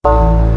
Well,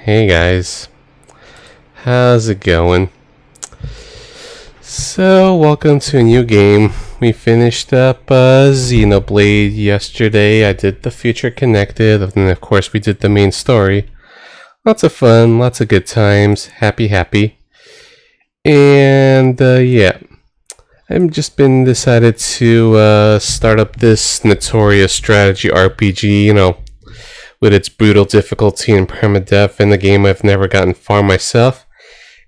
hey guys, how's it going? So, welcome to a new game. We finished up Xenoblade yesterday. I did the Future Connected, and then of course we did the main story. Lots of fun, lots of good times, happy. And yeah, I've just been decided to start up this notorious strategy RPG, with its brutal difficulty and permadeath in the game I've never gotten far myself.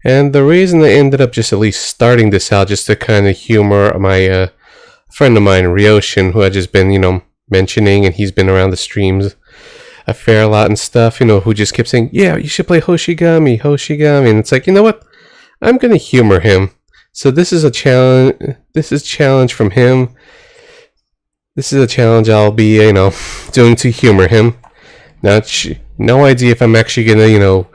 And the reason I ended up just at least starting this out just to kind of humor my friend of mine, Ryoshin, who I've just been, mentioning, and he's been around the streams a fair lot and stuff, who just kept saying, yeah, you should play Hoshigami. And it's like, you know what? I'm going to humor him. So this is a challenge. This is a challenge from him. This is a challenge I'll be, doing to humor him. No idea if I'm actually gonna,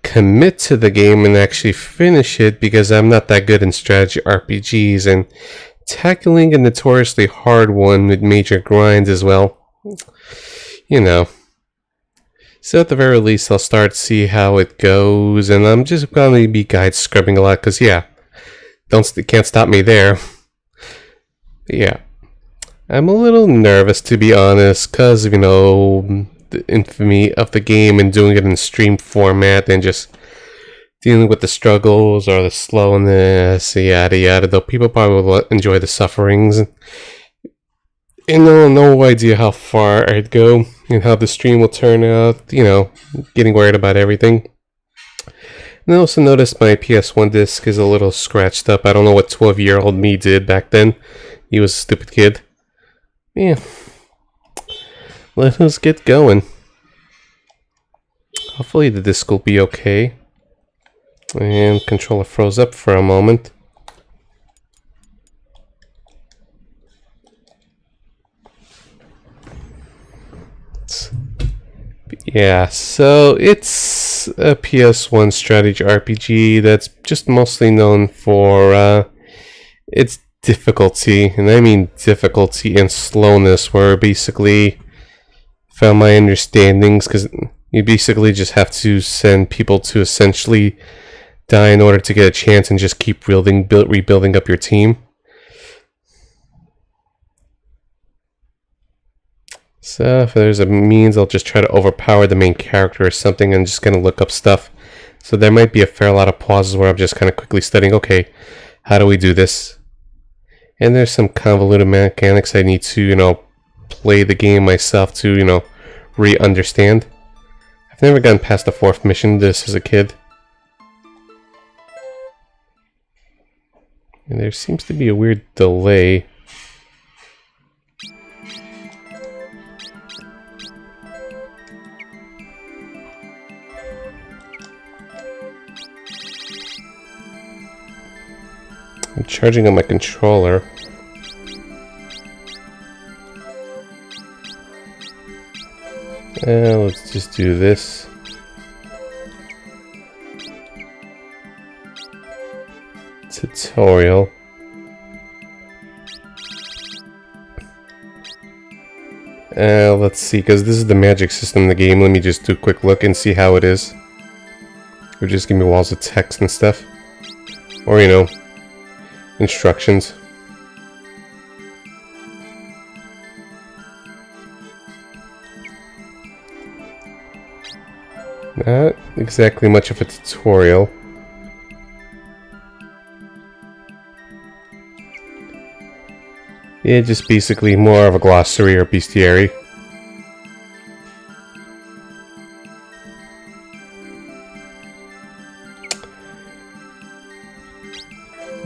commit to the game and actually finish it because I'm not that good in strategy RPGs and tackling a notoriously hard one with major grinds as well. So at the very least, I'll start to see how it goes, and I'm just gonna be guide scrubbing a lot because can't stop me there. But yeah, I'm a little nervous to be honest because the infamy of the game and doing it in stream format and just dealing with the struggles or the slowness, yada, though people probably will enjoy the sufferings. And no idea how far I'd go and how the stream will turn out, getting worried about everything. And I also noticed my PS1 disc is a little scratched up. I don't know what 12-year-old me did back then. He was a stupid kid. Yeah. Let us get going. Hopefully the disc will be okay. And controller froze up for a moment. Yeah, so it's a PS1 strategy RPG that's just mostly known for its difficulty, and I mean difficulty and slowness, where basically found my understandings, because you basically just have to send people to essentially die in order to get a chance and just keep rebuilding up your team. So if there's a means, I'll just try to overpower the main character or something and just kind of look up stuff. So there might be a fair lot of pauses where I'm just kind of quickly studying, okay, how do we do this? And there's some convoluted mechanics I need to, play the game myself to, re-understand. I've never gotten past the 4th mission this as a kid. And there seems to be a weird delay. charging up my controller. Let's just do this. Tutorial. Let's see, because this is the magic system in the game. Let me just do a quick look and see how it is. Or just give me walls of text and stuff. Or, you know, instructions. Not exactly much of a tutorial. Yeah, just basically more of a glossary or bestiary.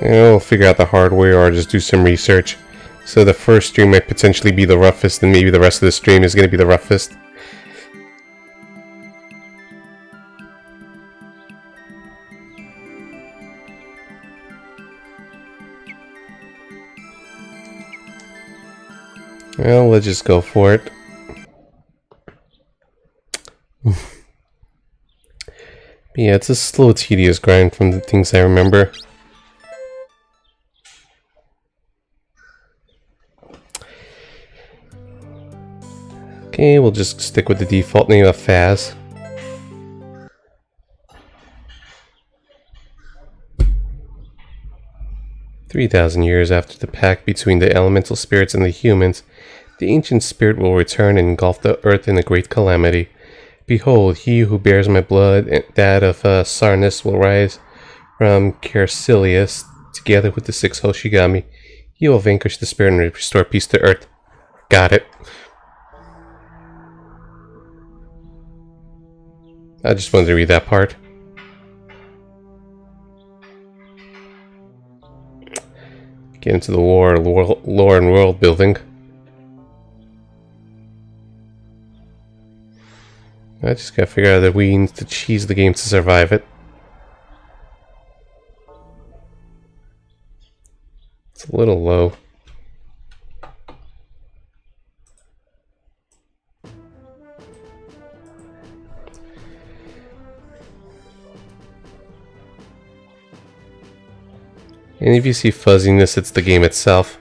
And we'll figure out the hardware or just do some research. So the first stream might potentially be the roughest, and maybe the rest of the stream is going to be the roughest. Well, let's just go for it. Yeah, it's a slow, tedious grind from the things I remember. Okay, we'll just stick with the default name of Faz. "3,000 years after the pact between the elemental spirits and the humans, the ancient spirit will return and engulf the earth in a great calamity. Behold, he who bears my blood, and that of Sarnus, will rise from Carcilius, together with the 6 Hoshigami. He will vanquish the spirit and restore peace to earth." Got it. I just wanted to read that part. Get into the lore and world building. I just gotta figure out that we need to cheese the game to survive it. It's a little low. And if you see fuzziness, it's the game itself.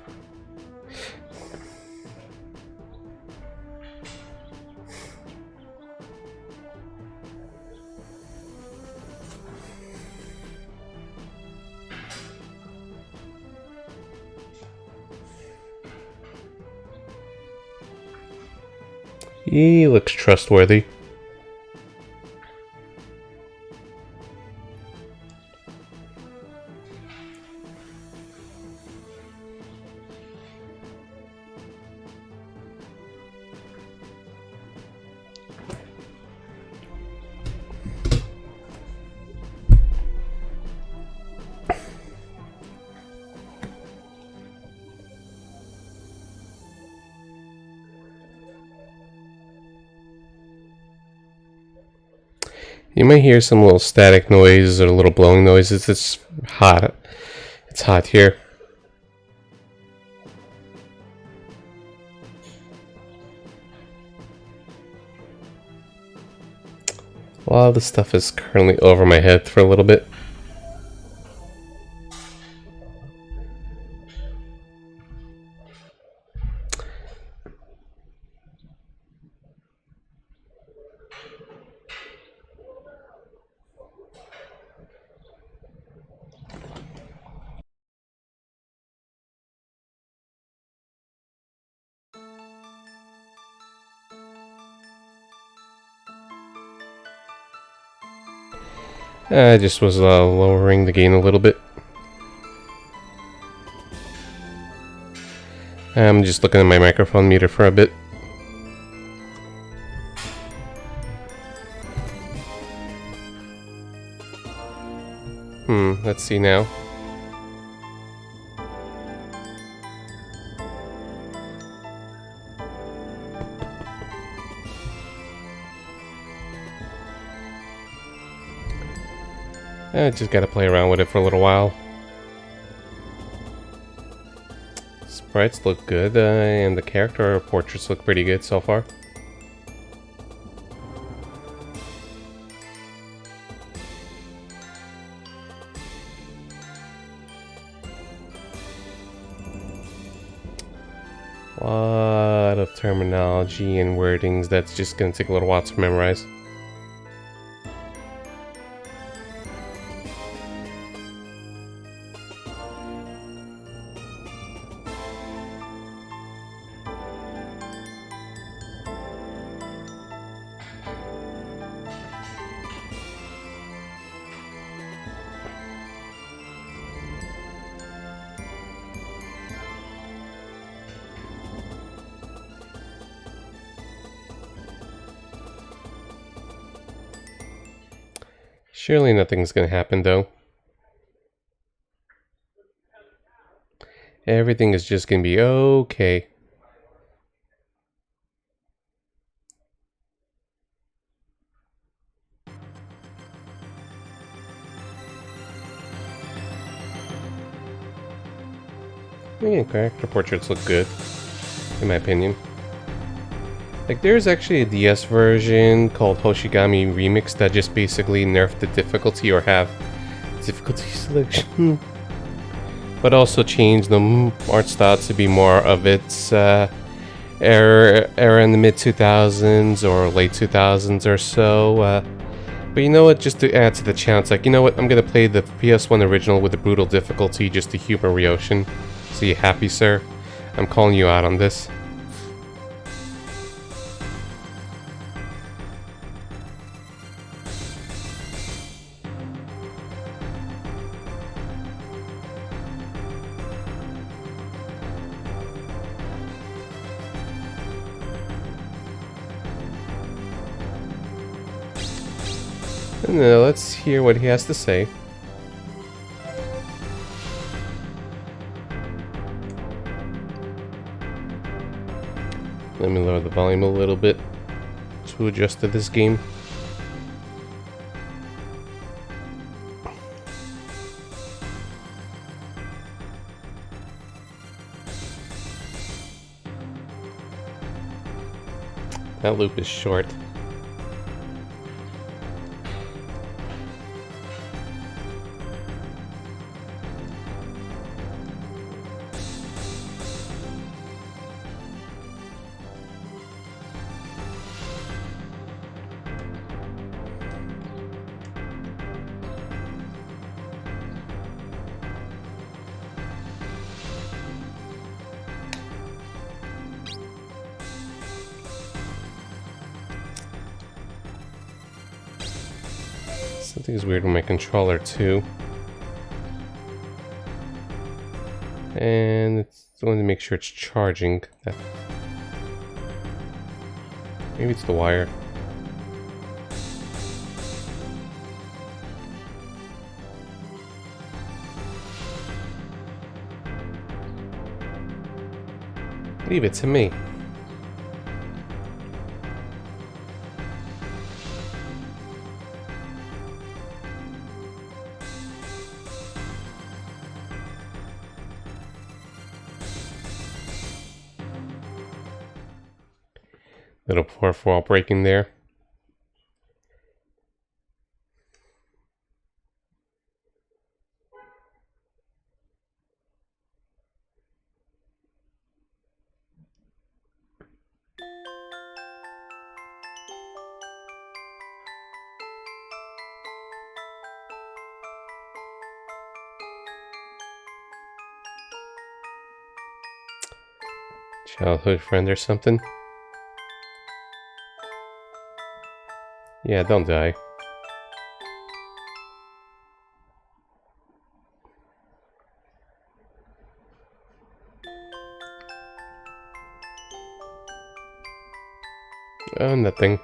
He looks trustworthy. You might hear some little static noises or little blowing noises. It's hot. It's hot here. A lot of this stuff is currently over my head for a little bit. I just was lowering the gain a little bit. I'm just looking at my microphone meter for a bit. Let's see now. I just gotta play around with it for a little while. Sprites look good, and the character portraits look pretty good so far. A lot of terminology and wordings that's just gonna take a little while to memorize. Surely nothing's gonna happen though. Everything is just gonna be okay. Yeah, character portraits look good, in my opinion. Like, there's actually a DS version called Hoshigami Remix that just basically nerfed the difficulty or have difficulty selection. But also changed the art style to be more of its era in the mid-2000s or late 2000s or so. But you know what, just to add to the challenge, like, you know what, I'm gonna play the PS1 original with the brutal difficulty just to humor Ryoshin. So you happy, sir? I'm calling you out on this. And let's hear what he has to say. Let me lower the volume a little bit to adjust to this game. That loop is short. Something's weird with my controller too. And I want to make sure it's charging. Maybe it's the wire. Leave it to me. Little fourth wall breaking there. Childhood friend or something? Yeah, don't die. Oh, nothing.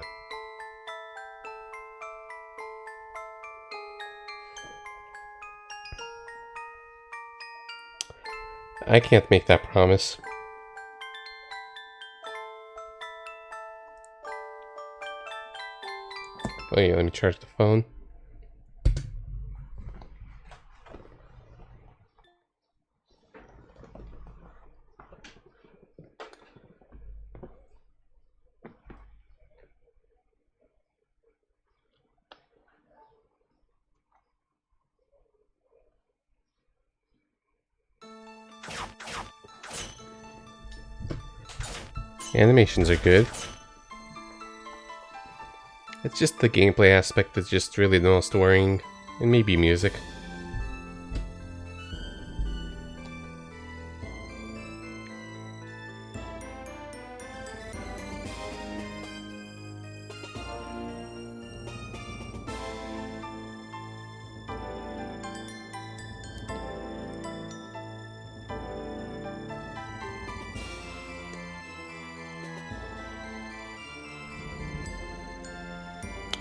I can't make that promise. Oh yeah, let me charge the phone. Animations are good. It's just the gameplay aspect that's just really the most worrying. And maybe music.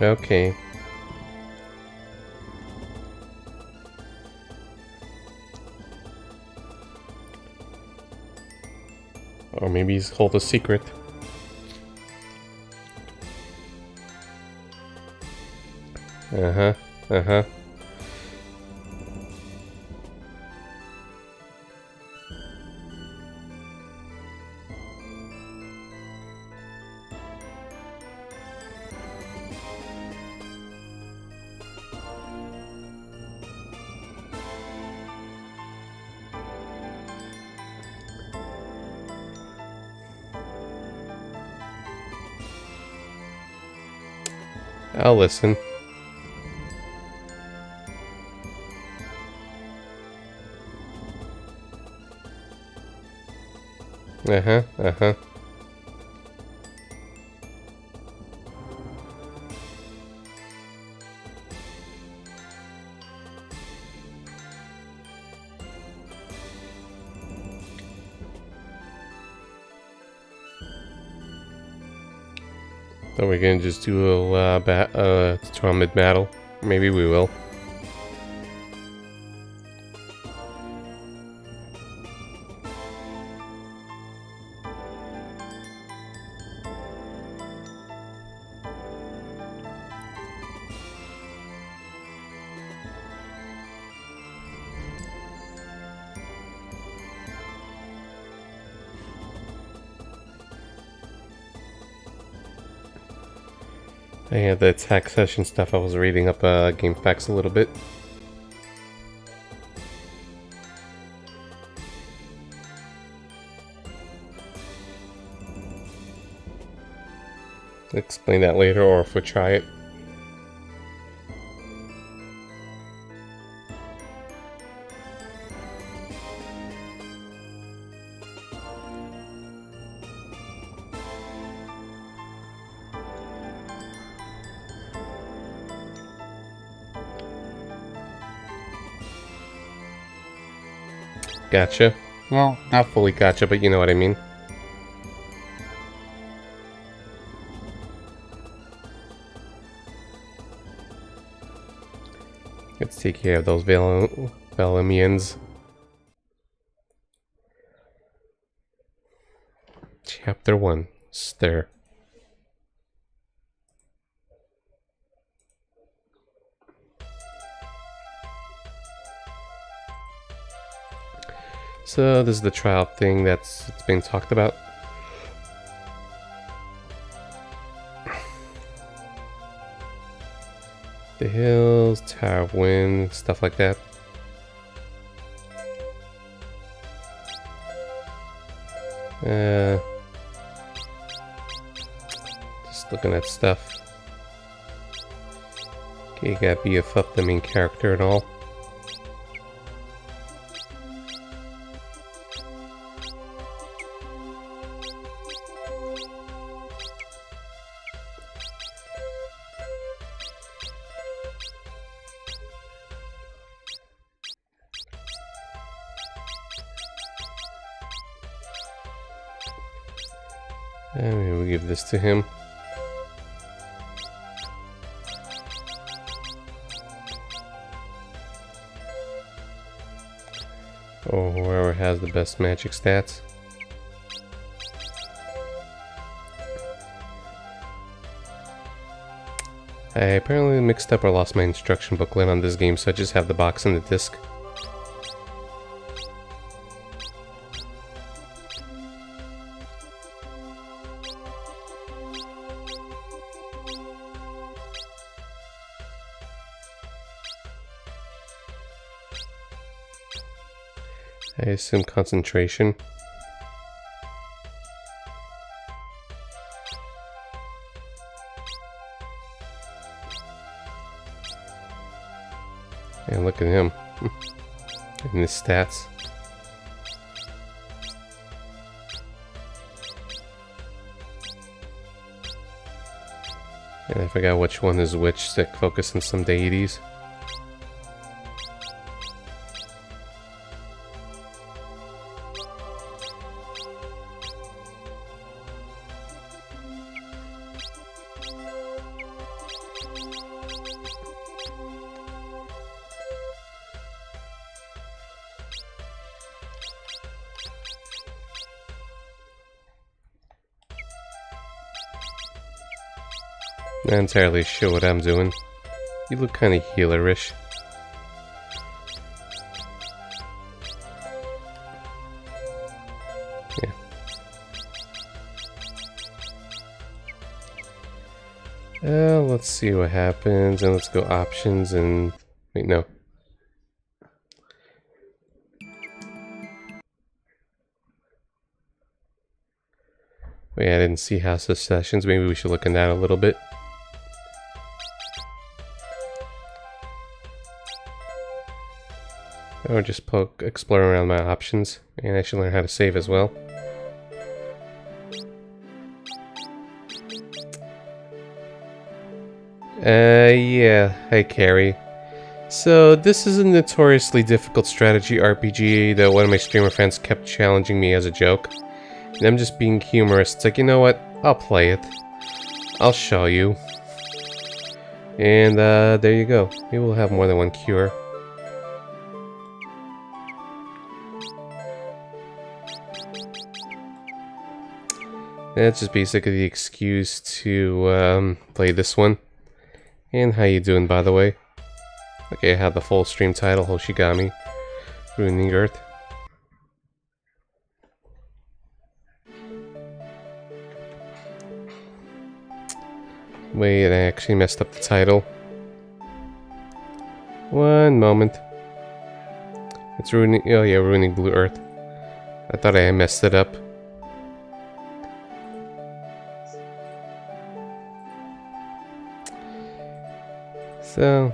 Okay. Or maybe he's hold a secret. Uh-huh. Uh-huh. I'll listen. Uh-huh. Uh-huh. So we're gonna just do a little tournament battle. Maybe we will. I had the attack session stuff. I was reading up game facts a little bit. Explain that later, or if we try it. Gotcha. Well, not fully gotcha, but you know what I mean. Let's take care of those Velimians. Chapter 1. Stir. So this is the trial thing it's been talked about. The hills, Tower of Wind, stuff like that. Just looking at stuff. Okay, you got BF up the main character and all. And maybe we'll give this to him. Or whoever has the best magic stats. I apparently mixed up or lost my instruction booklet on this game, so I just have the box and the disc. I assume concentration. And look at him. And his stats. And I forgot which one is which, to focus on some deities. Not entirely sure what I'm doing. You look kind of healerish. Yeah. Let's see what happens, and let's go options and... Wait, no. Wait, I didn't see House of Sessions. Maybe we should look in that a little bit. Or just explore around my options, and I should learn how to save as well. Yeah, hey Carrie. So, this is a notoriously difficult strategy RPG that one of my streamer friends kept challenging me as a joke. And I'm just being humorous. It's like, you know what? I'll play it. I'll show you. And, there you go. Maybe we'll have more than one cure. That's just basically the excuse to play this one. And how you doing, by the way? Okay, I have the full stream title, Hoshigami, Ruining Earth. Wait, I actually messed up the title. One moment. It's ruining... Oh yeah, Ruining Blue Earth. I thought I messed it up. So,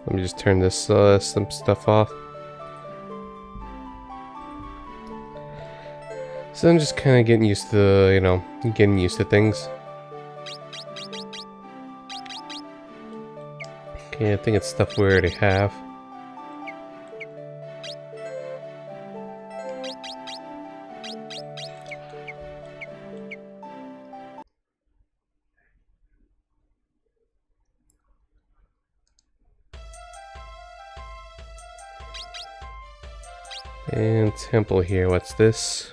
let me just turn this some stuff off. So I'm just kind of getting used to, you know, getting used to things. Okay, I think it's stuff we already have. And temple here, what's this?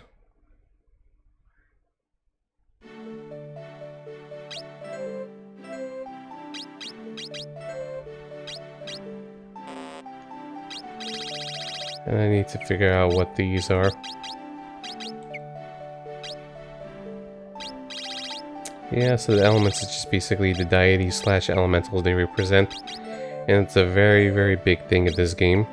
And I need to figure out what these are. Yeah, so the elements is just basically the deities slash elementals they represent. And it's a very, very big thing in this game.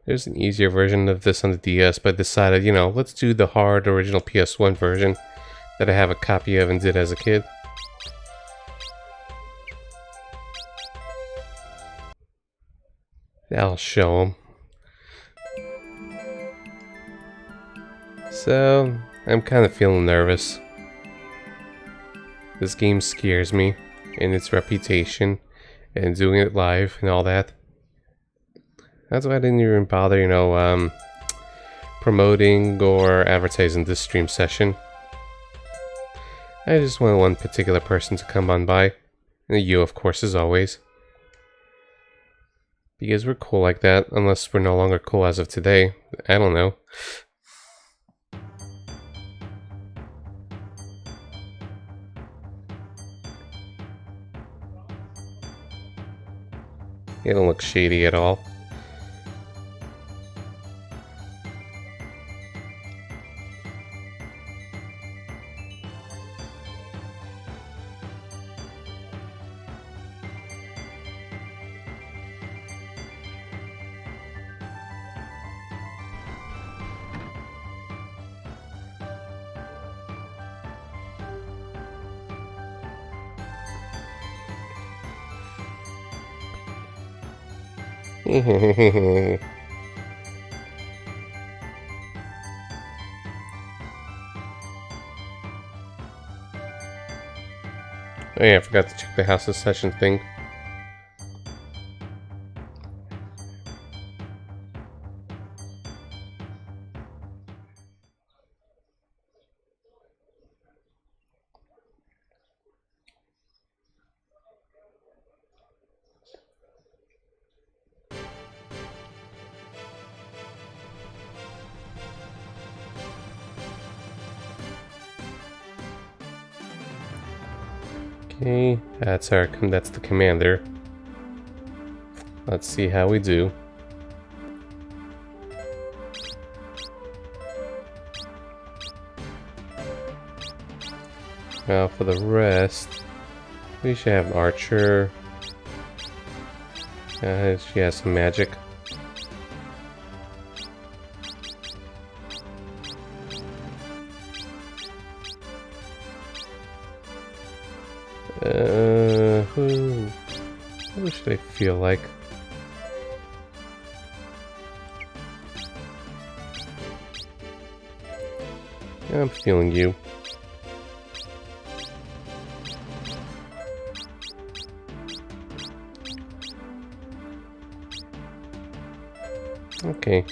There's an easier version of this on the DS, but I decided, you know, let's do the hard original PS1 version that I have a copy of and did as a kid. I'll show them. So, I'm kind of feeling nervous. This game scares me, and its reputation, and doing it live and all that. That's why I didn't even bother, you know, promoting or advertising this stream session. I just wanted one particular person to come on by. And you, of course, as always. Because we're cool like that, unless we're no longer cool as of today. I don't know. It don't look shady at all. Oh yeah, I forgot to check the house of session thing. Okay, that's the commander. Let's see how we do. Now for the rest, we should have an archer. She has some magic. Who should I feel like? I'm feeling you. Okay.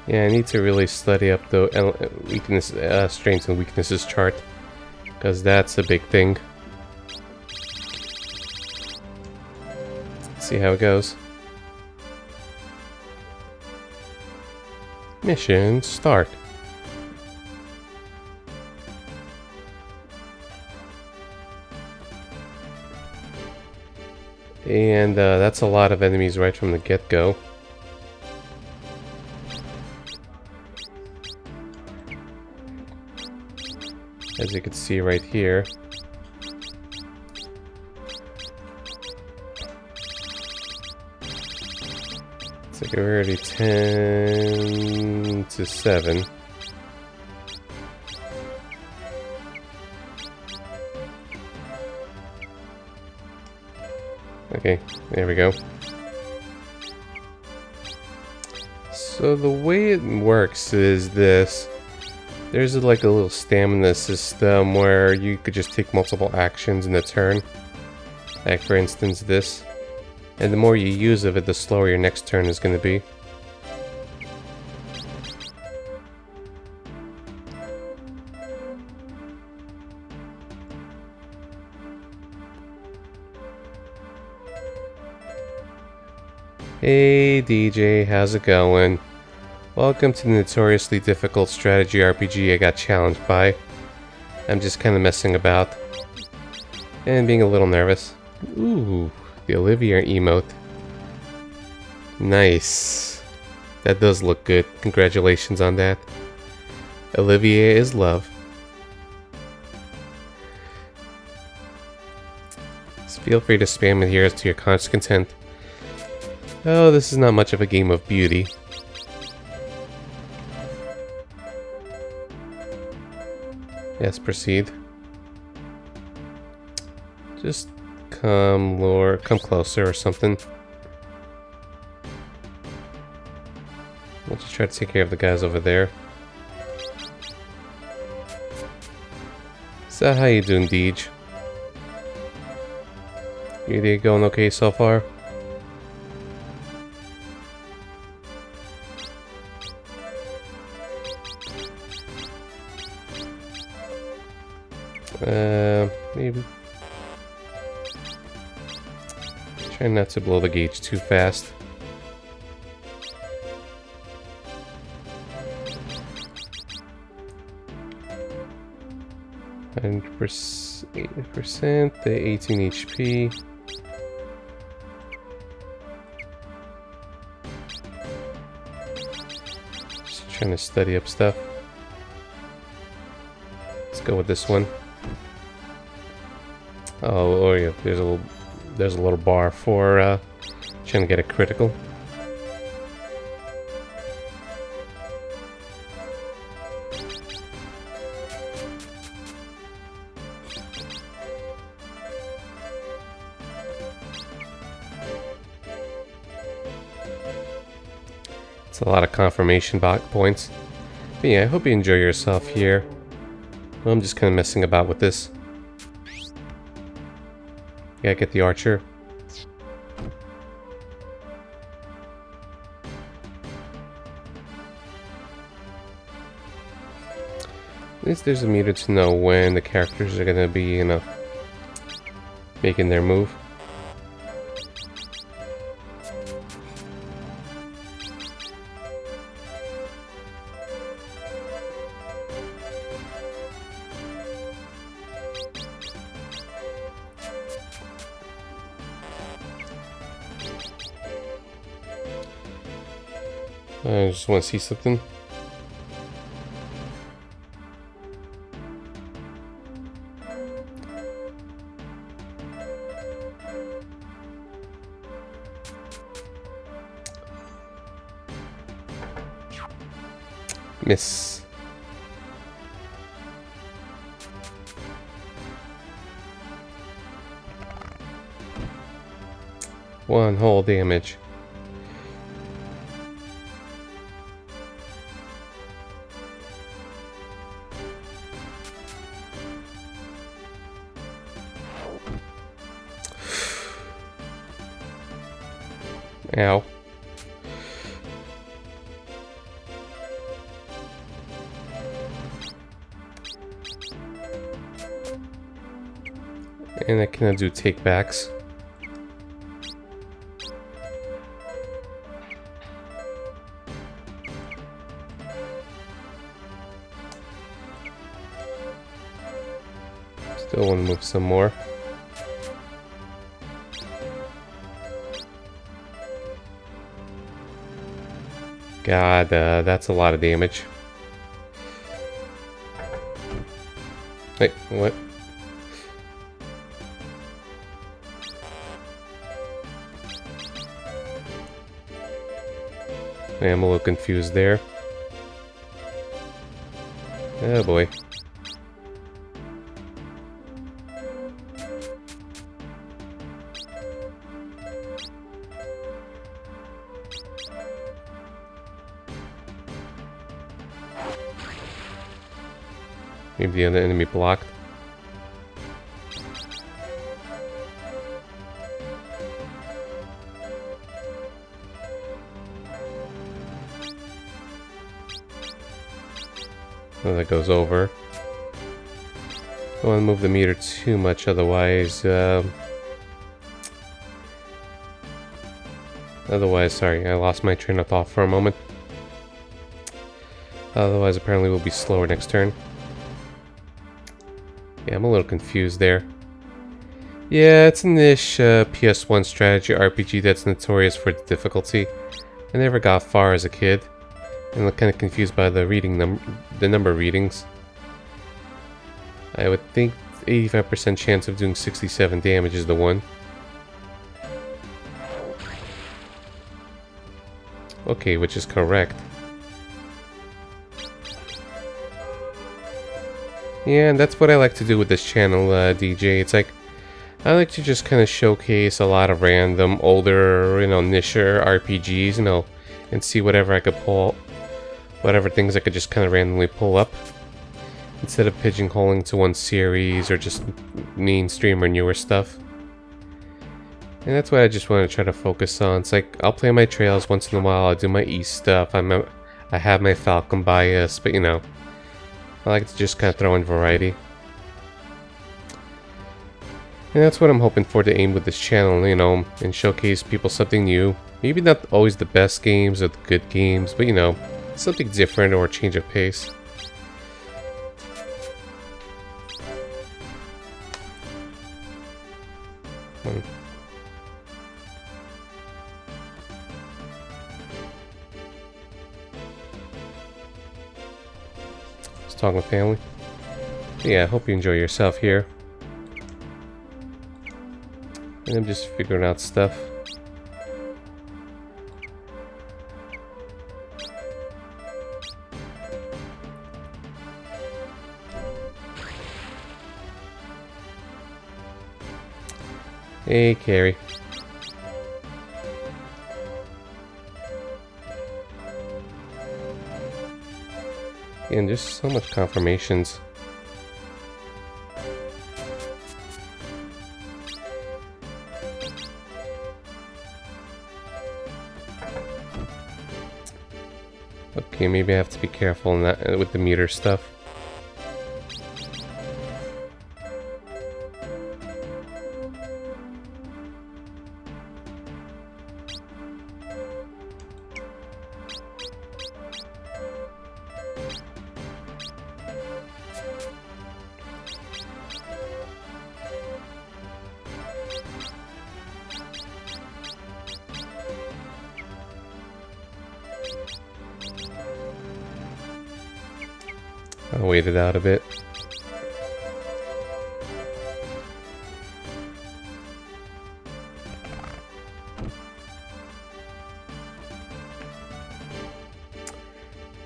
Yeah, I need to really study up the strengths and weaknesses chart, because that's a big thing. Let's see how it goes. Mission start. And that's a lot of enemies right from the get-go. As you can see right here. It's like we're already 10 to 7. Okay, there we go. So the way it works is this. There's like a little stamina system where you could just take multiple actions in a turn. Like for instance this. And the more you use of it, the slower your next turn is going to be. Hey DJ, how's it going? Welcome to the notoriously difficult strategy RPG I got challenged by. I'm just kind of messing about. And being a little nervous. Ooh, the Olivia emote. Nice. That does look good. Congratulations on that. Olivia is love. So feel free to spam it here to your conscious content. Oh, this is not much of a game of beauty. Yes, proceed. Just come closer or something. We'll just try to take care of the guys over there. So how you doing, Deej? Your day going okay so far? Maybe. Try not to blow the gauge too fast. And 80%, the 18 HP. Just trying to study up stuff. Let's go with this one. Oh yeah, there's a little bar for trying to get a critical. It's a lot of confirmation points. But yeah, I hope you enjoy yourself here. Well, I'm just kind of messing about with this. Yeah, get the archer. At least there's a meter to know when the characters are gonna be, you know, making their move. I just want to see something. Miss. One whole damage. Ow. And I cannot do takebacks. Still want to move some more. God, that's a lot of damage. Wait, what? I'm a little confused there. Oh boy. Maybe the other enemy blocked. Oh, that goes over. Don't want to move the meter too much, otherwise, sorry, I lost my train of thought for a moment. Otherwise, apparently we'll be slower next turn. Yeah, I'm a little confused there. Yeah, it's a niche PS1 strategy RPG that's notorious for its difficulty. I never got far as a kid, and I'm kind of confused by the number of readings. I would think 85% chance of doing 67 damage is the one. Okay, which is correct. Yeah, and that's what I like to do with this channel, DJ. It's like, I like to just kind of showcase a lot of random, older, you know, nicher RPGs, you know, and see whatever I could pull, whatever things I could just kind of randomly pull up, instead of pigeonholing to one series or just mainstream or newer stuff. And that's what I just want to try to focus on. It's like, I'll play my trails once in a while, I'll do my East stuff, I have my Falcon bias, but you know, I like to just kind of throw in variety. And that's what I'm hoping for to aim with this channel, you know, and showcase people something new. Maybe not always the best games or the good games, but you know, something different or a change of pace. Just talking with family. Yeah, I hope you enjoy yourself here. And I'm just figuring out stuff. Hey, Carrie. Again, just so much confirmations. Okay, maybe I have to be careful in that, with the meter stuff. I'll wait it out a bit.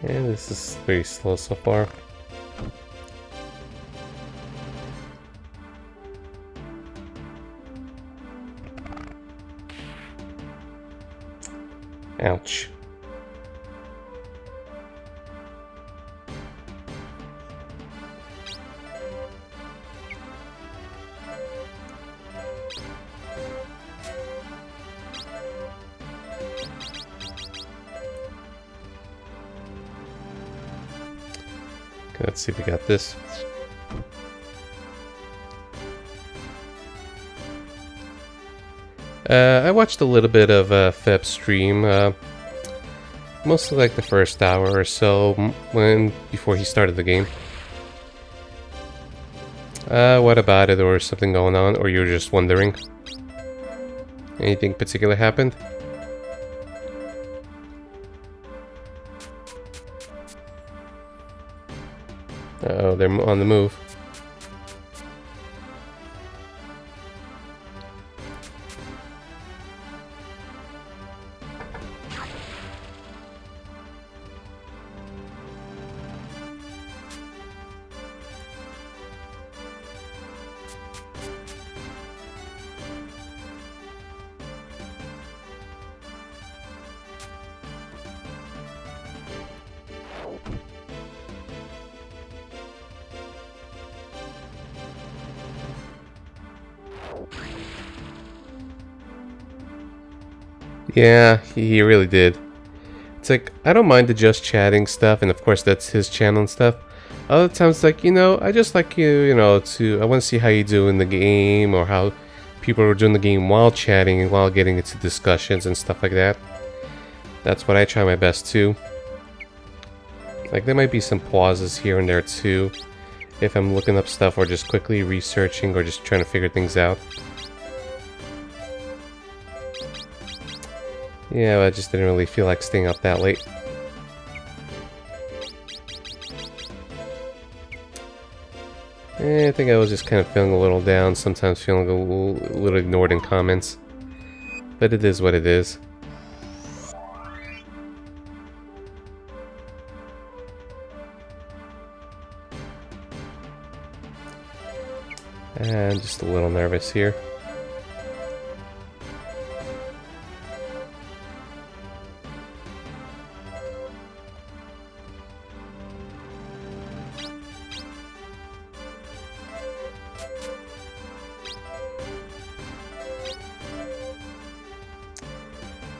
And this is very slow so far. Ouch. Okay, let's see if we got this. I watched a little bit of Feb's stream, mostly like the first hour or so before he started the game. What about it, or something going on, or you're just wondering? Anything particular happened? Uh-oh, they're on the move. Yeah, he really did. It's like, I don't mind the just chatting stuff, and of course that's his channel and stuff. Other times, like, I just like I want to see how you do in the game, or how people are doing the game while chatting and while getting into discussions and stuff like that. That's what I try my best to. Like, there might be some pauses here and there too, if I'm looking up stuff or just quickly researching or just trying to figure things out. Yeah, I just didn't really feel like staying up that late. I think I was just kind of feeling a little down, sometimes feeling a little ignored in comments. But it is what it is. And just a little nervous here.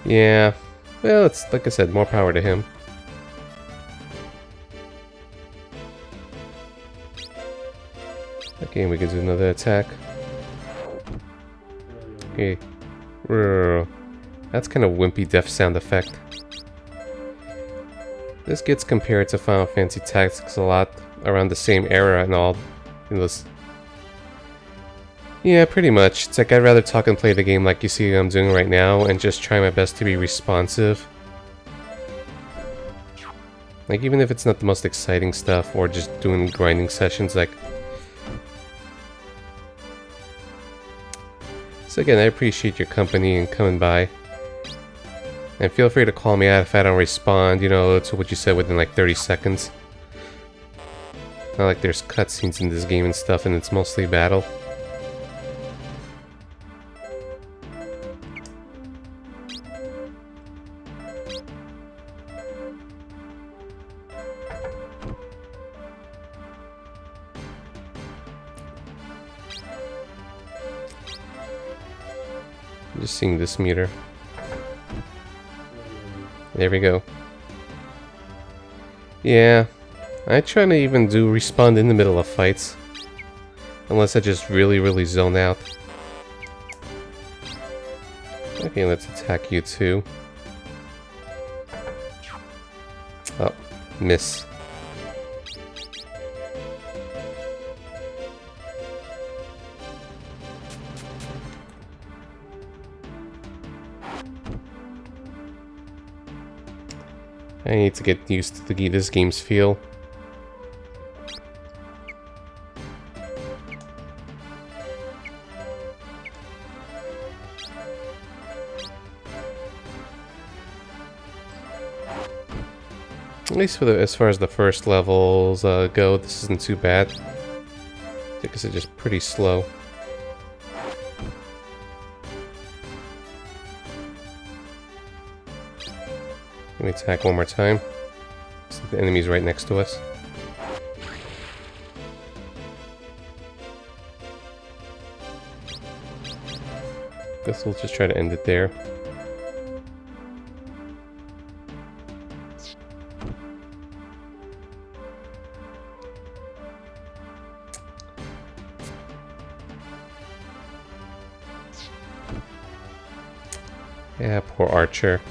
Yeah, well, it's like I said, more power to him. Okay, we can do another attack. Okay. That's kind of wimpy death sound effect. This gets compared to Final Fantasy Tactics a lot, around the same era and all. In this. Yeah, pretty much. It's like I'd rather talk and play the game like you see I'm doing right now, and just try my best to be responsive. Like, even if it's not the most exciting stuff, or just doing grinding sessions, like... So again, I appreciate your company and coming by. And feel free to call me out if I don't respond, to what you said within like 30 seconds. Not like there's cutscenes in this game and stuff, and it's mostly battle. Just seeing this meter. There we go. Yeah, I try to even do respawn in the middle of fights. Unless I just really zone out. Okay, let's attack you too. Oh, miss. I need to get used to this game's feel. At least for as far as the first levels go, this isn't too bad. Because it's just pretty slow. Let me attack one more time. So the enemy's right next to us. Guess we'll just try to end it there. Yeah, poor Archer.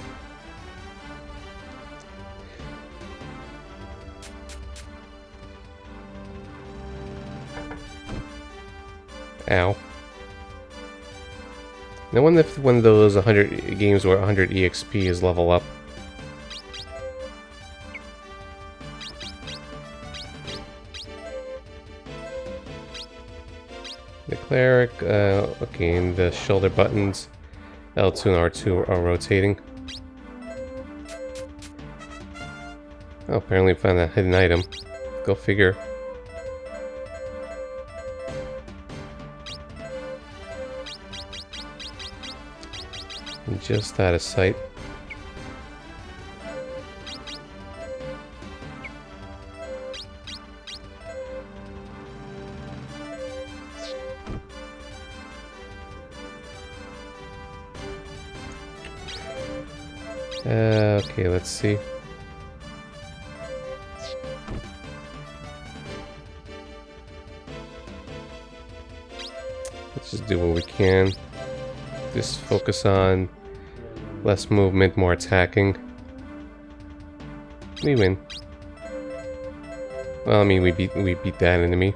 Ow. I wonder if one of those 100 games where 100 EXP is level up. The cleric, okay, and the shoulder buttons, L2 and R2 are rotating. Oh, apparently we found a hidden item. Go figure. Just out of sight. Okay, let's see. Let's just do what we can. Just focus on less movement, more attacking. We win. Well, I mean, we beat that enemy.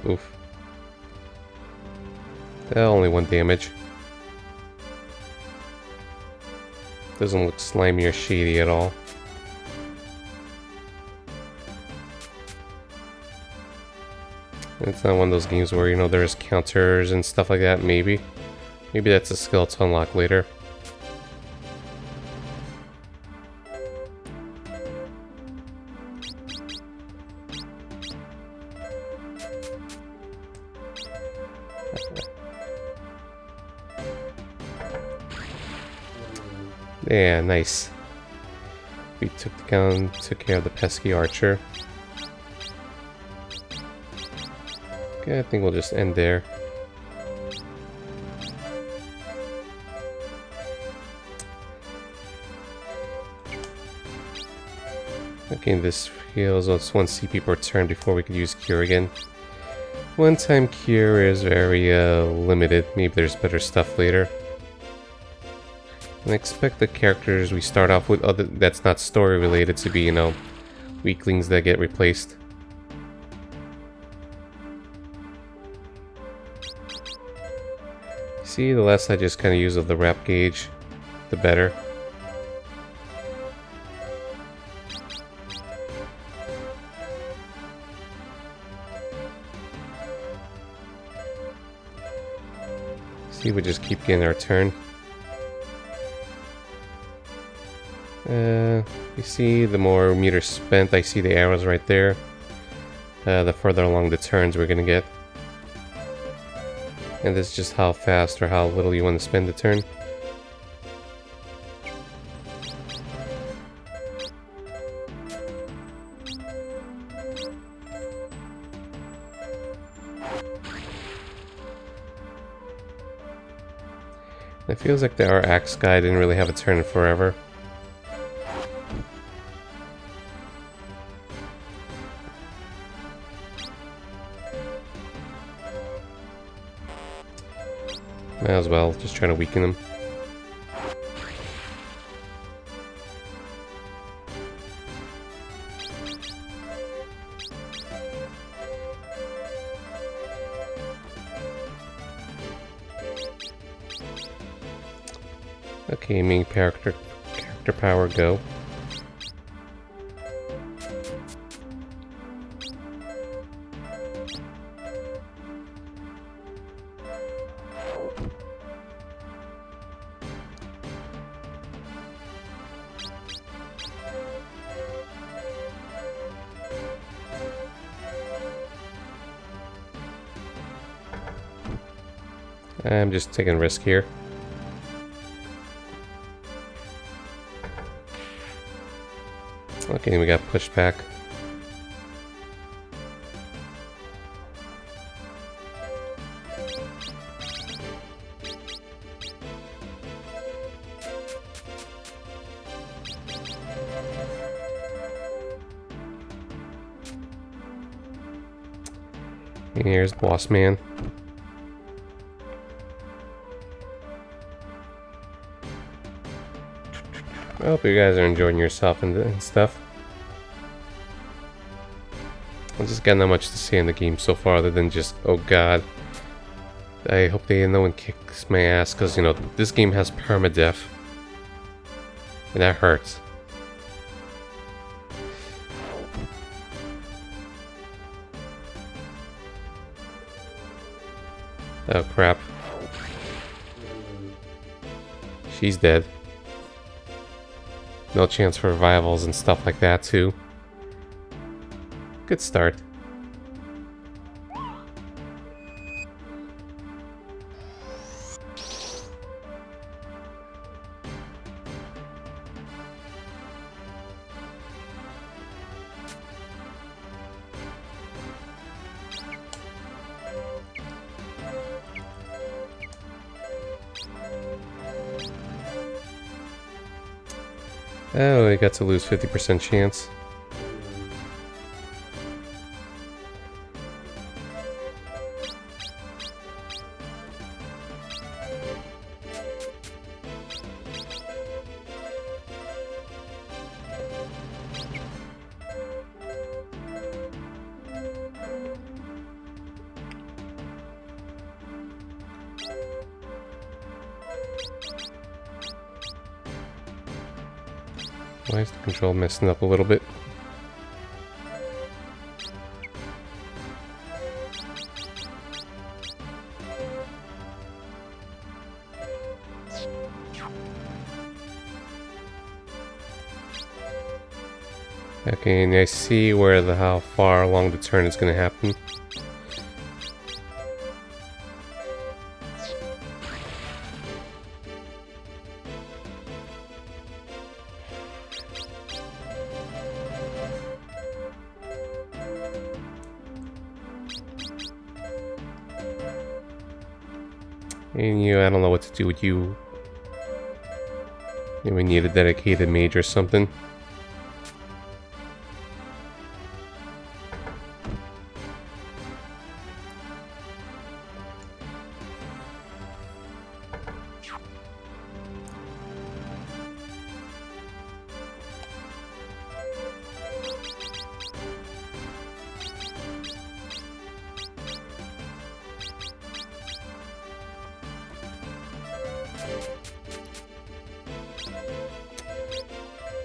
Oof. Only one damage. Doesn't look slimy or shady at all. It's not one of those games where, you know, there's counters and stuff like that, maybe. Maybe that's a skill to unlock later. Yeah, nice. We took care of the pesky archer. Okay, I think we'll just end there. Okay, this heals us 1 CP per turn before we could use Cure again. One-time Cure is very limited. Maybe there's better stuff later. And I expect the characters we start off with that's not story related to be, you know, weaklings that get replaced. See, the less I just kind of use of the rap gauge, the better. See, we just keep getting our turn. You see, the more meters spent, I see the arrows right there. The further along the turns we're gonna get. And this is just how fast or how little you want to spend the turn. It feels like our axe guy didn't really have a turn in forever. Might as well, just trying to weaken him. Okay, main character power, go. I'm just taking a risk here. Okay, we got pushed back. And here's Boss Man. I hope you guys are enjoying yourself and stuff. I just got not much to say in the game so far other than just, oh god. I hope no one kicks my ass, because, you know, this game has permadeath. And that hurts. Oh crap. She's dead. No chance for revivals and stuff like that too. Good start. Oh, we got to lose 50% chance. Why is the control messing up a little bit? Okay, and I see where how far along the turn is going to happen. And I don't know what to do with you. Maybe we need a dedicated mage or something.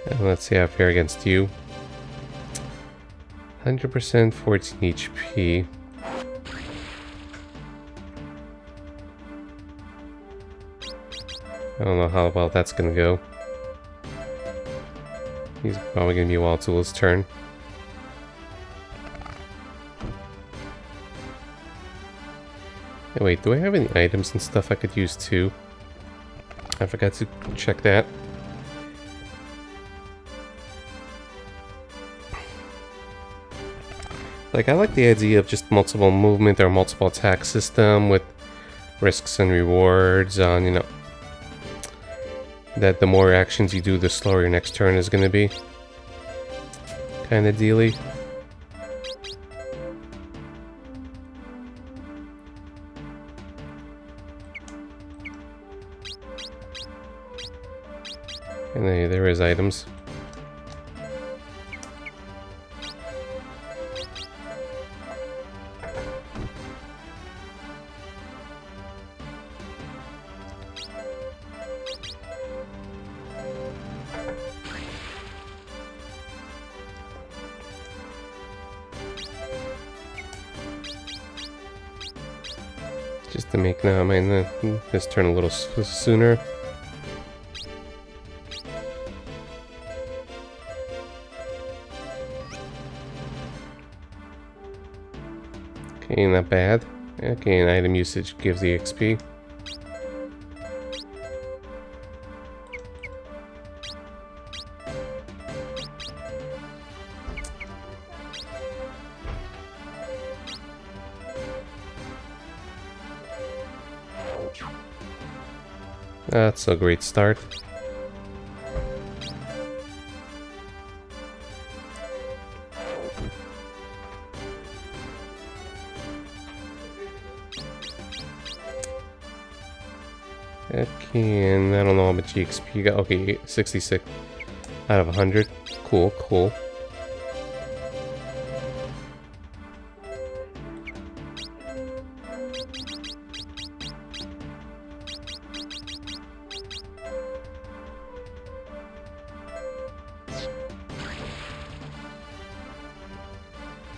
And let's see how I fare against you. 100%, 14 HP. I don't know how well that's gonna go. He's probably gonna be a while till his turn. Hey, wait, do I have any items and stuff I could use too? I forgot to check that. Like, I like the idea of just multiple movement or multiple attack system with risks and rewards on, you know, that the more actions you do, the slower your next turn is going to be. Kind of dealy. And there is items. Just to make this turn a little sooner. Okay, not bad. Okay, and item usage gives the XP. That's a great start. Okay, and I don't know how much EXP you got. Okay, 66 out of 100. Cool, cool.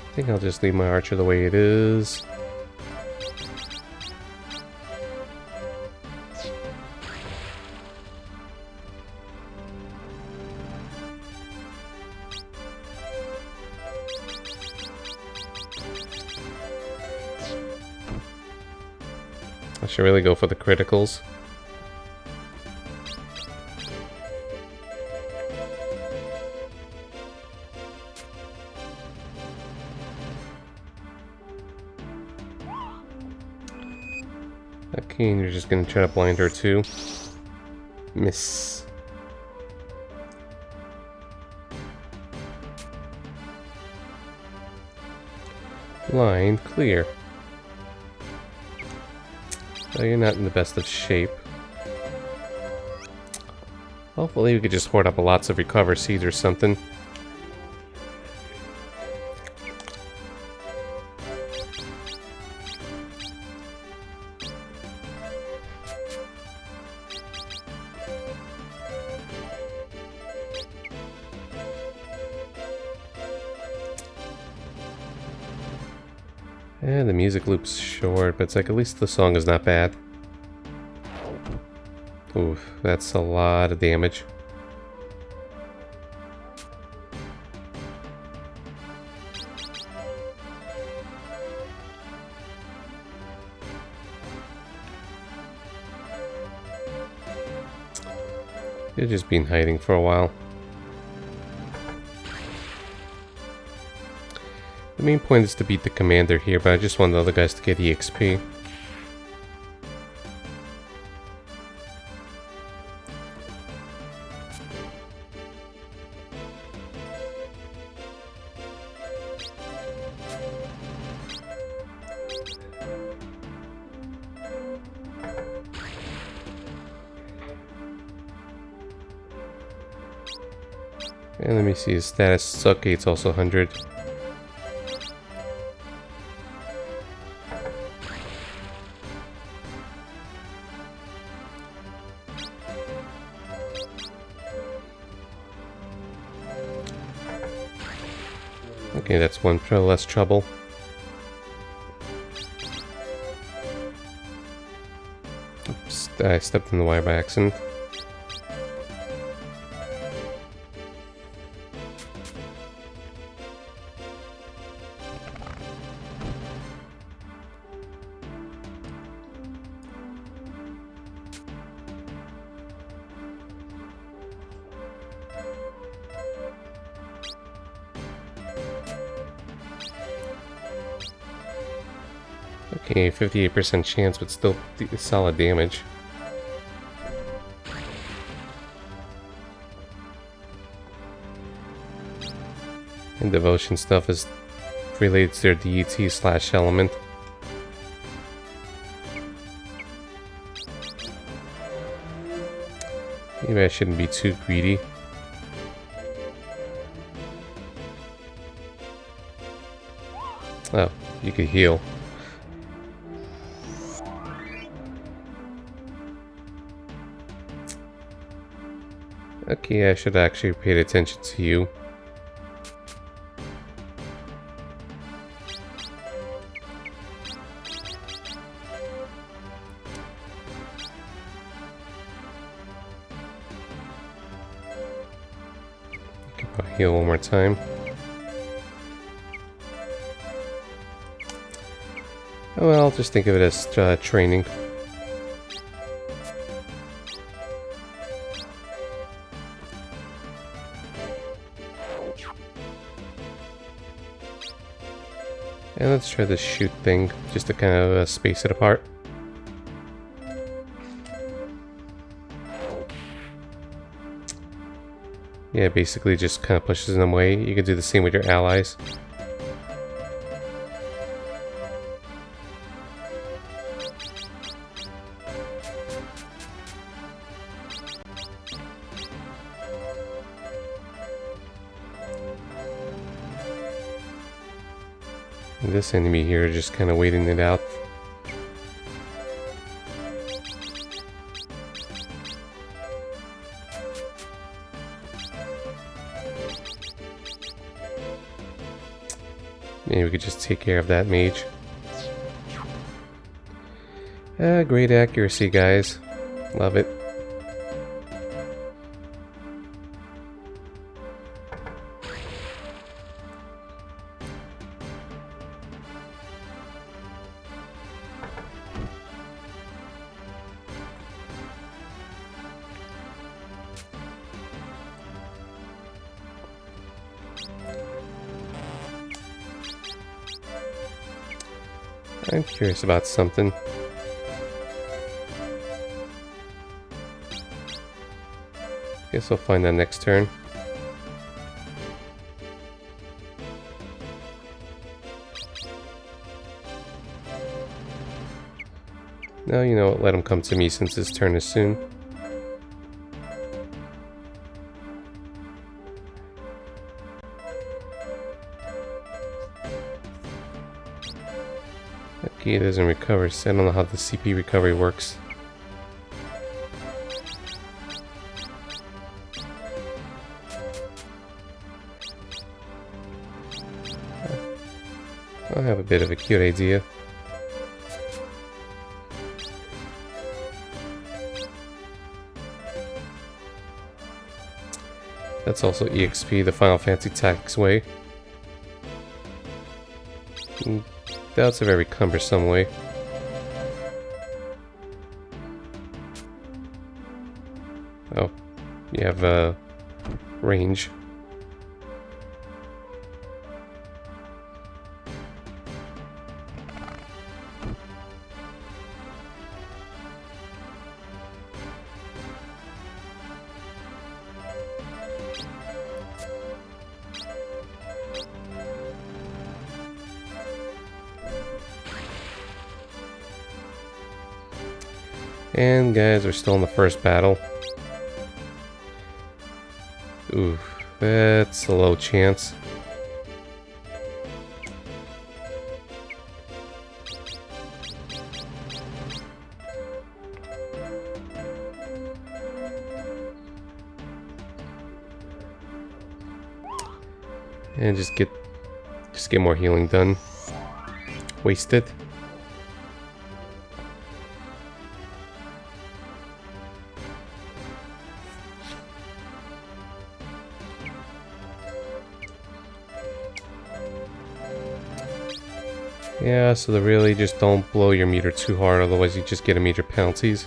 I think I'll just leave my archer the way it is. I should really go for the criticals. Okay, and you're just gonna try to blind her too. Miss. Line clear. Oh, you're not in the best of shape. Hopefully we could just hoard up lots of recover seeds or something. And the music loop's short, but it's like at least the song is not bad. Oof, that's a lot of damage. They've just been hiding for a while. The main point is to beat the commander here, but I just want the other guys to get EXP. And let me see his status. Okay, it's also 100. Okay, that's one less trouble. Oops, I stepped in the wire by accident. Okay, 58% chance, but still solid damage. And devotion stuff is related to their deity / element. Maybe I shouldn't be too greedy. Oh, you could heal. Okay, I should actually pay attention to you. I'll heal one more time. Oh, well, I'll just think of it as training. And let's try this shoot thing, just to kind of space it apart. Yeah, basically just kind of pushes them away. You can do the same with your allies. And this enemy here is just kind of waiting it out. Maybe we could just take care of that mage. Great accuracy, guys. Love it. I'm curious about something. Guess I'll find that next turn. No, you know what, let him come to me since his turn is soon. Okay, it doesn't recover, so I don't know how the CP recovery works. I have a bit of a cute idea. That's also EXP, the Final Fantasy Tactics way. That's a very cumbersome way. Oh, you have range. And guys, we're still in the first battle. Ooh, that's a low chance. And just get more healing done. Wasted. Yeah, so they really just don't blow your meter too hard, otherwise you just get immediate penalties.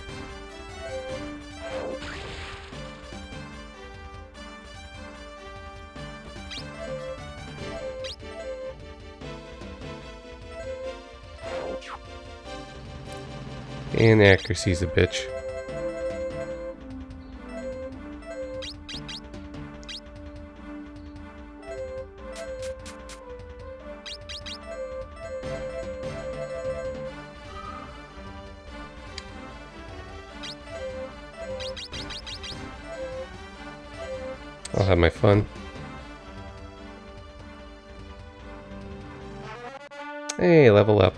And accuracy's a bitch. I'll have my fun. Hey, level up.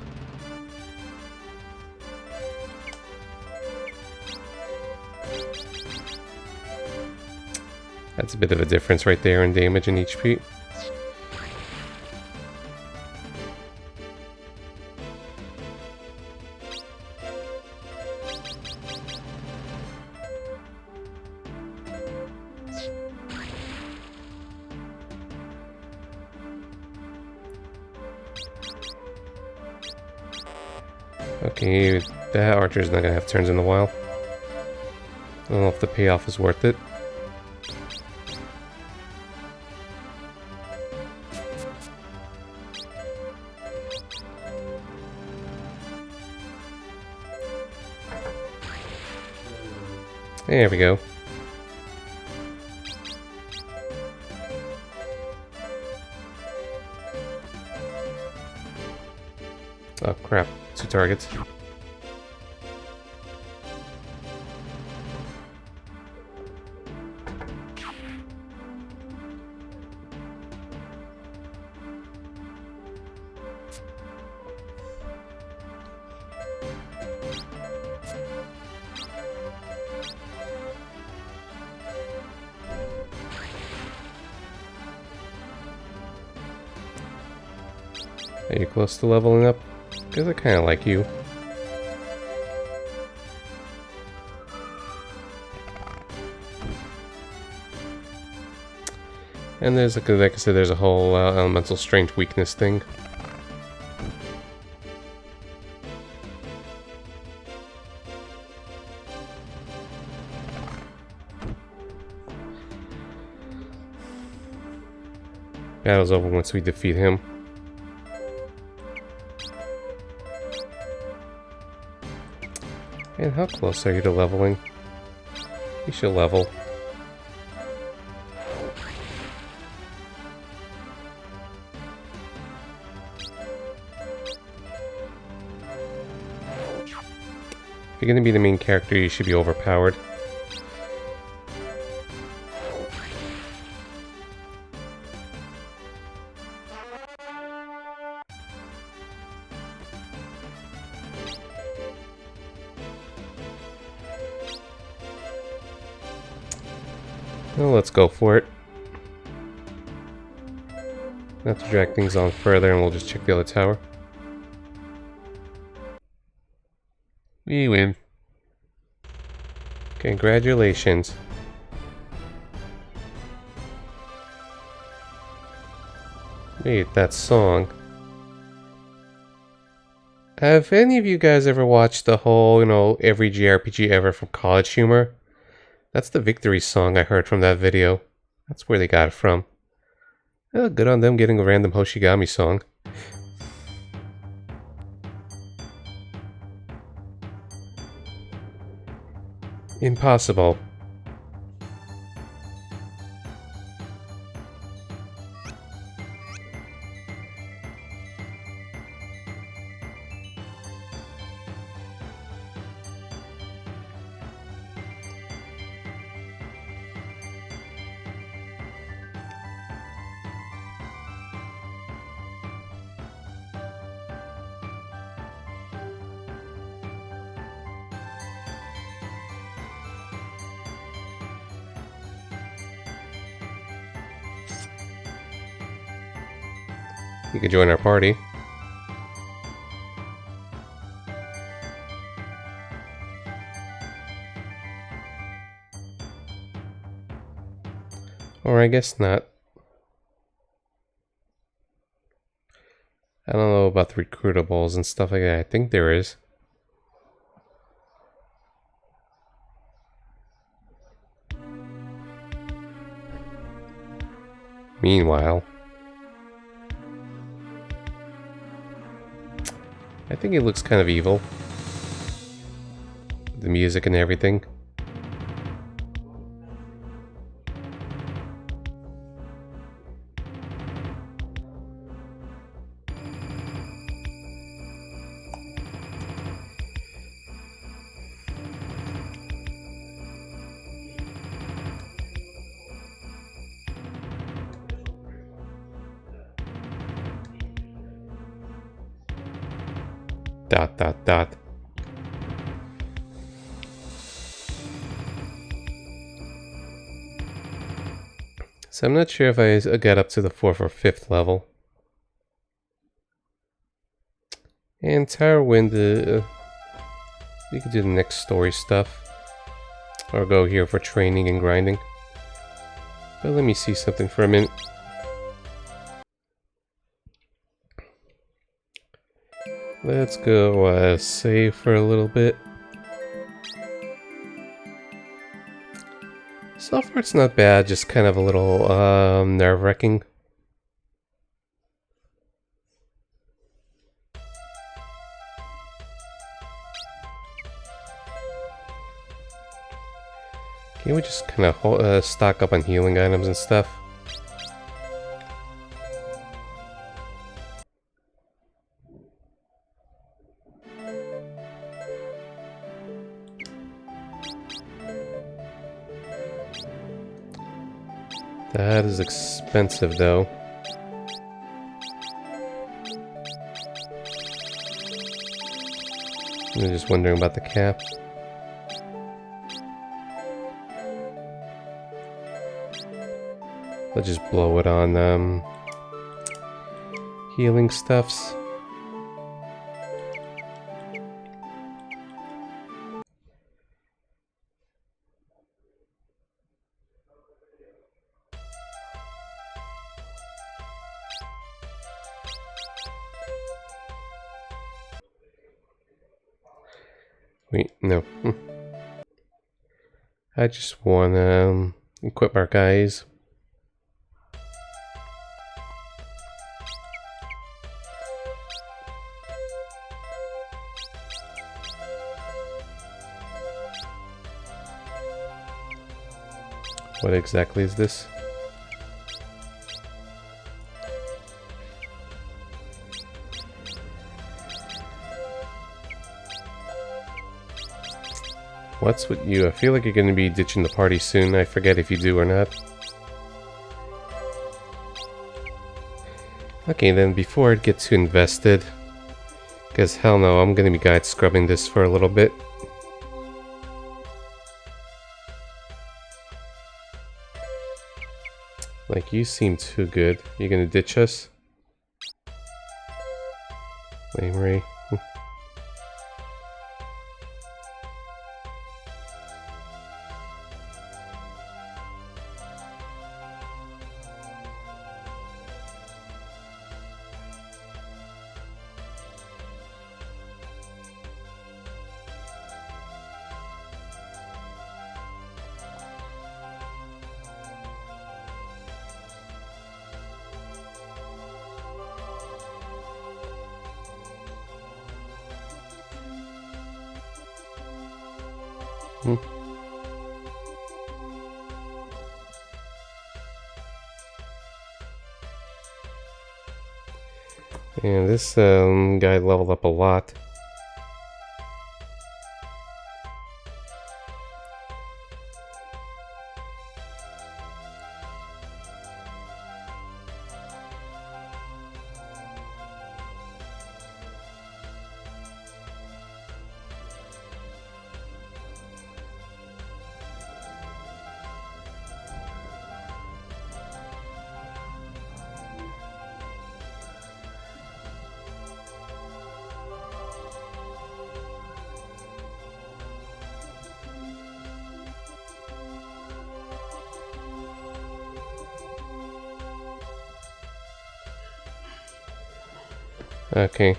That's a bit of a difference right there in damage and HP. Okay, that archer's not gonna have turns in a while. I don't know if the payoff is worth it. There we go. Oh crap, 2 targets. Are you close to leveling up? Because I kind of like you. And there's, like I said, there's a whole elemental strength weakness thing. Battle's over once we defeat him. And how close are you to leveling? You should level. If you're gonna be the main character, you should be overpowered. Well, let's go for it. Not to drag things on further, and we'll just check the other tower. We win. Congratulations. Wait, that song. Have any of you guys ever watched the whole, every JRPG ever from College Humor? That's the victory song I heard from that video. That's where they got it from. Oh, good on them getting a random Hoshigami song. Impossible. You can join our party. Or I guess not. I don't know about the recruitables and stuff like that. I think there is. Meanwhile, I think it looks kind of evil. The music and everything. Dot dot dot. So I'm not sure if I get up to the 4th or 5th level. And Tower Wind, we could do the next story stuff. Or go here for training and grinding. But let me see something for a minute. Let's go save for a little bit. So far it's not bad, just kind of a little nerve-wracking. Can we just kind of stock up on healing items and stuff? That is expensive though. I'm just wondering about the cap. Let's just blow it on healing stuffs. Wait, no. I just want to equip our guys. What exactly is this? What's with you? I feel like you're going to be ditching the party soon. I forget if you do or not. Okay, then before I get too invested, because hell no, I'm going to be guide scrubbing this for a little bit. Like, you seem too good. You're going to ditch us? Lame Ray. And this guy leveled up a lot. Okay.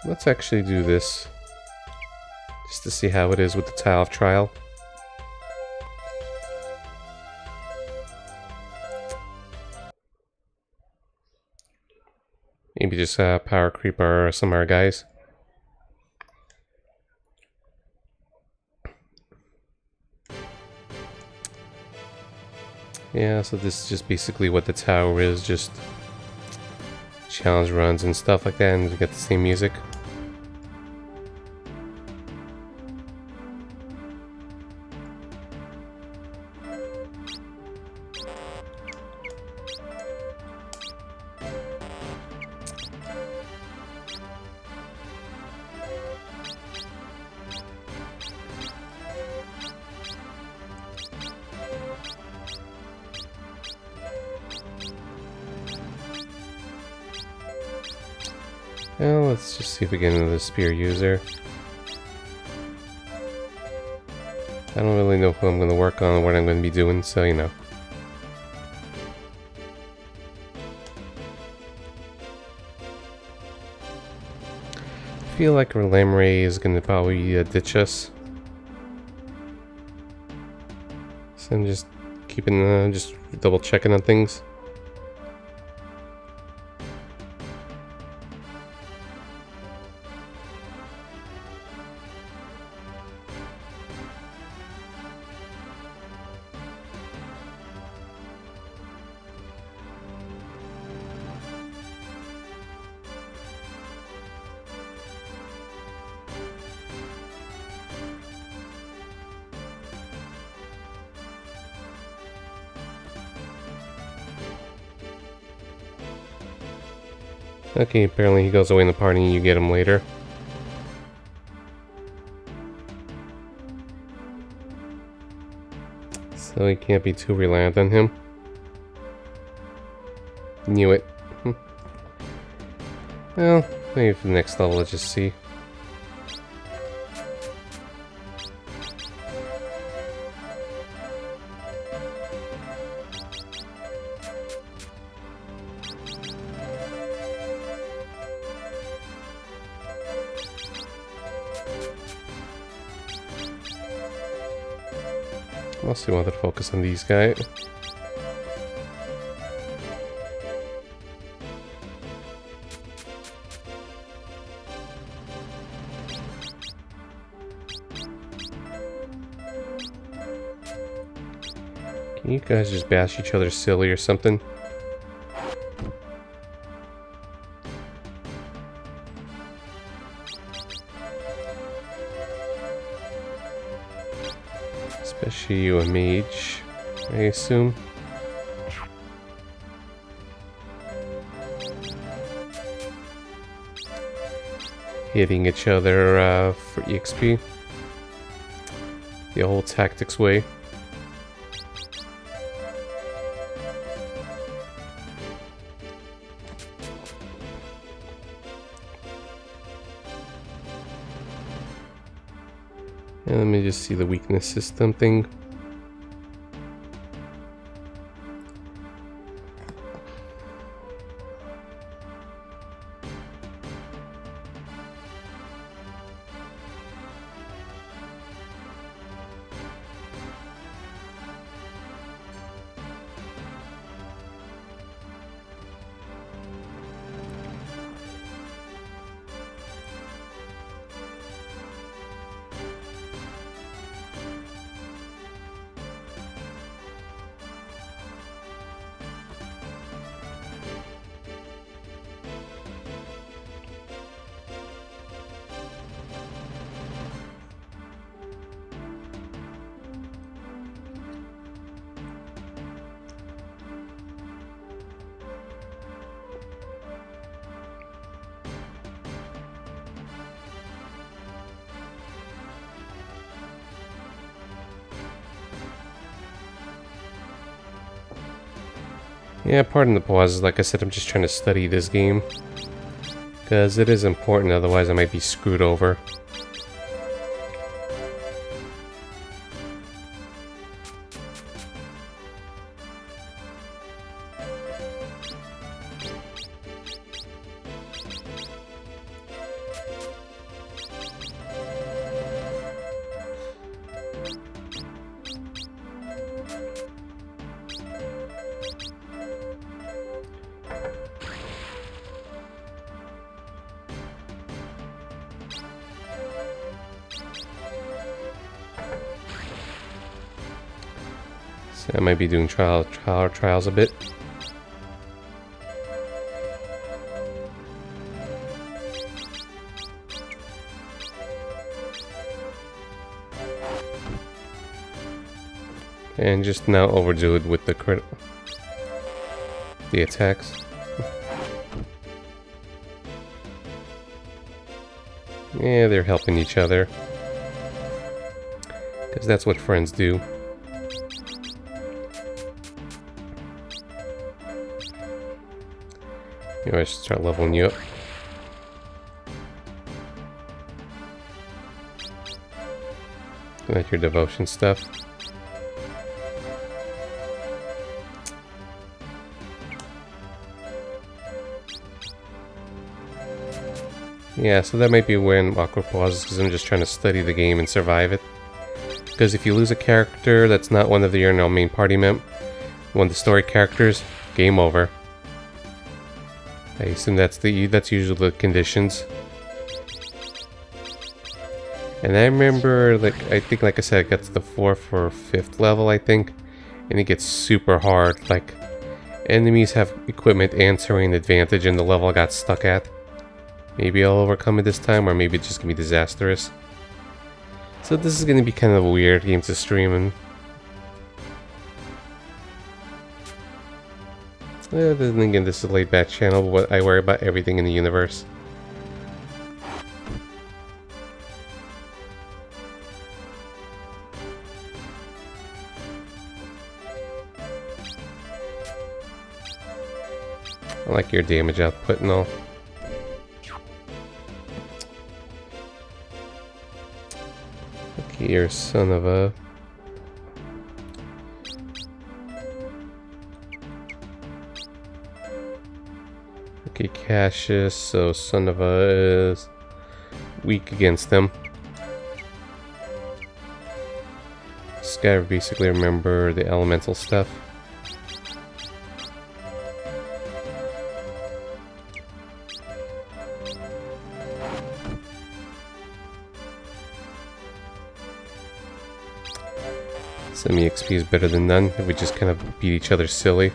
Let's actually do this. Just to see how it is with the Tile of Trial. Maybe just power creep some of our guys. Yeah, so this is just basically what the tower is, just challenge runs and stuff like that, and you get the same music. Well, let's just see if we get into the spear user. I don't really know who I'm going to work on or what I'm going to be doing, so you know. I feel like Lamray is going to probably ditch us. So I'm just keeping, just double checking on things. Okay, apparently he goes away in the party and you get him later. So you can't be too reliant on him. Knew it. Well, maybe for the next level, let's just see. Mostly wanted to focus on these guys. Can you guys just bash each other silly or something? Especially you, a mage, I assume. Hitting each other for EXP. The old tactics way. And let me just see the weakness system thing. Yeah, pardon the pauses. Like I said, I'm just trying to study this game. Because it is important, otherwise I might be screwed over. So I might be doing trials a bit. And just now overdo it with the attacks. Yeah, they're helping each other. Because that's what friends do. Anyway, I should start leveling you up. Like your devotion stuff. Yeah, so that might be when awkward pauses, because I'm just trying to study the game and survive it. Because if you lose a character that's not one of your main party one of the story characters, game over. I assume that's usually the conditions. And I remember, I think, like I said, it got to the 4th or 5th level, I think, and it gets super hard. Like, enemies have equipment and terrain advantage in the level I got stuck at. Maybe I'll overcome it this time, or maybe it's just gonna be disastrous. So this is gonna be kind of a weird game to stream in. Then again, this is a laid back channel, but I worry about everything in the universe. I like your damage output and all. Okay, you're son of a... Okay, Cassius, so son of a is weak against them. Just gotta basically remember the elemental stuff. Semi XP is better than none if we just kind of beat each other silly.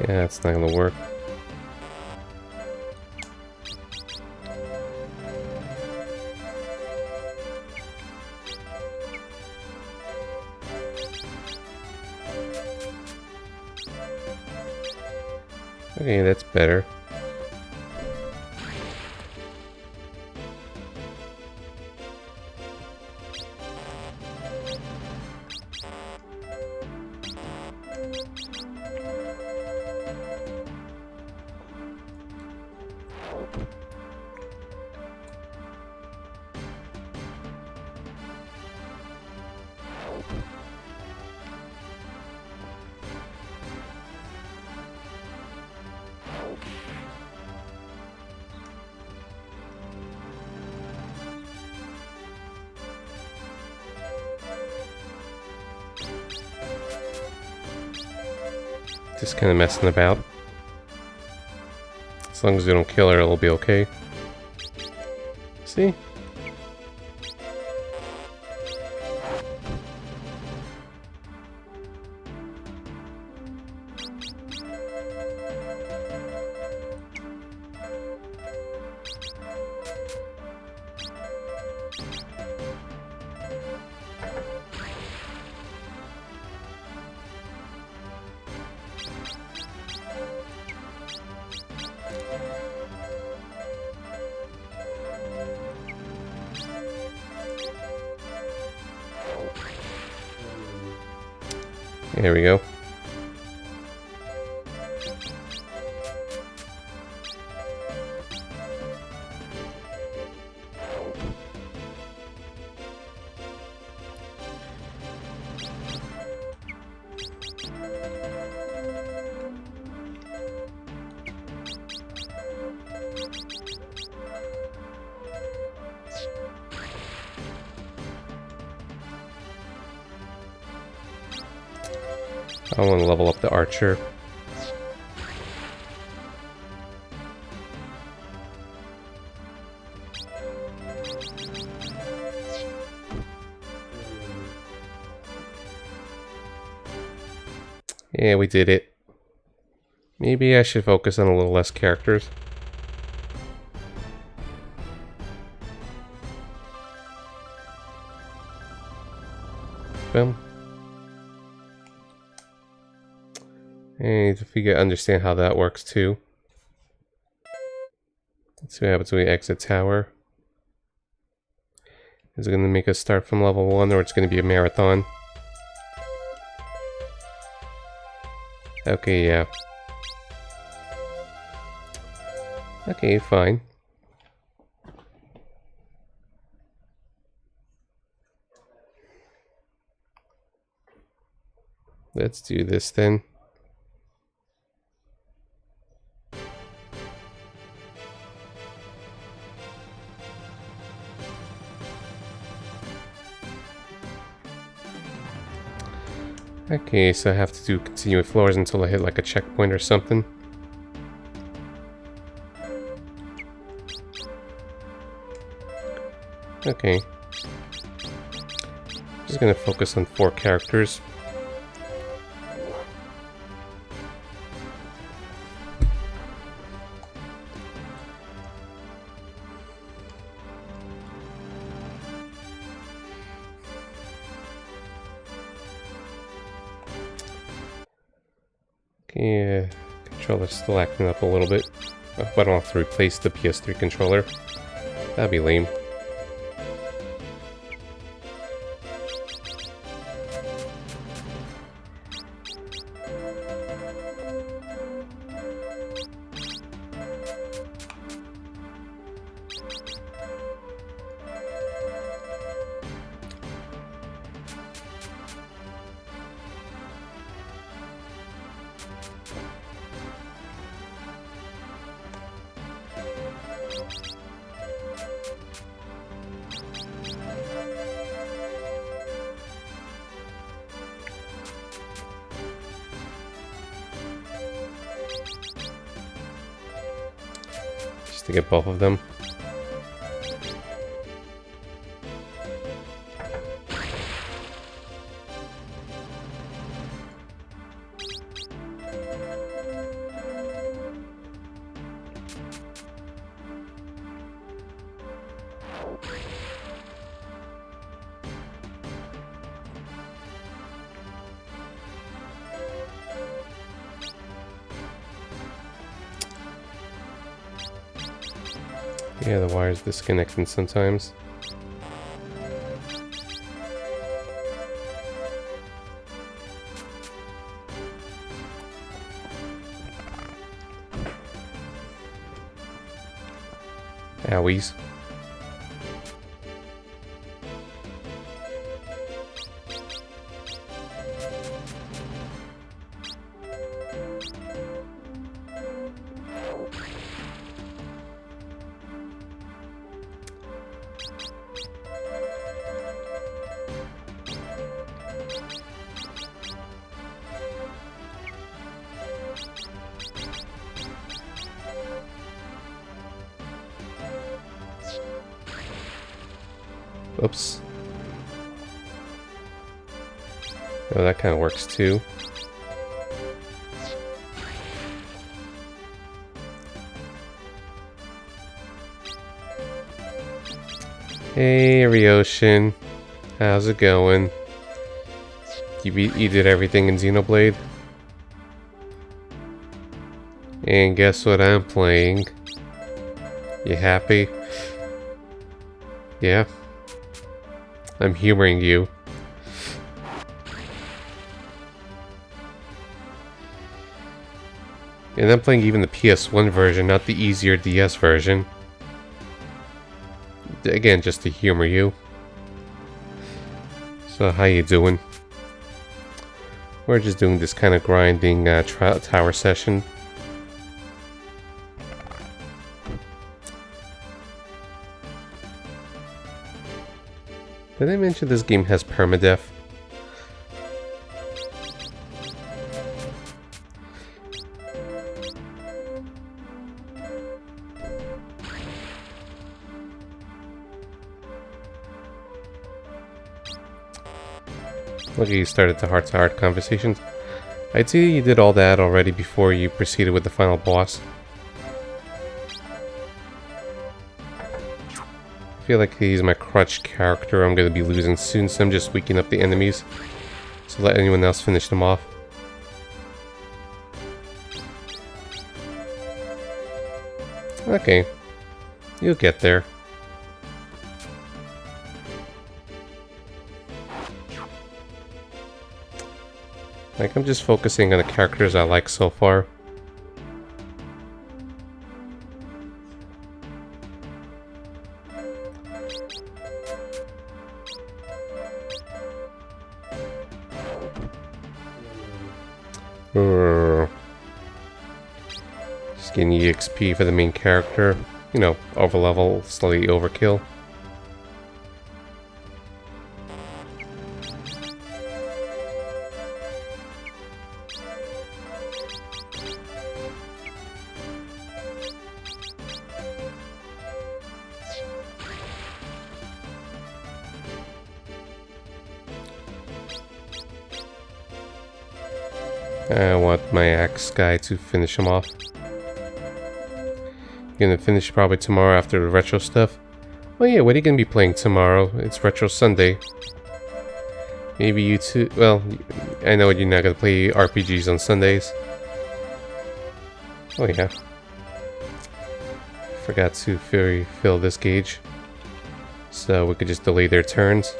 Yeah, it's not gonna work. Okay, that's better. Just kind of messing about. As long as we don't kill her, it'll be okay. See? There we go. I want to level up the archer. Yeah, we did it. Maybe I should focus on a little less characters. him. And if we understand how that works too. Let's see what happens when we exit tower. Is it going to make us start from level 1 or it's going to be a marathon? Okay, yeah. Okay, fine. Let's do this then. Okay, so I have to do continue with floors until I hit like a checkpoint or something. Okay. Just gonna focus on 4 characters. Okay, controller's still acting up a little bit. Oh, I don't have to replace the PS3 controller. That'd be lame. To get both of them. Yeah, the wire's disconnecting sometimes. Owies. Oops. Oh, that kind of works too. Hey, Ryoshin. How's it going? You did everything in Xenoblade? And guess what I'm playing? You happy? Yeah? I'm humoring you. And I'm playing even the PS1 version, not the easier DS version. Again, just to humor you. So, how you doing? We're just doing this kind of grinding tower session. Did I mention this game has permadeath? Look, you started the heart-to-heart conversations. I'd say you did all that already before you proceeded with the final boss. feel like he's my crutch character I'm gonna be losing soon, so I'm just weakening up the enemies. So let anyone else finish them off. Okay. You'll get there. Like, I'm just focusing on the characters I like so far. Just getting EXP for the main character. You know, overlevel, slightly overkill. I want my axe guy to finish him off. Gonna finish probably tomorrow after the retro stuff. Well, yeah, what are you gonna be playing tomorrow? It's Retro Sunday. Maybe you two. Well, I know you're not gonna play RPGs on Sundays. Oh yeah. Forgot to fill this gauge, so we could just delay their turns.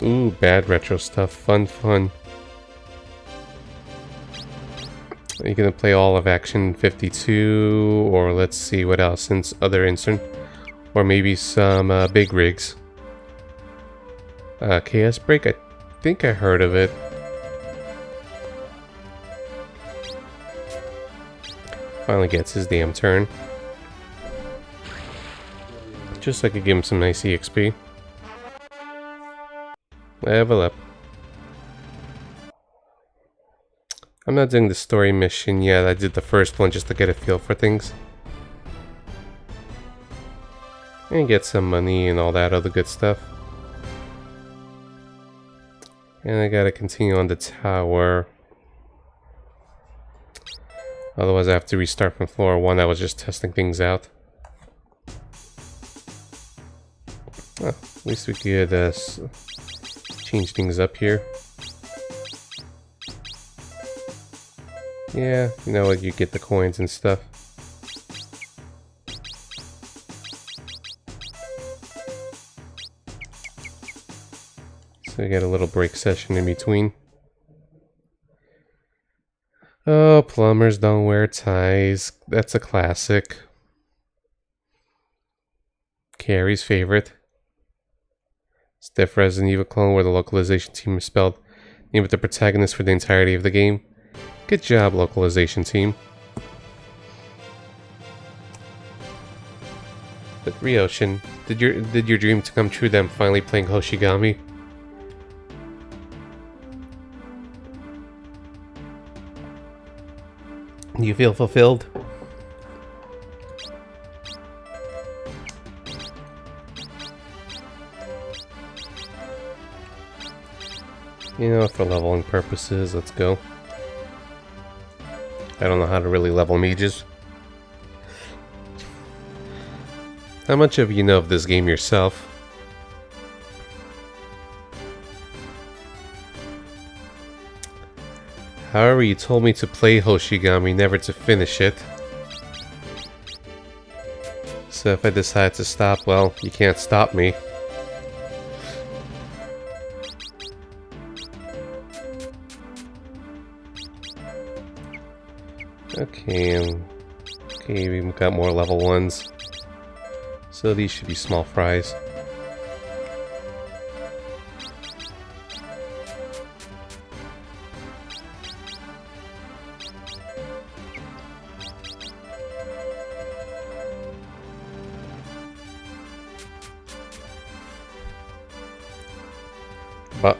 Ooh, bad retro stuff. Fun, fun. Are you gonna play all of Action 52, or let's see what else, since other instant, or maybe some big rigs. Chaos Break, I think I heard of it. Finally gets his damn turn. Just so I could give him some nice EXP. Level up. I'm not doing the story mission yet. I did the first one just to get a feel for things. And get some money and all that other good stuff. And I gotta continue on the tower. Otherwise I have to restart from floor 1. I was just testing things out. Well, at least we could change things up here. Yeah, you know what, you get the coins and stuff. So we got a little break session in between. Oh, plumbers don't wear ties. That's a classic. Carrie's favorite. Stiff Resident Evil clone where the localization team is spelled name of the protagonist for the entirety of the game. Good job, localization team. But Ryoshin, did your dream come true then finally playing Hoshigami? Do you feel fulfilled? You know, for leveling purposes, let's go. I don't know how to really level mages. How much of you know of this game yourself? However, you told me to play Hoshigami, never to finish it. So if I decide to stop, well, you can't stop me. Okay, we've got more level 1s. So these should be small fries. But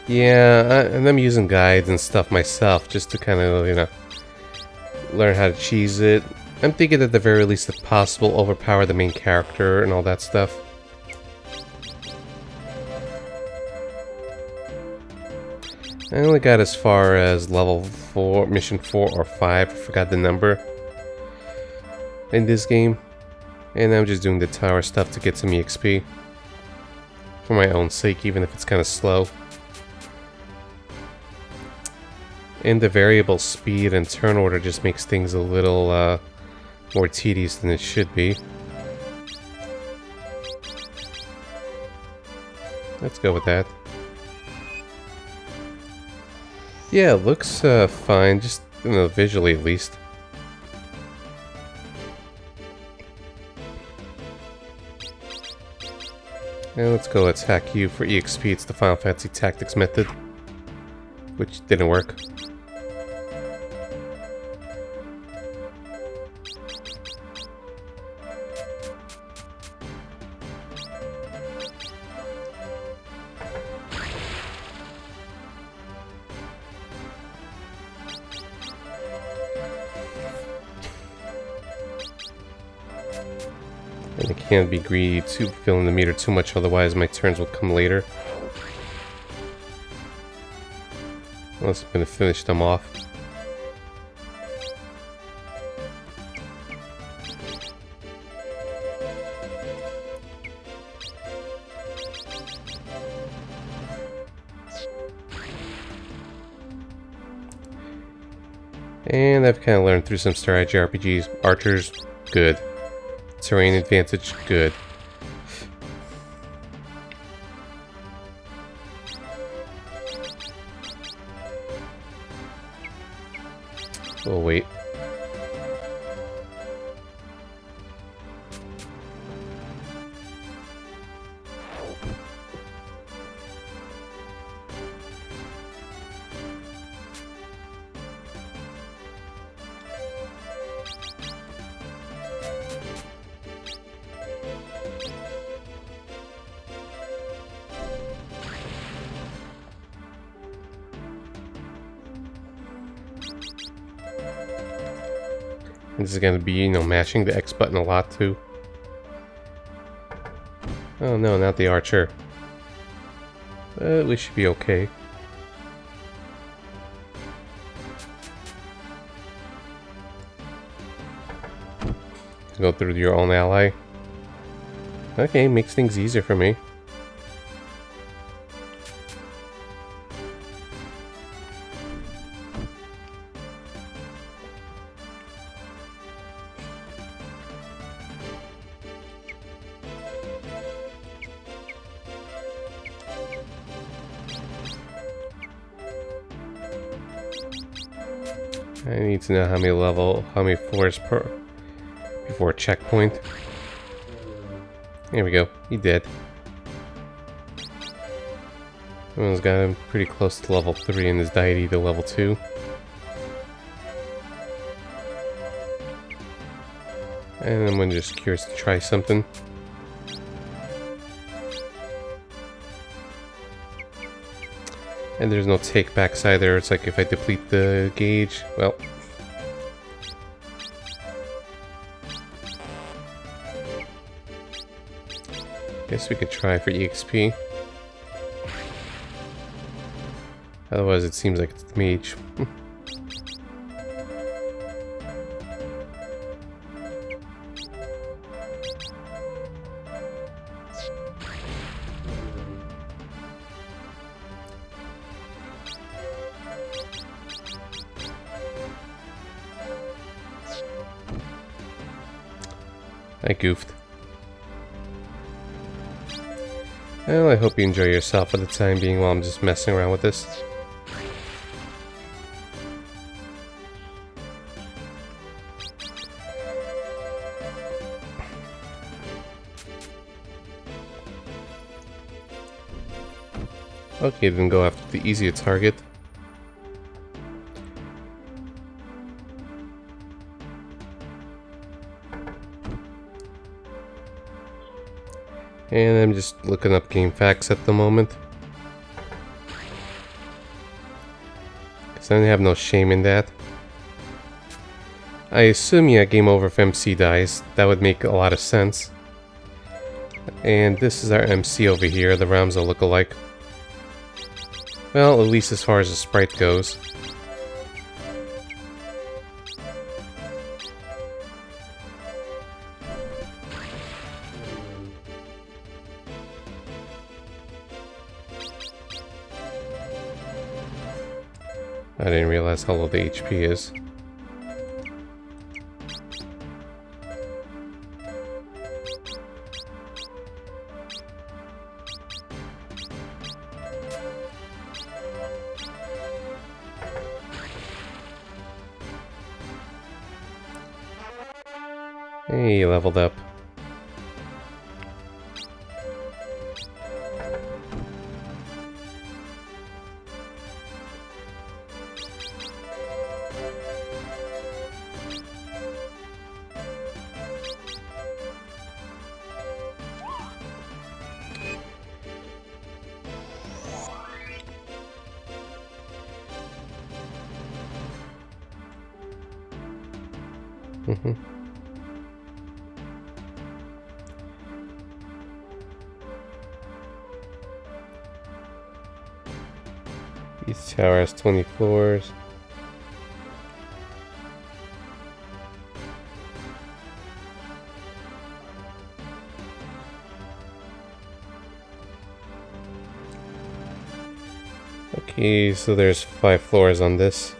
yeah, and I'm using guides and stuff myself just to kind of, you know, learn how to cheese it. I'm thinking at the very least, if possible, overpower the main character and all that stuff. I only got as far as level 4, mission 4 or 5, I forgot the number, in this game. And I'm just doing the tower stuff to get some EXP. For my own sake, even if it's kind of slow. And the variable speed and turn order just makes things a little more tedious than it should be. Let's go with that. Yeah, it looks fine, just, you know, visually at least. And let's go attack you for EXP. It's the Final Fantasy Tactics method, which didn't work. And I can't be greedy to filling the meter too much, otherwise my turns will come later. Unless I'm going to finish them off. And I've kind of learned through some strategy RPGs. Archers, good. Terrain advantage, good. Oh, wait. This is going to be, you know, mashing the X button a lot too. Oh no, not the archer. We should be okay. Go through your own ally. Okay, makes things easier for me. I need to know how many floors per before checkpoint. There we go. He did. Everyone's got him pretty close to level 3 and his deity to level 2. And I'm just curious to try something. And there's no takebacks either. It's like if I deplete the gauge, well. Guess we could try for EXP. Otherwise it seems like it's the mage. I goofed. Well, I hope you enjoy yourself for the time being while I'm just messing around with this. Okay, then go after the easier target. And I'm just looking up game facts at the moment. Because I have no shame in that. I assume, yeah, game over if MC dies. That would make a lot of sense. And this is our MC over here, the Ramzo lookalike. Well, at least as far as the sprite goes. I didn't realize how low the HP is. Hey, you leveled up. Each tower has 20 floors. Okay, so there's 5 floors on this.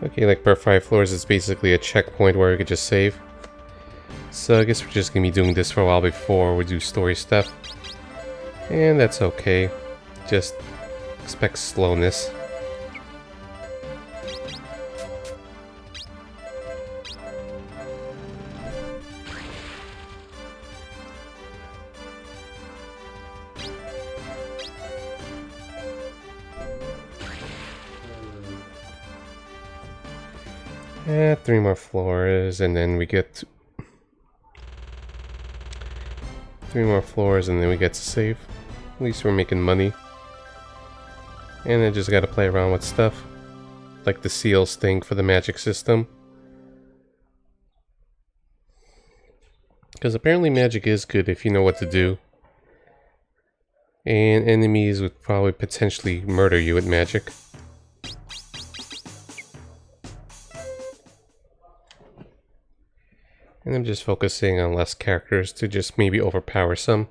Okay, like per 5 floors, it's basically a checkpoint where we could just save. So I guess we're just gonna be doing this for a while before we do story stuff. And that's okay. Just expect slowness. Eh, 3 more floors, and then we get 3 more floors, and then we get to save. At least we're making money. And I just gotta play around with stuff, like the seals thing for the magic system. Because apparently magic is good if you know what to do. And enemies would probably potentially murder you with magic. And I'm just focusing on less characters to just maybe overpower some.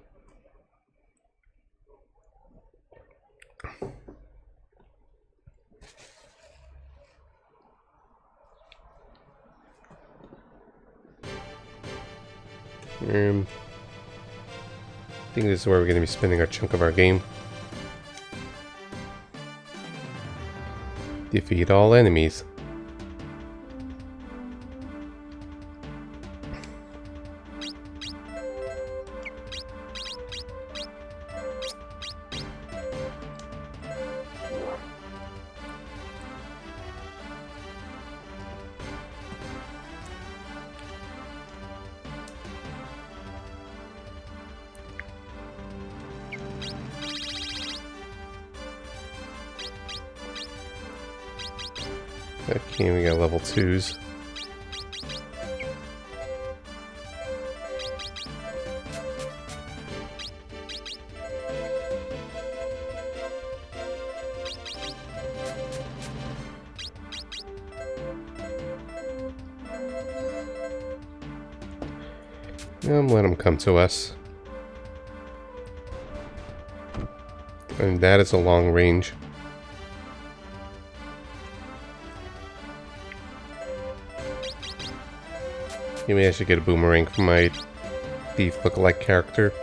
I think this is where we're going to be spending our chunk of our game. Defeat all enemies. Okay, we got level 2s. Let them come to us. And that is a long range. Maybe I should get a boomerang for my thief lookalike character.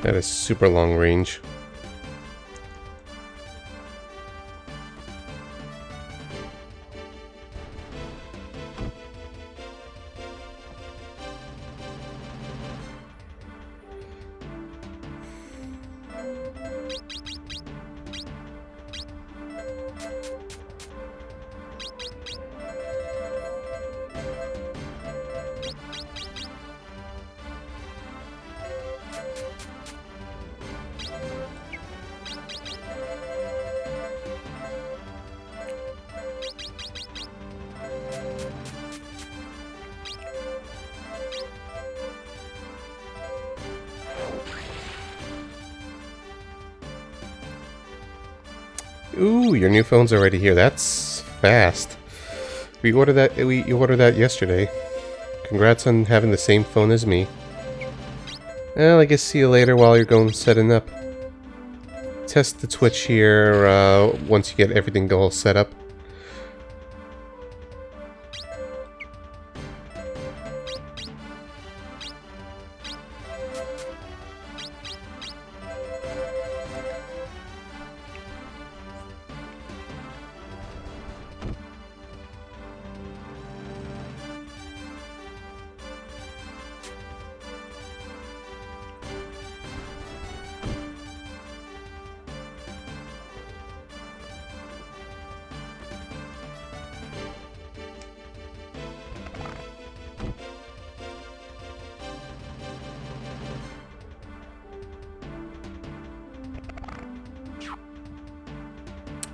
That is super long range. Ooh, your new phone's already here. That's fast. You ordered that yesterday. Congrats on having the same phone as me. Well, I guess see you later while you're going setting up. Test the Twitch here once you get everything all set up.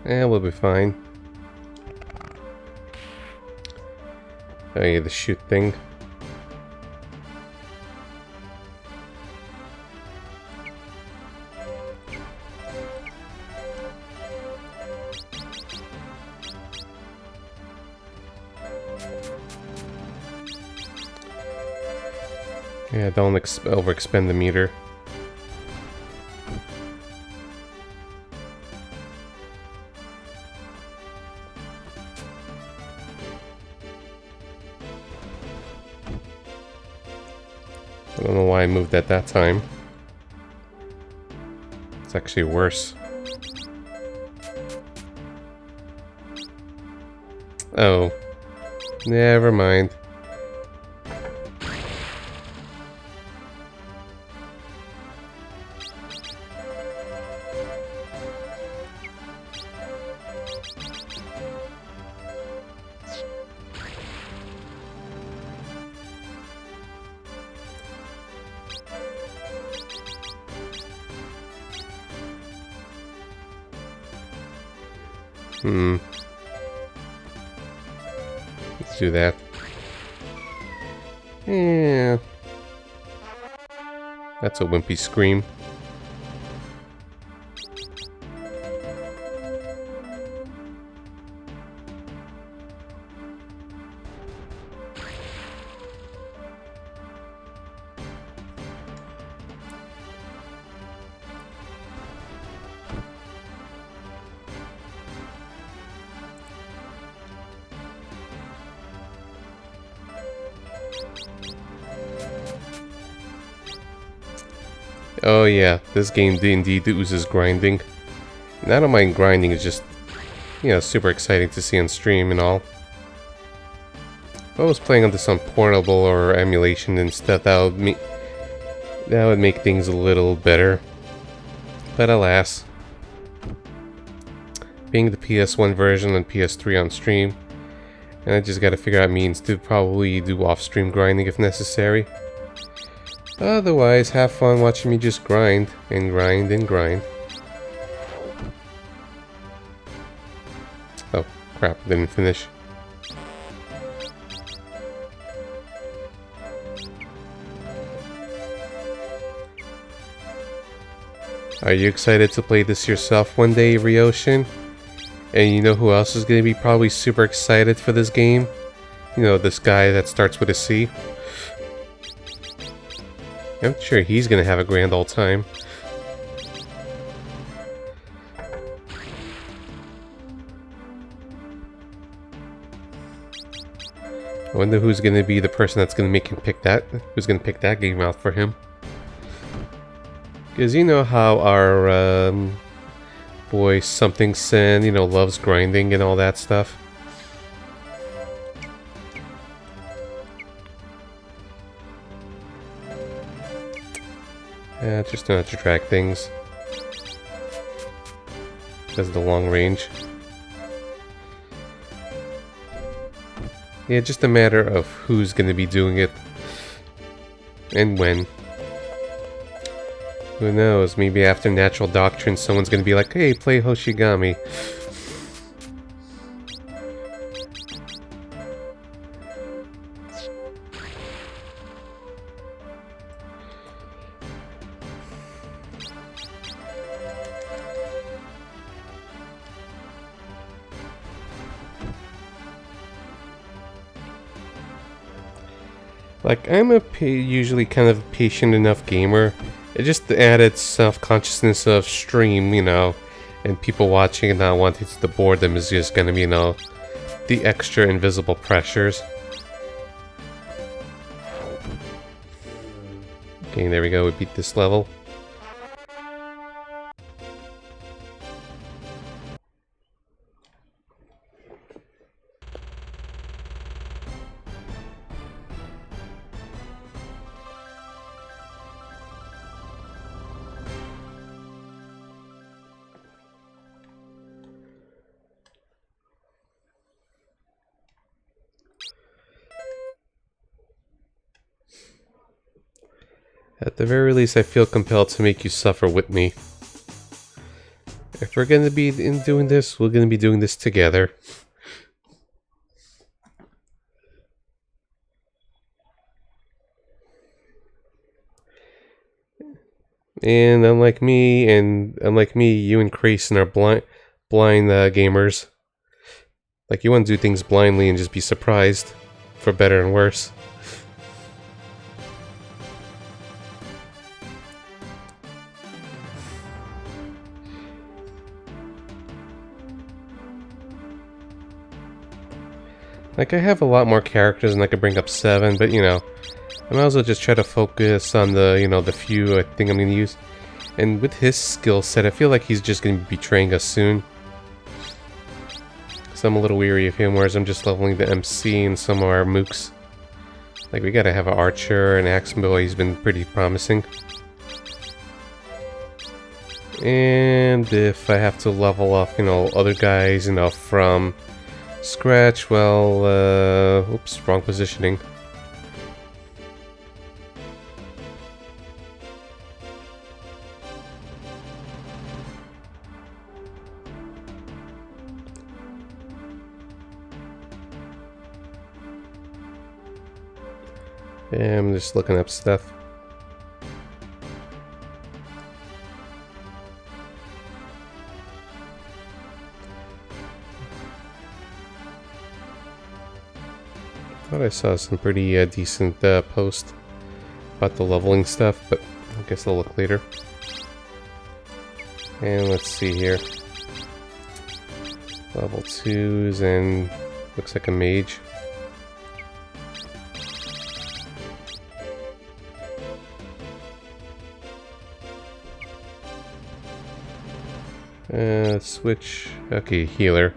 We'll be fine. Oh yeah, the shoot thing. Yeah, don't overexpend the meter. I don't know why I moved at that time. It's actually worse. Oh. Never mind. Let's do that. Yeah. That's a wimpy scream. Oh yeah, this game indeed oozes grinding. And I don't mind grinding, it's just, you know, super exciting to see on stream and all. If I was playing on this on portable or emulation and stuff, that would make things a little better. But alas, being the PS1 version and PS3 on stream, and I just gotta figure out means to probably do off-stream grinding if necessary. Otherwise, have fun watching me just grind and grind and grind. Oh, crap, didn't finish. Are you excited to play this yourself one day, Ryoshin? And you know who else is going to be probably super excited for this game? You know, this guy that starts with a C. I'm sure he's going to have a grand old time. I wonder who's going to be the person that's going to make him pick that. Who's going to pick that game out for him. Because you know how our boy Something Sen, you know, loves grinding and all that stuff. Yeah, just know how to track things. Because of the long range. Yeah, just a matter of who's going to be doing it. And when. Who knows, maybe after Natural Doctrine someone's going to be like, hey, play Hoshigami. Like, I'm a usually kind of patient enough gamer. It just the added self-consciousness of stream, you know, and people watching and not wanting to bore them is just gonna be, you know, the extra invisible pressures. Okay, there we go, we beat this level. At the very least, I feel compelled to make you suffer with me. If we're gonna be doing this, we're gonna be doing this together. And unlike me, you and Grayson are blind gamers. Like, you want to do things blindly and just be surprised, for better and worse. Like, I have a lot more characters and I could bring up 7, but you know, I might as well just try to focus on the, you know, the few I think I'm gonna use. And with his skill set, I feel like he's just gonna be betraying us soon. So I'm a little weary of him, whereas I'm just leveling the MC and some of our mooks. Like, we gotta have an archer and axeman boy, he's been pretty promising. And if I have to level up, you know, other guys, you know, from scratch, well, oops, wrong positioning. Yeah, I'm just looking up stuff. Thought I saw some pretty decent post about the leveling stuff, but I guess I'll look later. And let's see here. Level 2s and looks like a mage. Switch. Okay, healer.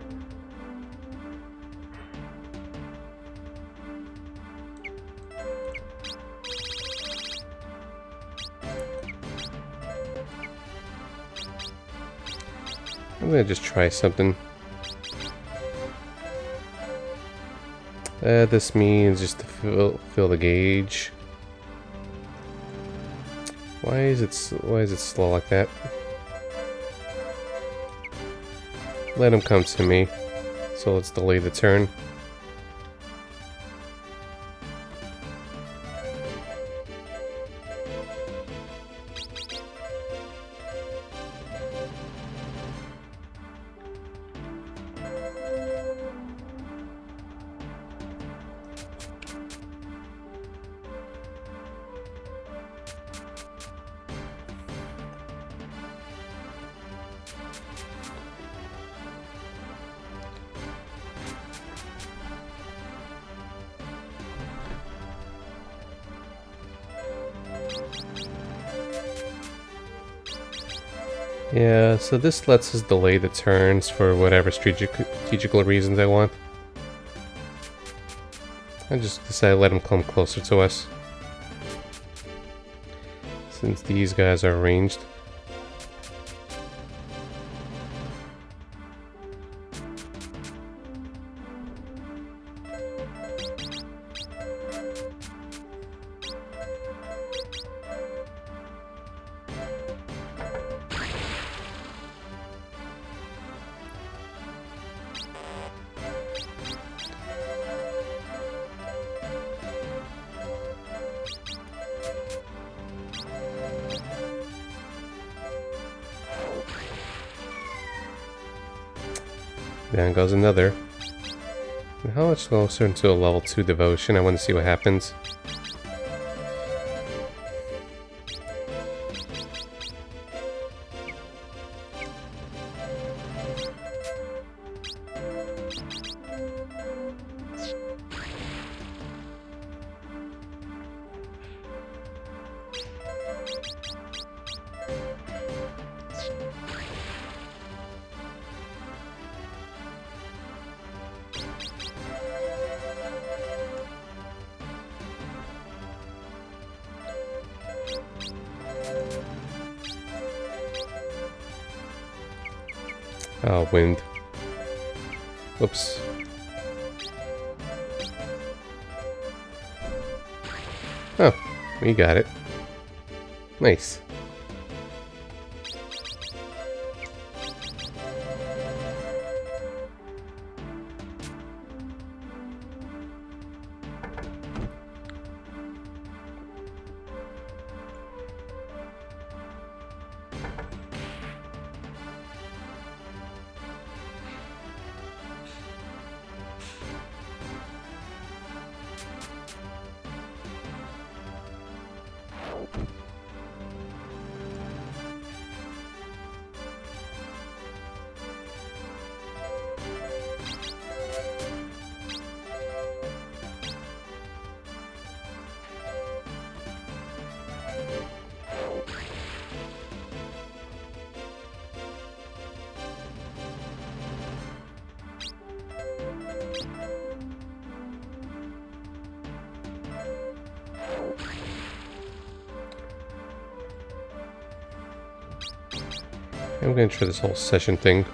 I'm gonna just try something. This means just to fill the gauge. Why is it slow like that? Let him come to me. So let's delay the turn. Yeah, so this lets us delay the turns for whatever strategical reasons I want. I just decided to let them come closer to us, since these guys are ranged. Down goes another. And how much closer into a level 2 devotion? I want to see what happens. Oh, wind. Oops. Oh, we got it. Nice. I'm gonna try this whole session thing.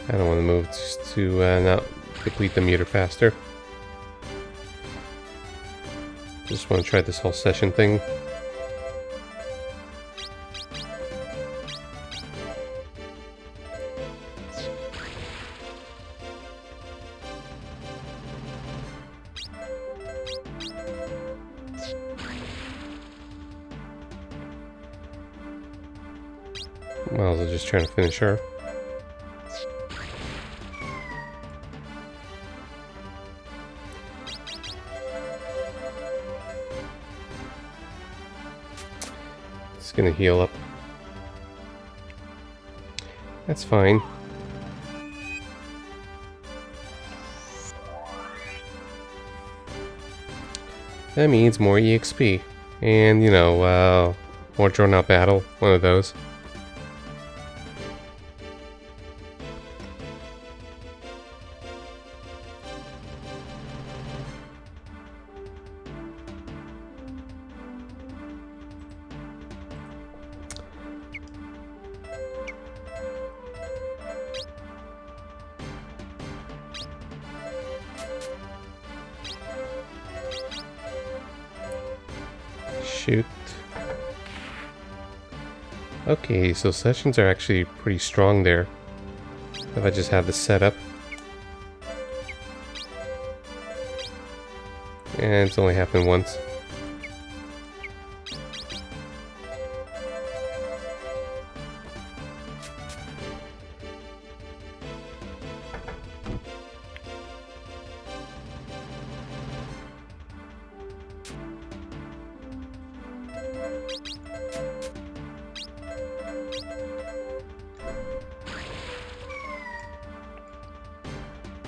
I don't want to move just to not deplete the meter faster. Just want to try this whole session thing. Might as well just try to finish her. It's gonna heal up. That's fine. That means more EXP. And, you know, more drawn out battle. One of those. Shoot. Okay, so sessions are actually pretty strong there. If I just have this set up. And it's only happened once.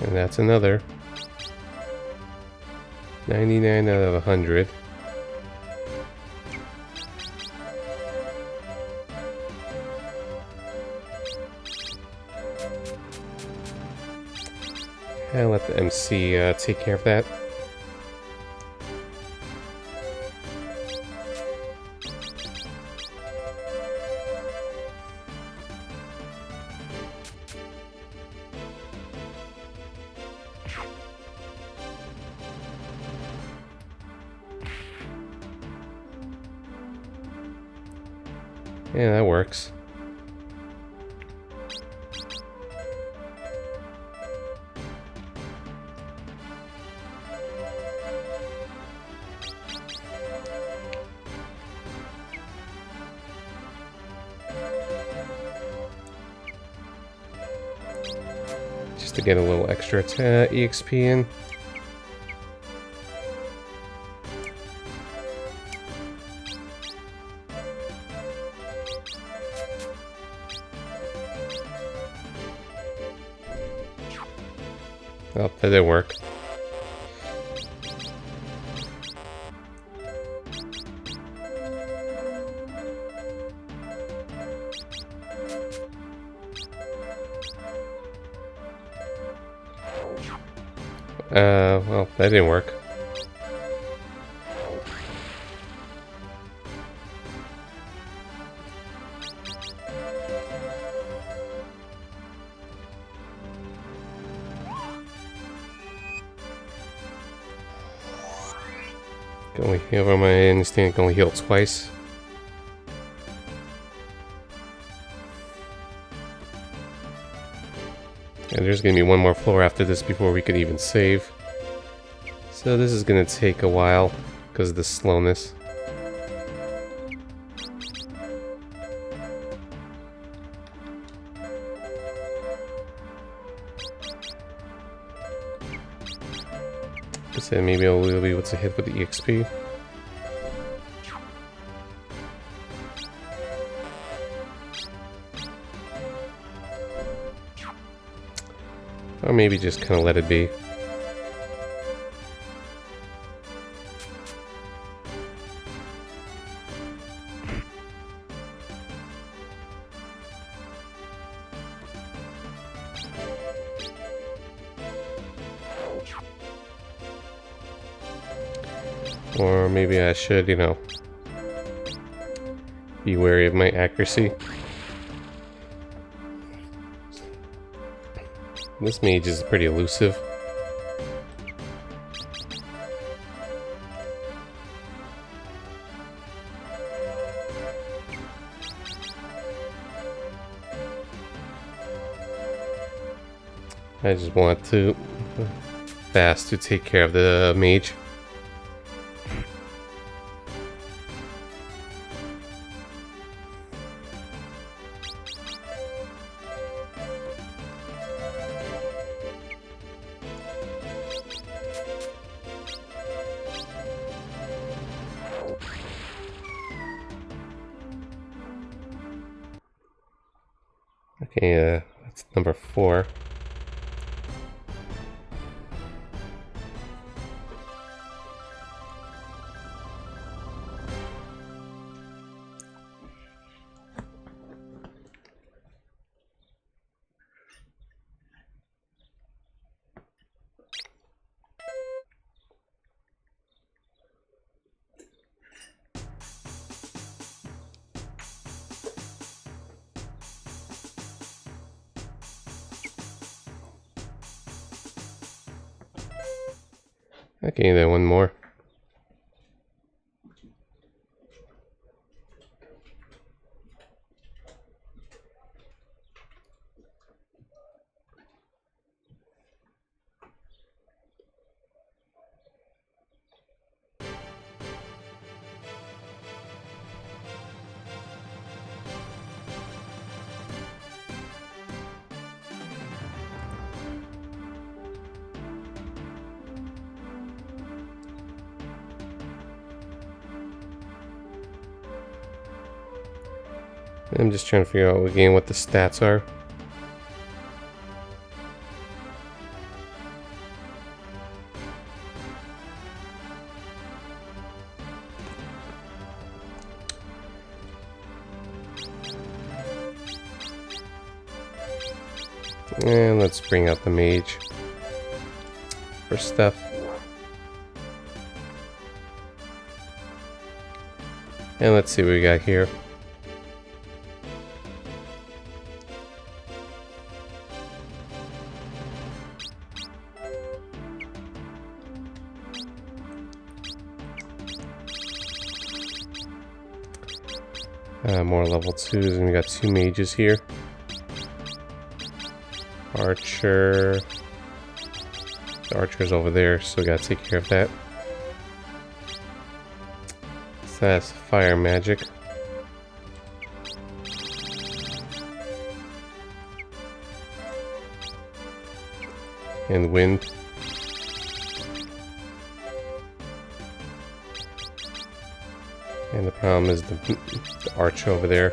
And that's another 99 out of 100. I'll let the MC take care of that. Yeah, that works. Just to get a little extra EXP in. Oh, that did work. Well, that didn't work. Can only heal from my understanding, can only heal twice. And there's gonna be one more floor after this before we could even save. So this is gonna take a while because of the slowness. I said maybe we'll be able to hit with the EXP. Or maybe just kind of let it be. Or maybe I should, you know, be wary of my accuracy. This mage is pretty elusive. I just want to fast to take care of the mage. Okay, that's number 4. Okay, then one more. I'm just trying to figure out again what the stats are. And let's bring out the mage for stuff. And let's see what we got here. More level 2s, and we got 2 mages here. Archer. The archer's over there, so we gotta take care of that. So that's fire magic. And wind. And the problem is the arch over there.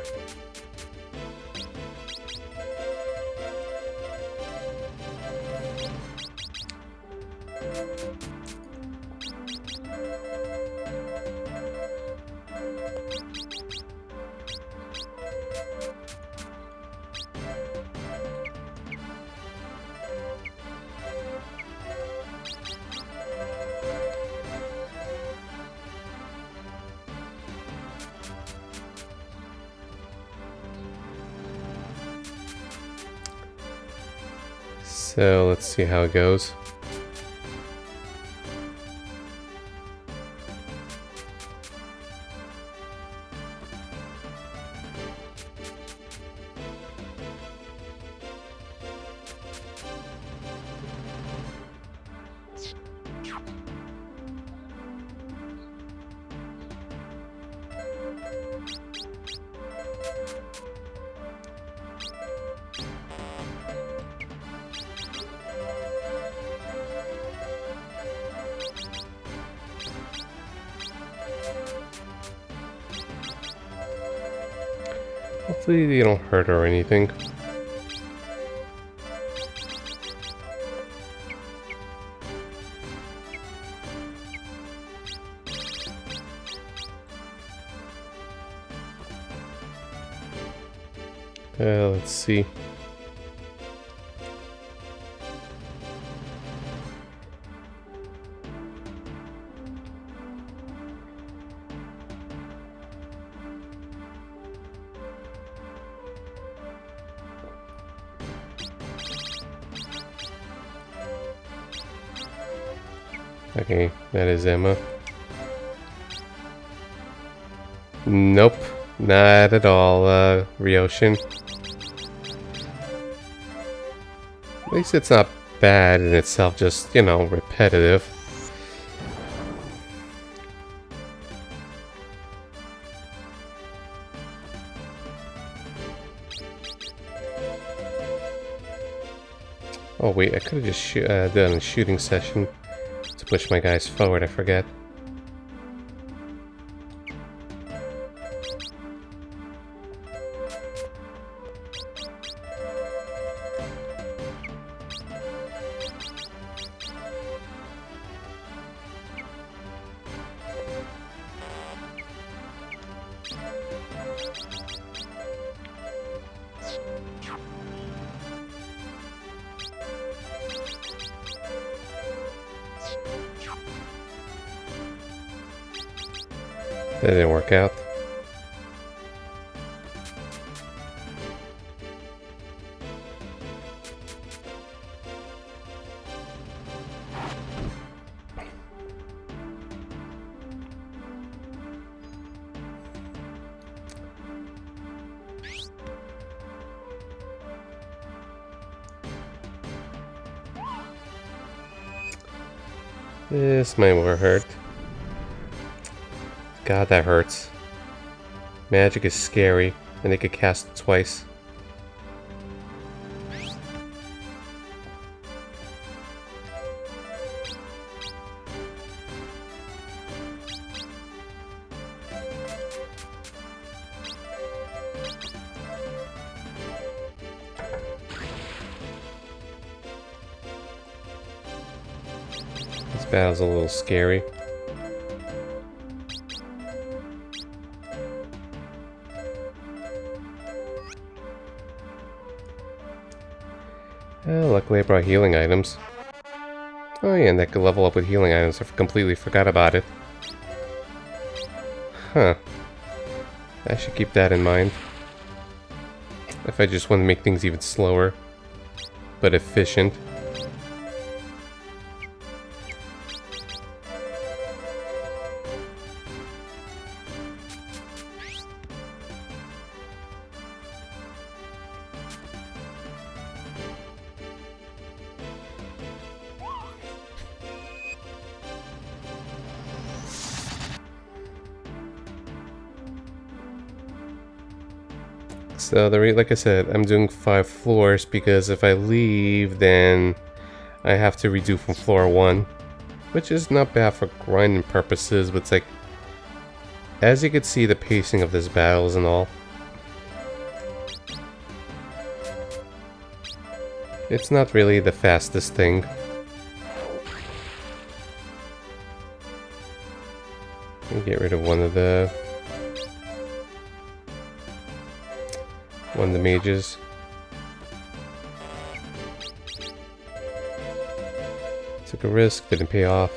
So let's see how it goes. Hopefully they don't hurt her or anything. Let's see. Okay, that is Emma. Nope, not at all, Ryoshin. At least it's not bad in itself, just, you know, repetitive. Oh wait, I could have just done a shooting session to push my guys forward, I forget. That didn't work out. This might hurt. God, that hurts. Magic is scary, and they could cast it twice. This battle's a little scary. Luckily I brought healing items. Oh yeah, and that could level up with healing items. I completely forgot about it. Huh. I should keep that in mind. If I just want to make things even slower, but efficient. So like I said, I'm doing 5 floors because if I leave, then I have to redo from floor 1, which is not bad for grinding purposes, but it's like, as you can see, the pacing of this battles and all. It's not really the fastest thing. Let me get rid of one of the mages. Took a risk, didn't pay off.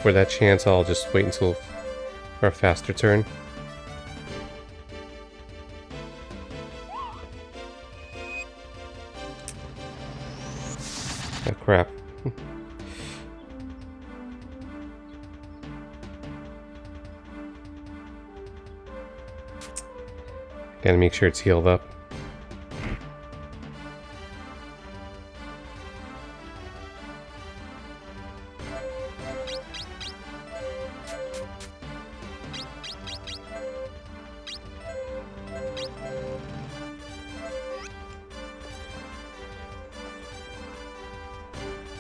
For that chance, I'll just wait until for a faster turn. Oh crap. Gotta make sure it's healed up.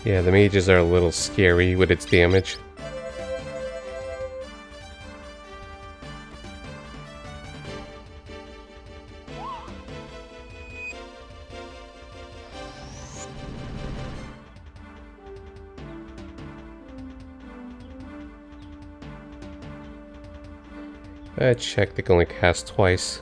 Yeah, the mages are a little scary with its damage. I checked, they can only cast twice.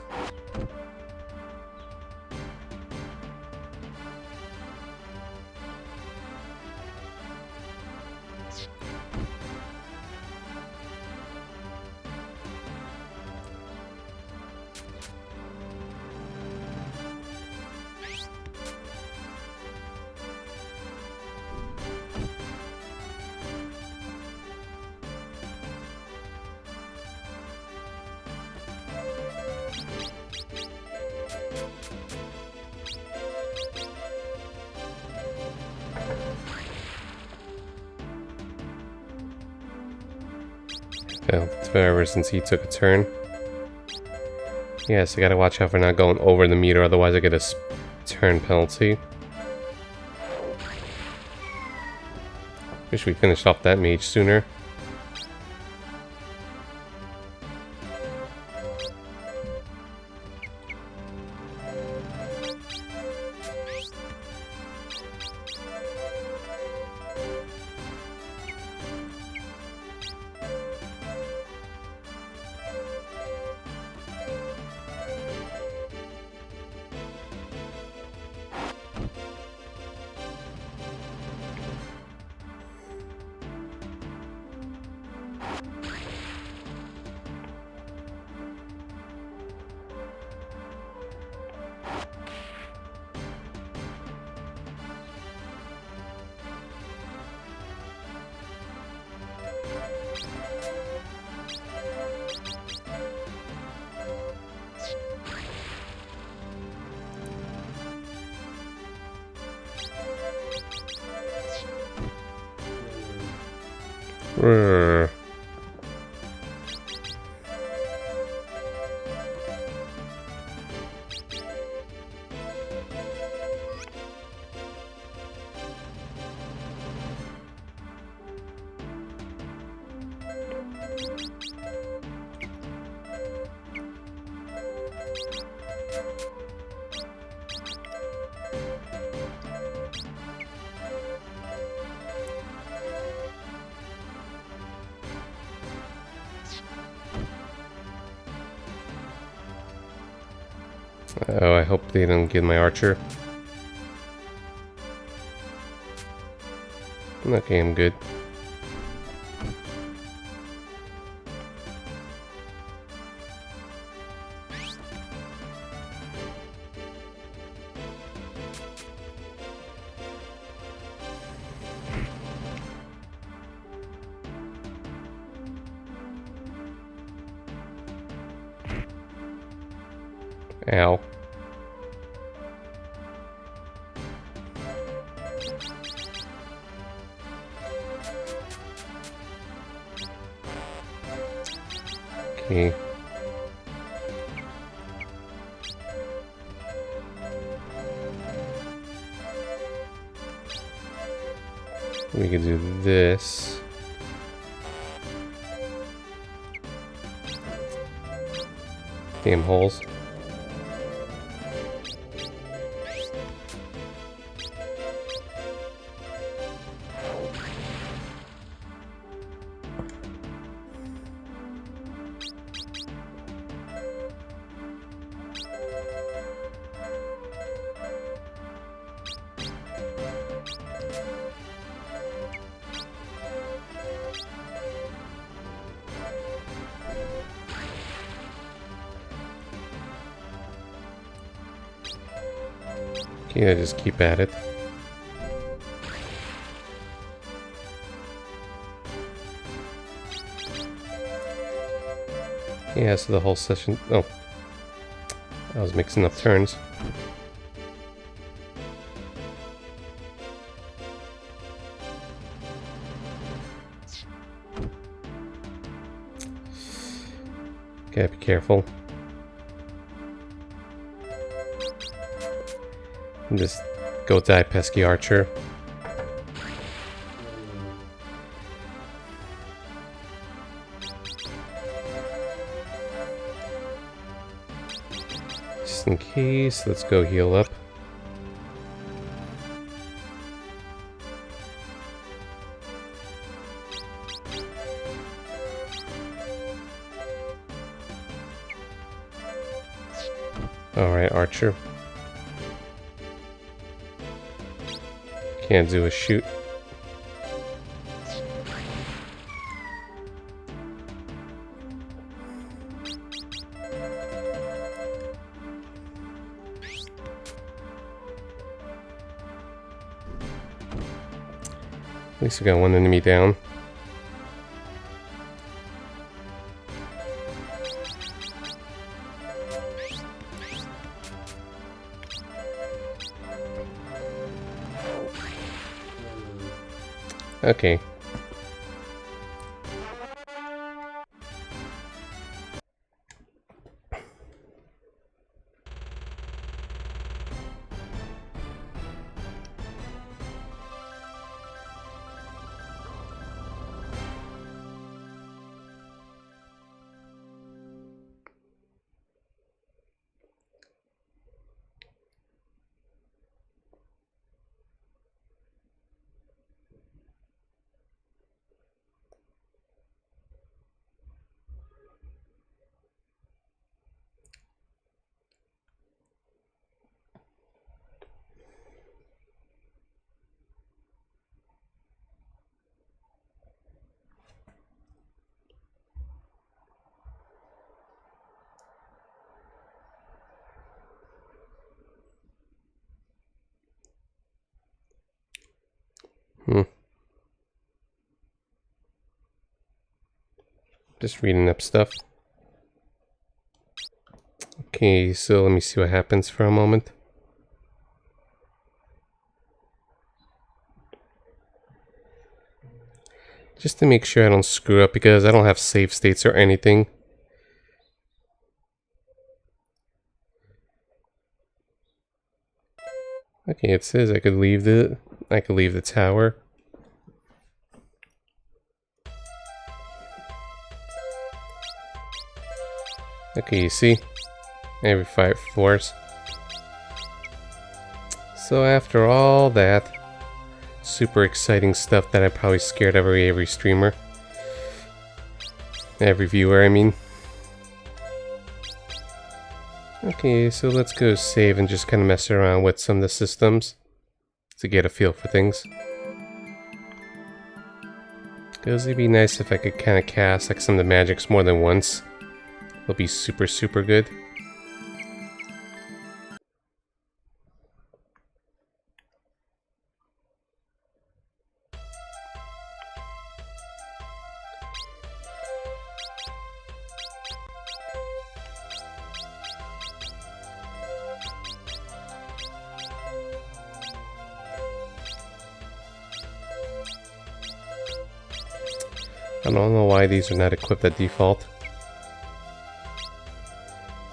Failed forever since he took a turn. Yes, I gotta watch out for not going over the meter, otherwise I get a turn penalty. Wish we finished off that mage sooner. Rrrr. Oh, I hope they don't get my archer. Okay, I'm good. Ow. Okay. We can do this. Damn holes. Okay, I just keep at it. Yeah, so the whole session... Oh. I was mixing up turns. Gotta be careful. And just go die, pesky archer. Just in case, let's go heal up. Alright, archer. Can't do a shoot. At least we got one enemy down. Okay. Just reading up stuff. Okay, so let me see what happens for a moment. Just to make sure I don't screw up, because I don't have save states or anything. Okay, it says I could leave the tower. Okay, you see? Every 5 floors. So after all that super exciting stuff that I probably scared every streamer. Every viewer, I mean. Okay, so let's go save and just kind of mess around with some of the systems to get a feel for things. Because it'd be nice if I could kind of cast like some of the magics more than once. It'll be super, super good. I don't know why these are not equipped at default.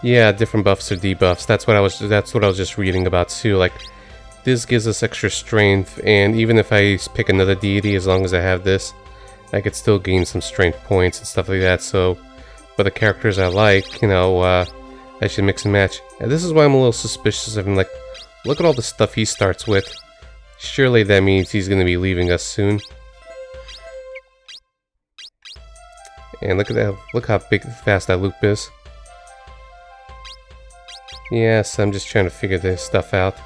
Yeah, different buffs or debuffs. That's what I was just reading about too. Like, this gives us extra strength, and even if I pick another deity, as long as I have this, I could still gain some strength points and stuff like that. So, for the characters I like, you know, I should mix and match. And this is why I'm a little suspicious of him. Like, look at all the stuff he starts with. Surely that means he's going to be leaving us soon. And look at that. Look how fast that loop is. Yes, I'm just trying to figure this stuff out.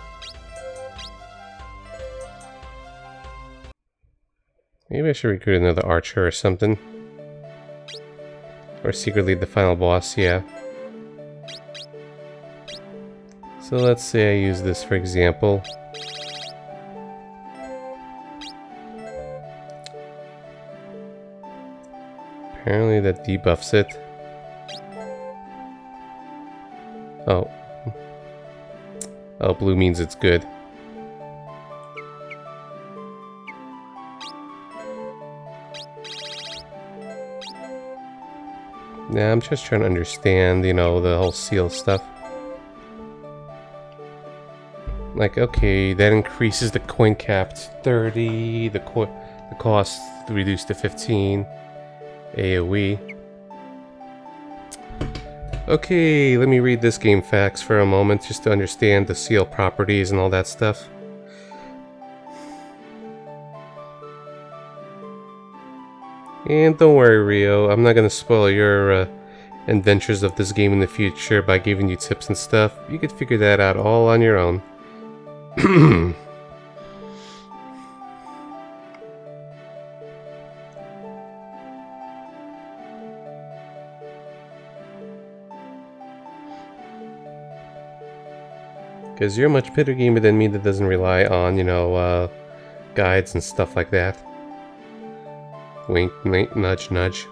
Maybe I should recruit another archer or something. Or secretly the final boss, yeah. So let's say I use this for example. Apparently that debuffs it. Oh. Oh, blue means it's good. Nah, I'm just trying to understand, you know, the whole seal stuff. Like, okay, that increases the coin cap to 30, the cost reduced to 15, AoE. Okay, let me read this game facts for a moment just to understand the seal properties and all that stuff. And don't worry, Rio, I'm not gonna spoil your adventures of this game in the future by giving you tips and stuff. You could figure that out all on your own. Because you're a much better gamer than me that doesn't rely on, you know, guides and stuff like that. Wink, wink, nudge, nudge.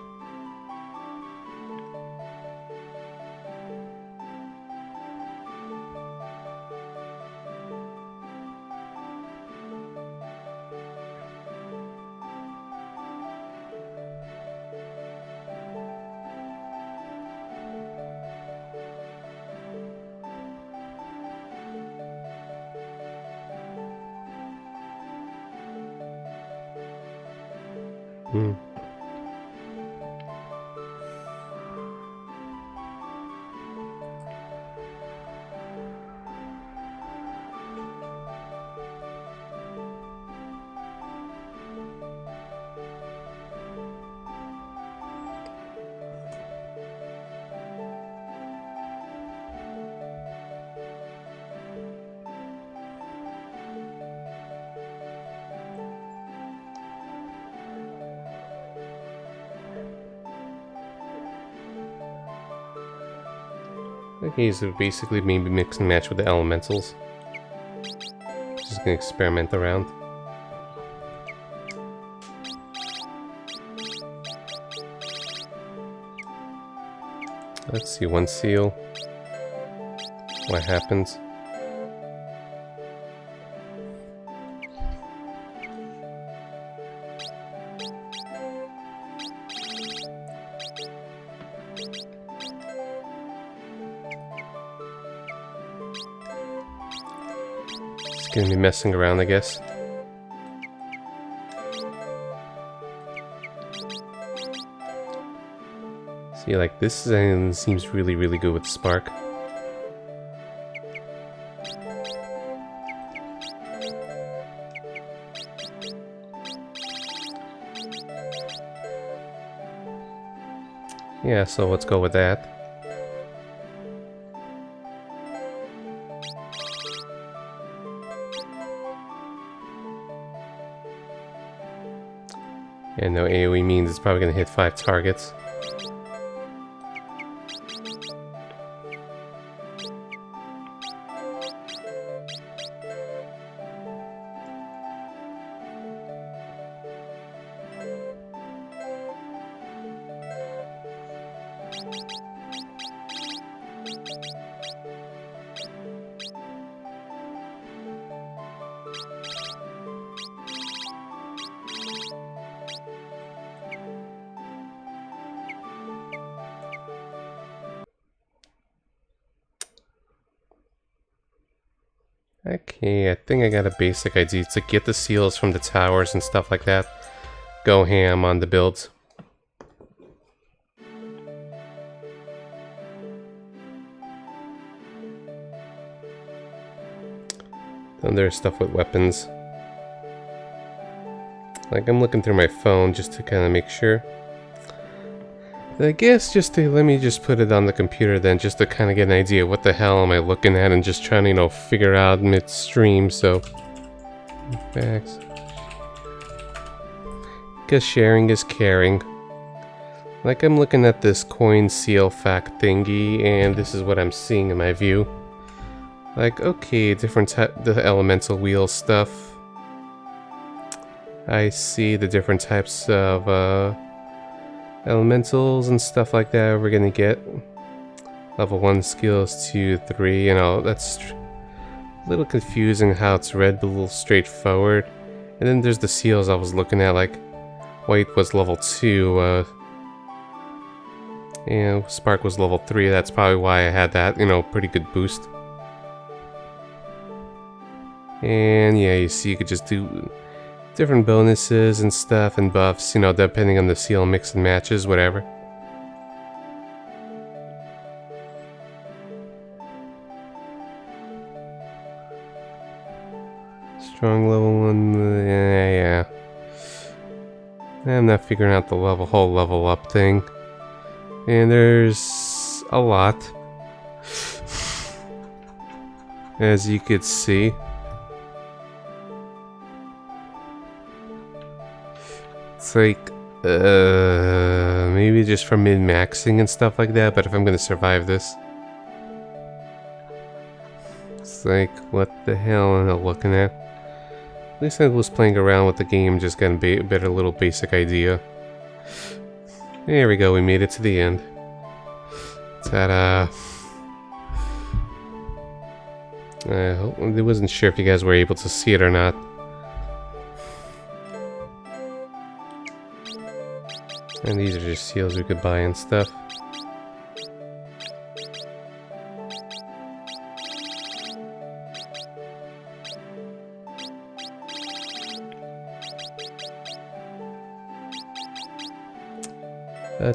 Okay, so basically maybe mix and match with the elementals. Just gonna experiment around. Let's see, one seal. What happens? Gonna be messing around, I guess. See, like, this seems really, really good with Spark. Yeah, so let's go with that. And no AoE means it's probably going to hit 5 targets. Okay, I think I got a basic idea to get the seals from the towers and stuff like that. Go ham on the builds. And there's stuff with weapons. Like, I'm looking through my phone just to kind of make sure. I guess let me just put it on the computer then, just to kind of get an idea of what the hell am I looking at, and just trying to, you know, figure out midstream. So, facts. Because sharing is caring. Like, I'm looking at this coin seal fact thingy, and this is what I'm seeing in my view. Like, okay, the elemental wheel stuff. I see the different types of elementals and stuff like that we're gonna get. Level 1 skills, 2, 3, you know, that's a little confusing how it's read, but a little straightforward. And then there's the seals I was looking at, like, white was level 2, and spark was level 3, that's probably why I had that, you know, pretty good boost. And yeah, you see you could just do different bonuses and stuff and buffs, you know, depending on the seal mix and matches, whatever. Strong level 1, yeah. I'm not figuring out the whole level up thing. And there's a lot. As you could see. It's like, maybe just from min-maxing and stuff like that, but if I'm gonna survive this. It's like, what the hell am I looking at? At least I was playing around with the game, just got a better little basic idea. There we go, we made it to the end. Ta-da! I wasn't sure if you guys were able to see it or not. And these are just seals we could buy and stuff.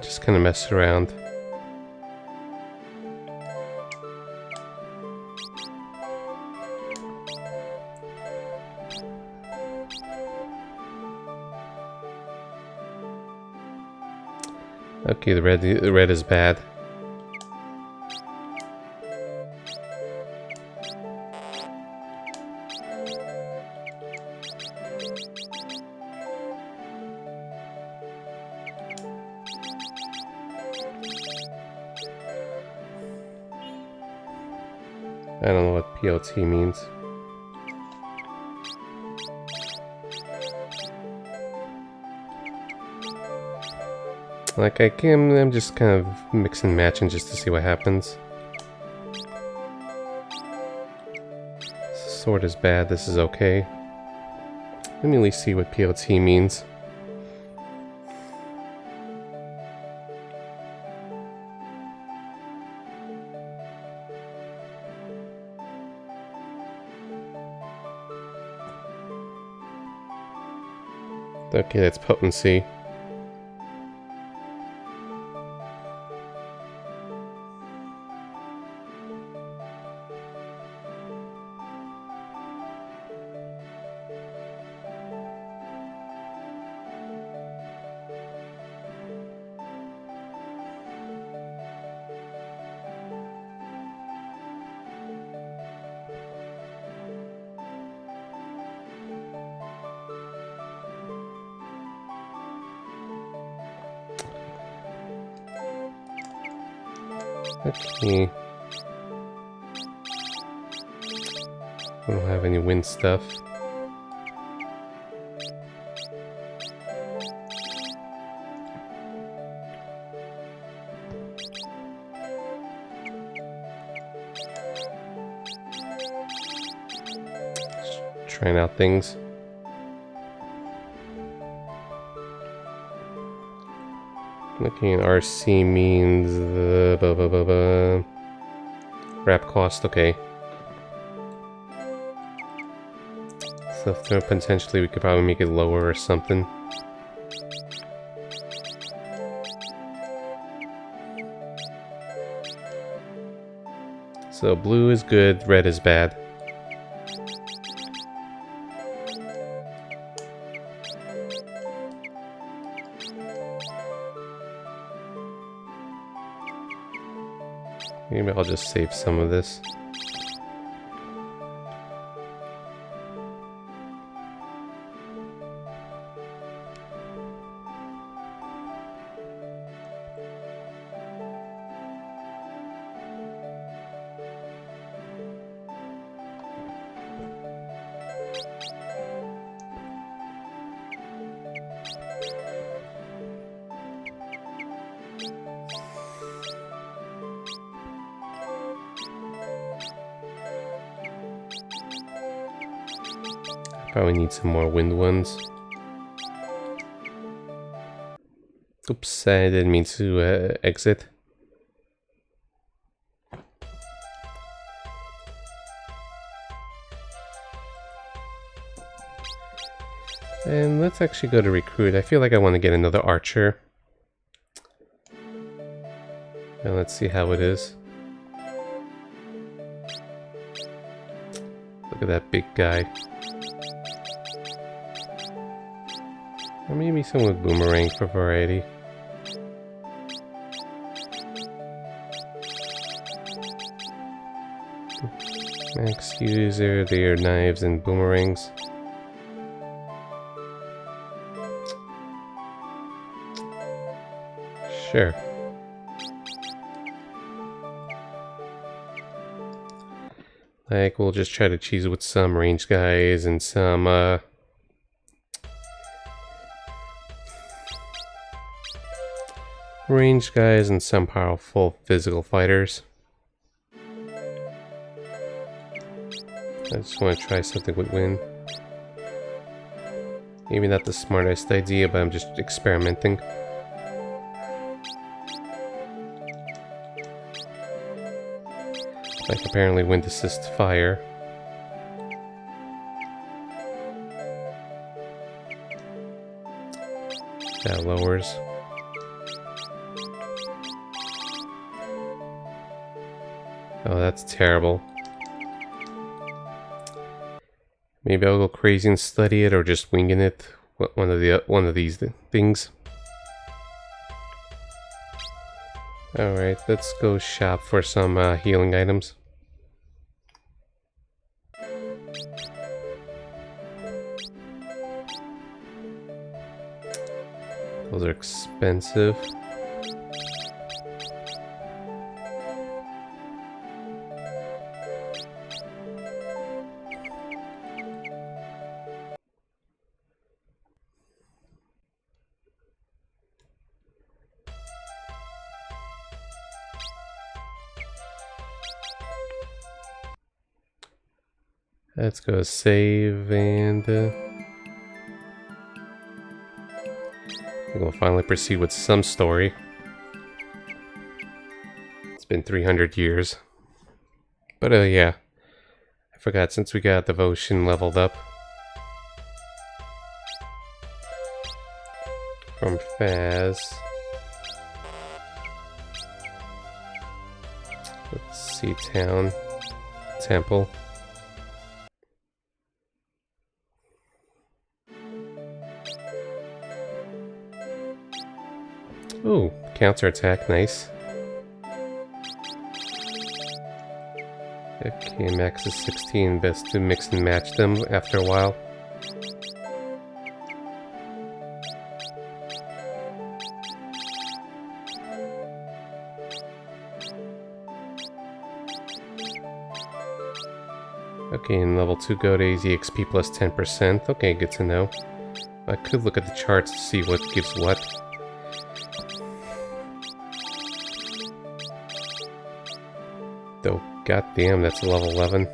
Just kind of mess around. Okay, the red is bad. I don't know what POT means. Like, I'm just kind of mixing and matching just to see what happens. Sword is bad, this is okay. Let me at least see what POT means. Okay, that's potency. Okay. I don't have any wind stuff. Just trying out things. Looking at RC means wrap cost, okay. So potentially we could probably make it lower or something. So blue is good, red is bad. Maybe I'll just save some of this. Probably need some more wind ones. Oops, I didn't mean to exit. And let's actually go to recruit. I feel like I want to get another archer. And let's see how it is. Look at that big guy. Or maybe some with boomerang for variety. Max user, their knives and boomerangs. Sure. Like, we'll just try to cheese with some range guys and some, range guys and some powerful physical fighters. I just want to try something with wind. Maybe not the smartest idea, but I'm just experimenting. Like, apparently wind assists fire. That lowers. Oh, that's terrible. Maybe I'll go crazy and study it, or just winging it. One of these things. All right, let's go shop for some healing items. Those are expensive. Let's go save and we'll finally proceed with some story. It's been 300 years. But yeah, I forgot, since we got devotion leveled up from Faz. Let's see, town, temple. Ooh, counterattack, nice. Okay, max is 16, best to mix and match them after a while. Okay, in level 2 goat EXP plus 10%. Okay, good to know. I could look at the charts to see what gives what. Though, goddamn, that's a level 11.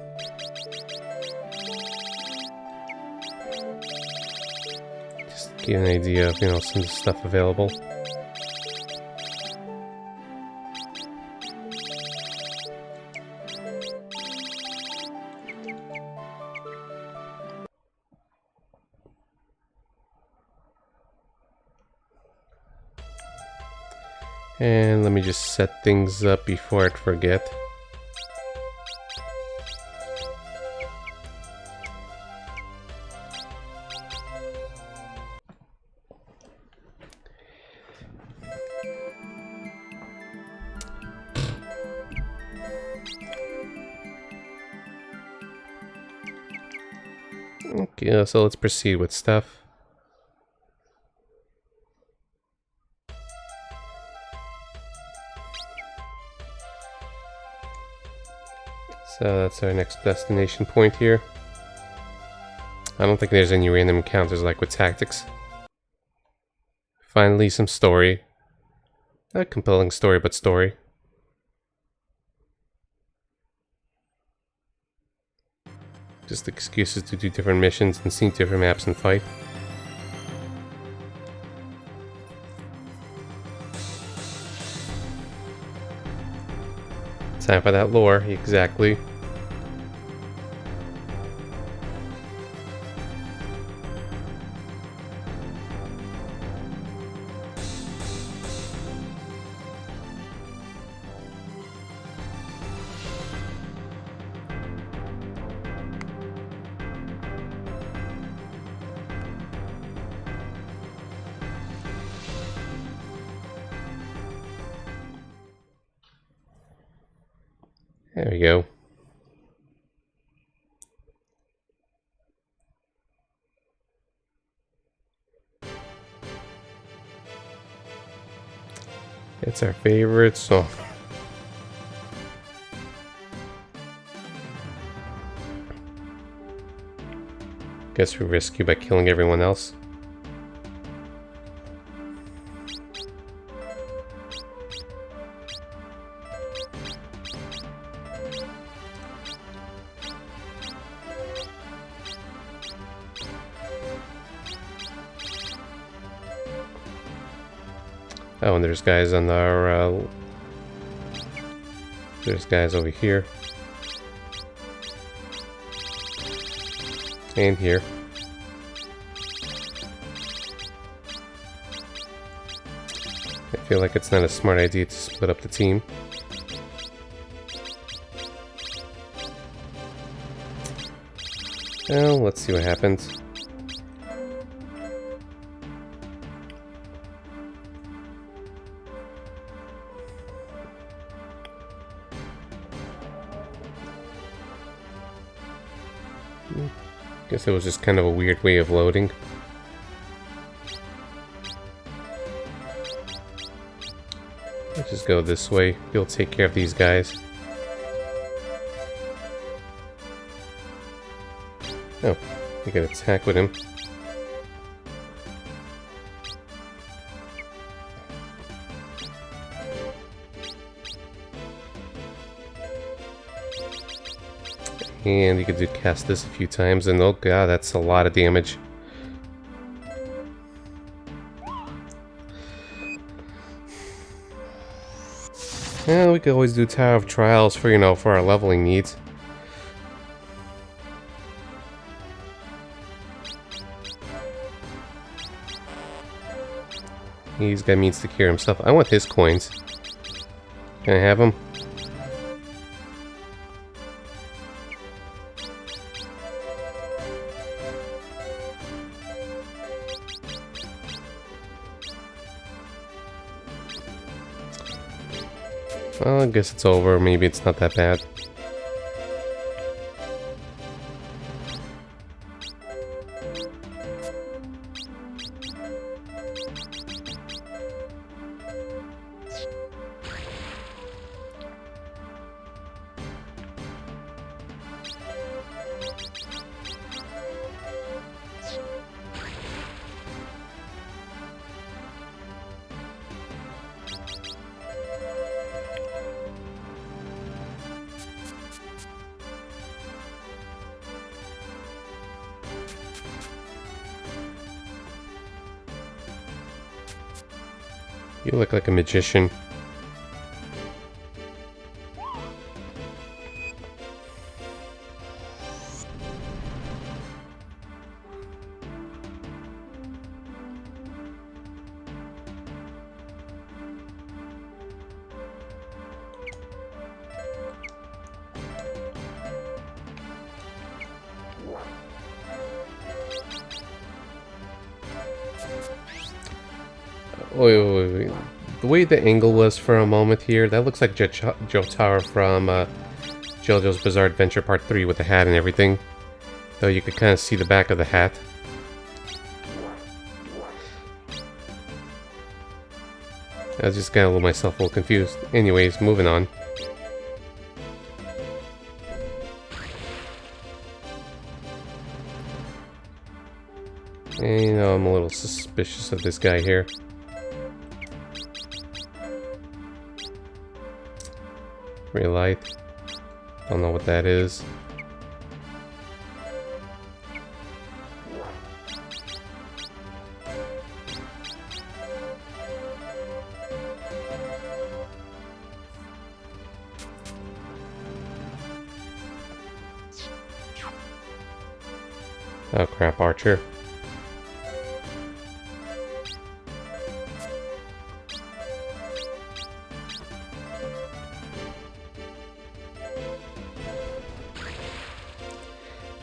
Just to get an idea of, you know, some of the stuff available. And let me just set things up before I forget. Okay, so let's proceed with stuff. So that's our next destination point here. I don't think there's any random encounters like with tactics. Finally, some story. A compelling story, but story. Just excuses to do different missions and see different maps and fight. Time for that lore, exactly. There we go. It's our favorite song. Guess we rescue by killing everyone else. Oh, and there's guys on our, there's guys over here. And here. I feel like it's not a smart idea to split up the team. Well, let's see what happens. Guess it was just kind of a weird way of loading. Let's just go this way. We'll take care of these guys. Oh, we can attack with him. And you could do cast this a few times, and oh god, that's a lot of damage. Yeah, we could always do Tower of Trials for, you know, for our leveling needs. This guy needs to cure himself. I want his coins. Can I have them? Well, I guess it's over. Maybe it's not that bad. You look like a magician. Wait. The way the angle was for a moment here, that looks like Jotaro from JoJo's Bizarre Adventure Part 3 with the hat and everything. Though you could kind of see the back of the hat. I just got myself a little confused. Anyways, moving on. And, you know, I'm a little suspicious of this guy here. Real light. Don't know what that is. Oh crap, Archer.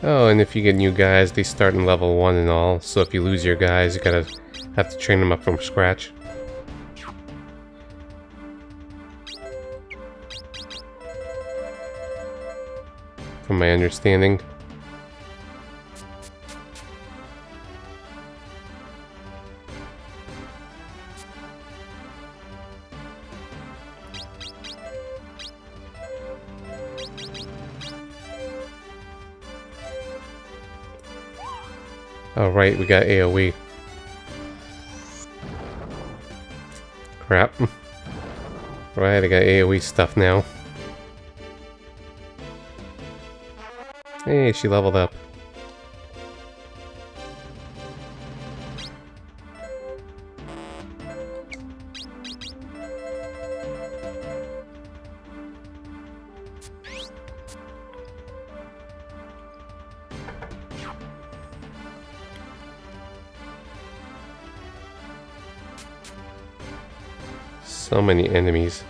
Oh, and if you get new guys, they start in level 1 and all, so if you lose your guys, you have to train them up from scratch. From my understanding. Oh right, we got AoE. Crap. Right, I got AoE stuff now. Hey, she leveled up. So many enemies.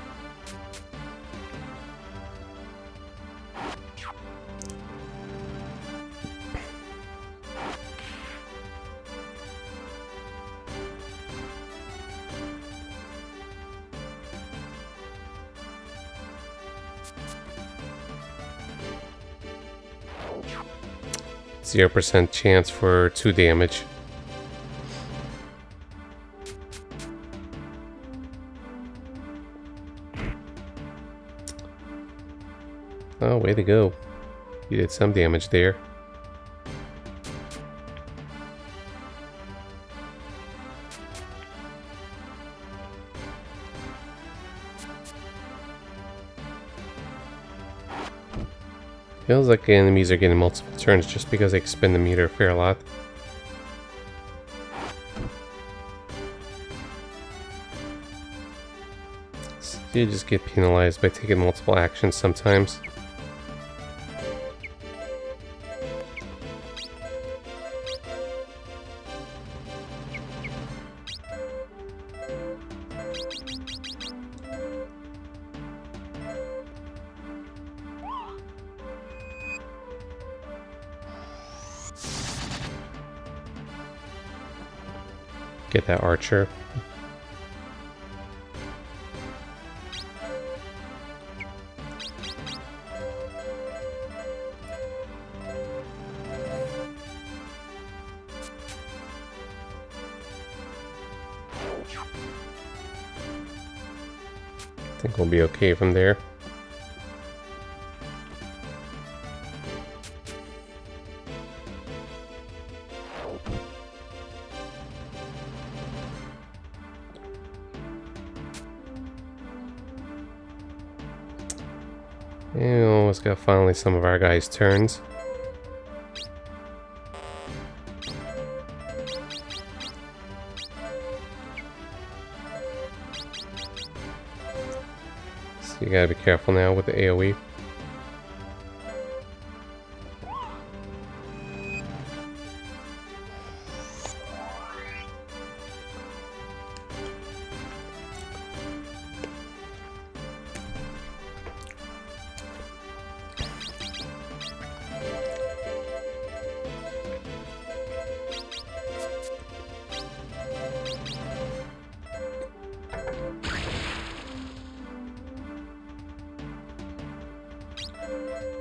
%0 chance for 2 damage. Oh, way to go. You did some damage there. Feels like enemies are getting multiple turns just because they expend the meter a fair lot. So you just get penalized by taking multiple actions sometimes. Get that archer. I think we'll be okay from there. And almost got finally some of our guys' turns. So you gotta be careful now with the AoE.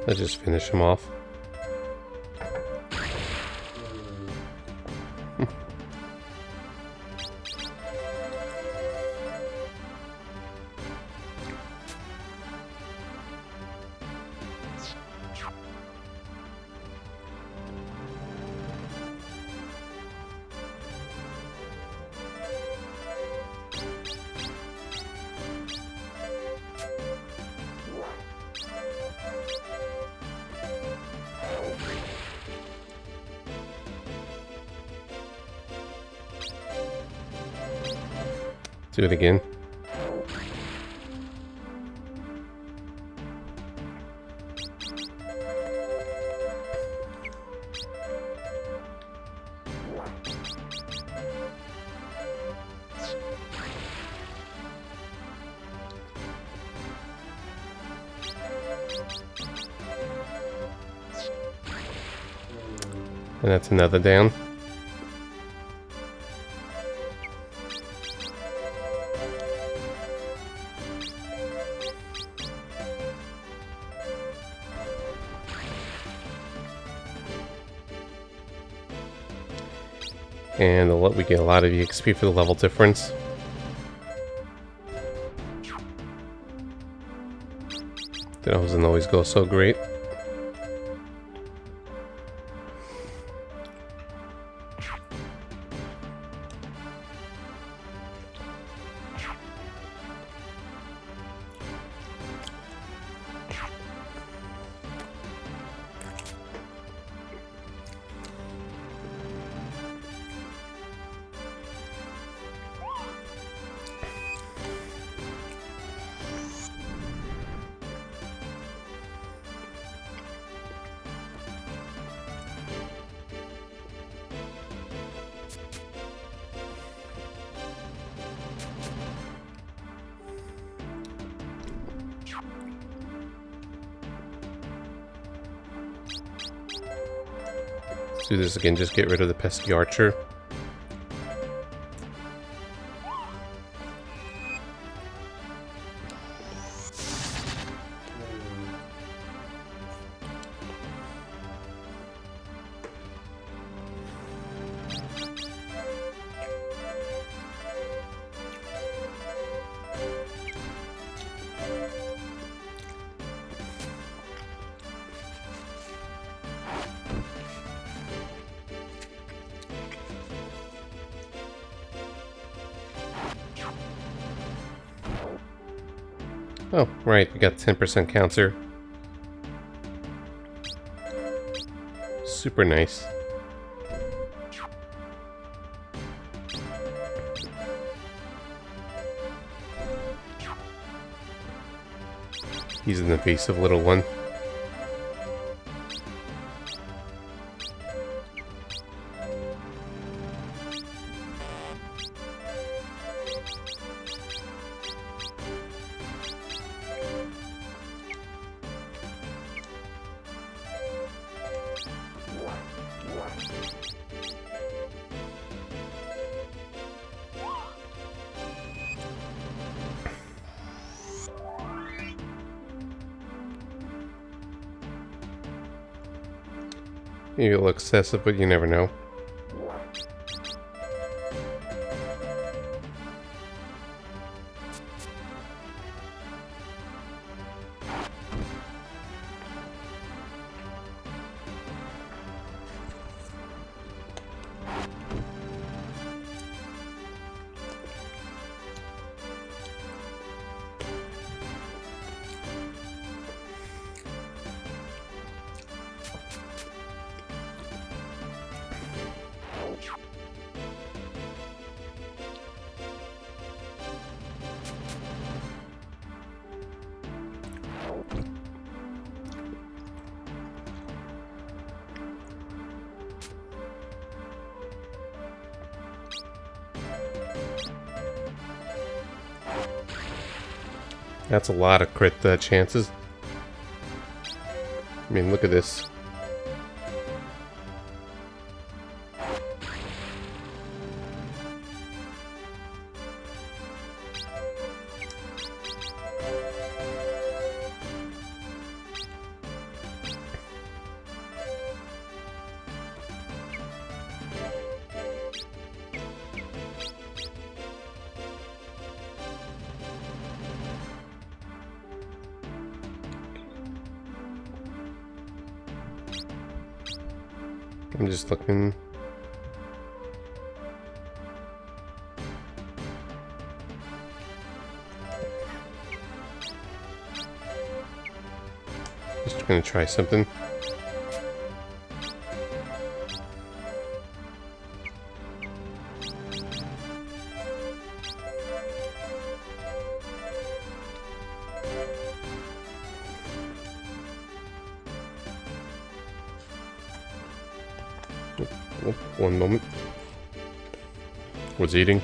Let's just finish him off. Do it again. And that's another down. And we get a lot of EXP for the level difference. That doesn't always go so great. Let's do this again, just get rid of the pesky archer. Oh, right, we got 10% counter. Super nice. He's an evasive little one. Maybe a little excessive, but you never know. That's a lot of crit chances. I mean, look at this. I'm just looking. Just gonna try something. Oh, one moment. Was eating.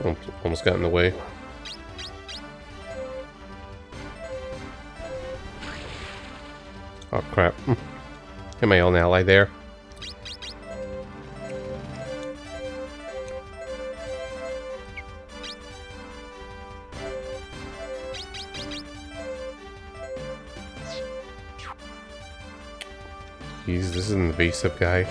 Oh, almost got in the way. Oh crap. Get my own ally there. Jeez, this is an invasive guy.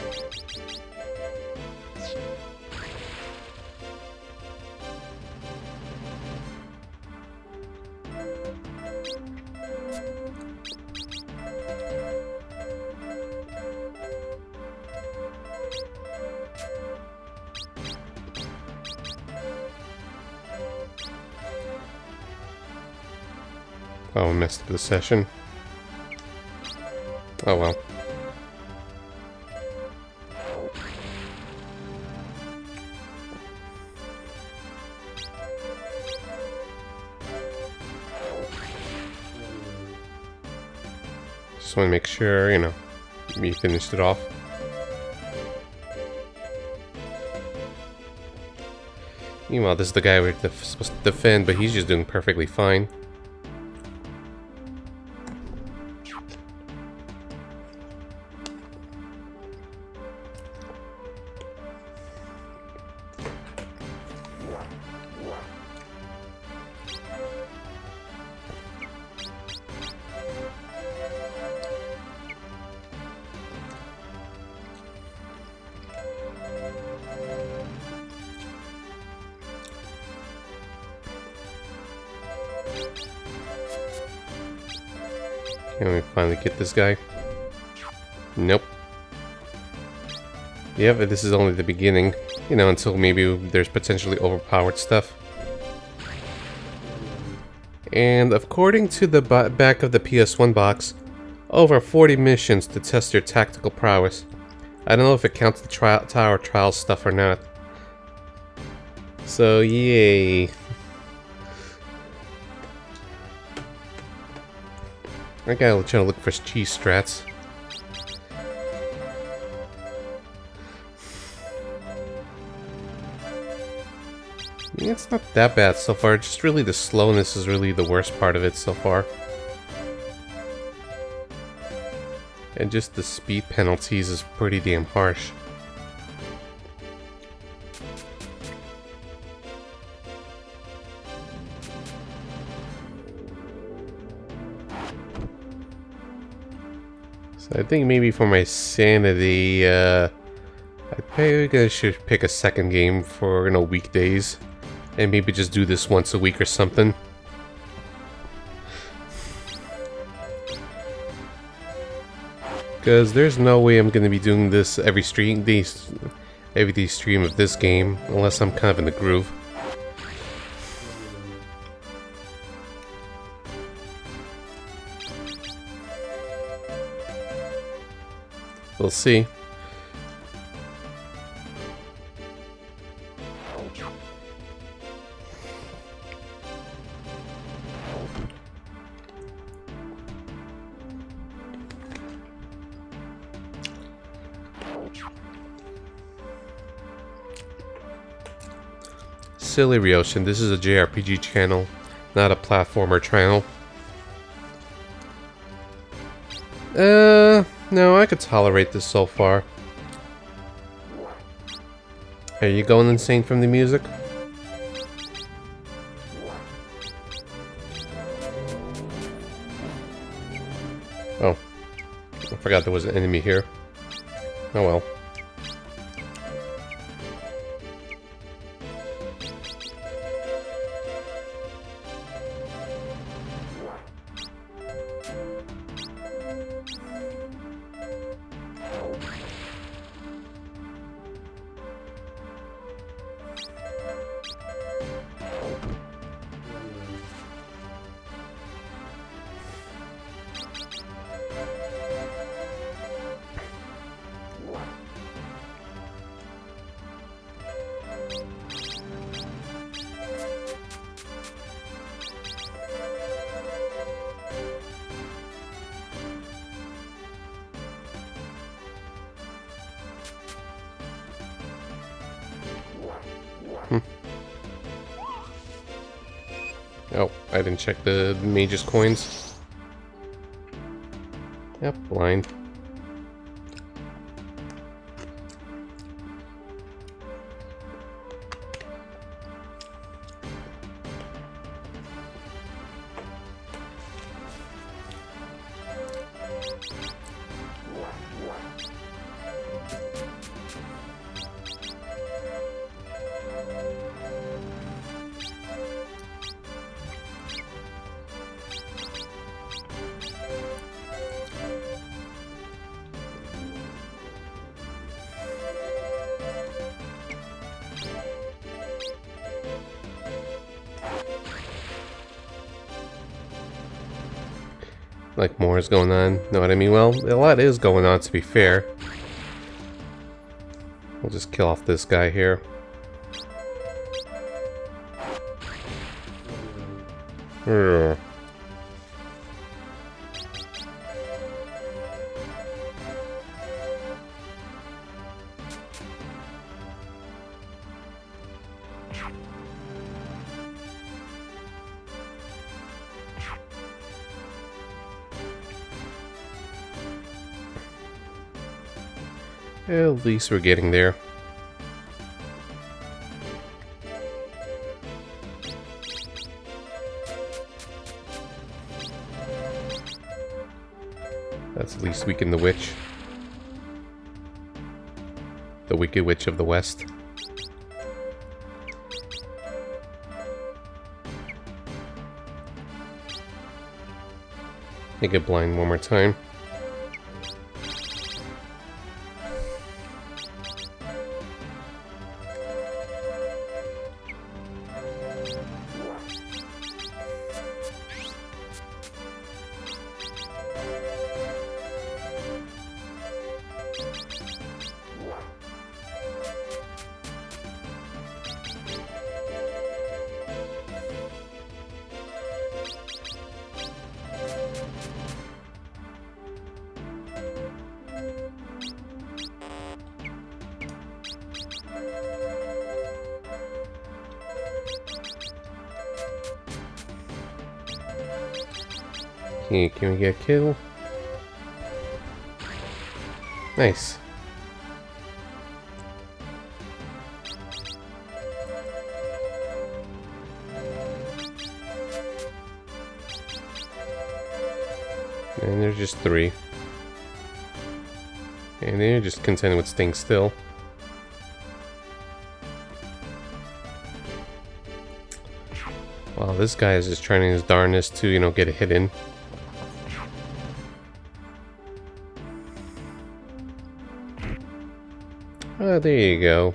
Oh, I messed up the session. Oh well. Just want to make sure, you know, we finished it off. Meanwhile, this is the guy we're supposed to defend, but he's just doing perfectly fine. Can we finally get this guy? Nope. Yep, this is only the beginning. You know, until maybe there's potentially overpowered stuff. And according to the back of the PS1 box, over 40 missions to test your tactical prowess. I don't know if it counts the tower trial stuff or not. So, yay. I gotta try to look for cheese strats. It's not that bad so far, just really the slowness is really the worst part of it so far. And just the speed penalties is pretty damn harsh. So I think maybe for my sanity, I think I should pick a second game for, you know, weekdays. And maybe just do this once a week or something. Because there's no way I'm going to be doing this every day stream of this game, unless I'm kind of in the groove. We'll see. Silly Ryoshin, this is a JRPG channel, not a platformer channel. No, I could tolerate this so far. Are you going insane from the music? Oh, I forgot there was an enemy here. Oh well. Oh, I didn't check the mage's coins. Yep, blind. Like more is going on, know what I mean? Well, a lot is going on, to be fair. We'll just kill off this guy here. Ugh. At least we're getting there. That's at least weaken the witch. The Wicked Witch of the West. Make it blind one more time. Okay, can we get a kill? Nice. And there's just 3. And they're just content with staying still. Wow, this guy is just trying his darnest to, you know, get a hit in. Oh, there you go.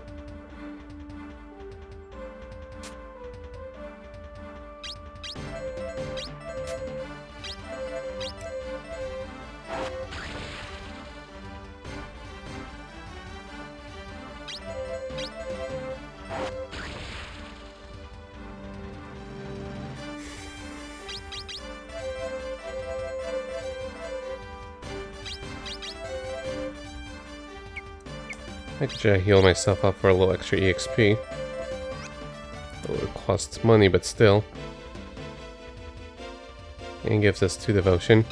I could try to heal myself up for a little extra EXP. It costs money, but still. And gives us 2 devotion.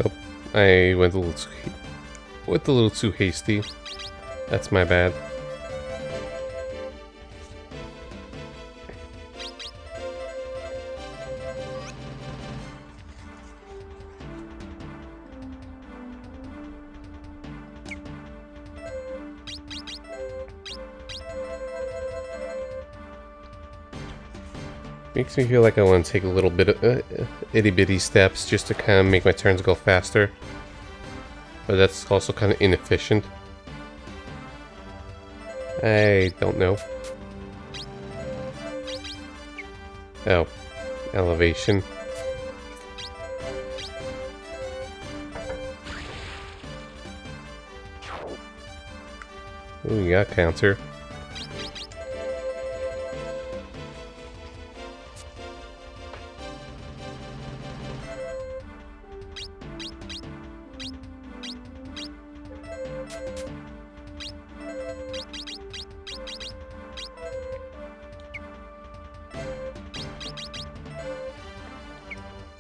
Oh, I went a little too hasty. That's my bad. Makes me feel like I want to take a little bit of itty-bitty steps just to kind of make my turns go faster. But that's also kind of inefficient. I don't know. Oh, elevation. Ooh, you got counter.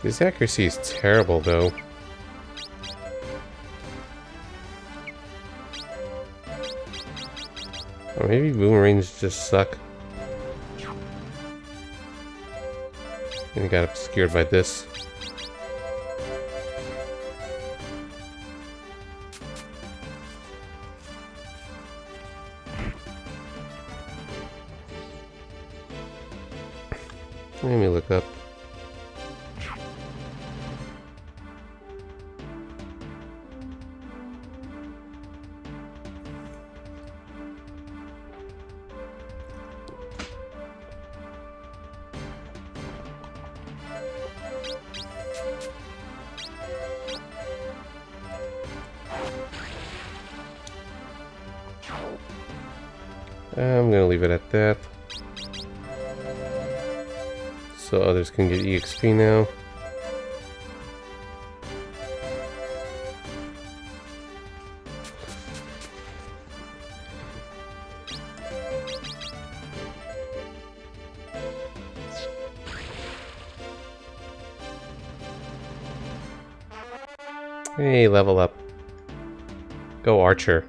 This accuracy is terrible, though. Or maybe boomerangs just suck. And he got obscured by this. Let me look up. I'm gonna leave it at that. So others can get EXP now. Hey, level up. Go Archer.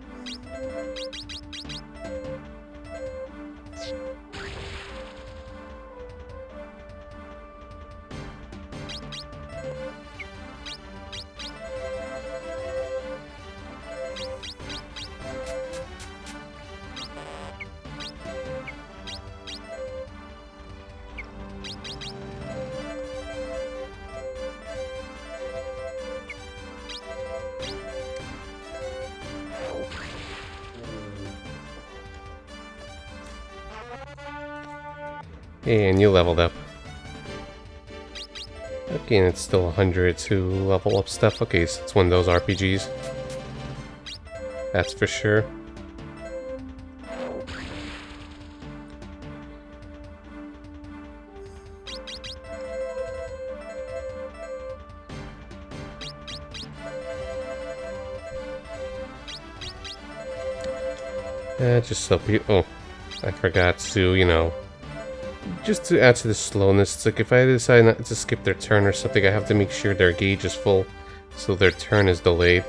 And you leveled up. Okay, and it's still 100 to level up stuff. Okay, so it's one of those RPGs. That's for sure. Just so people... Oh, I forgot to, you know... Just to add to the slowness, it's like if I decide not to skip their turn or something, I have to make sure their gauge is full, so their turn is delayed.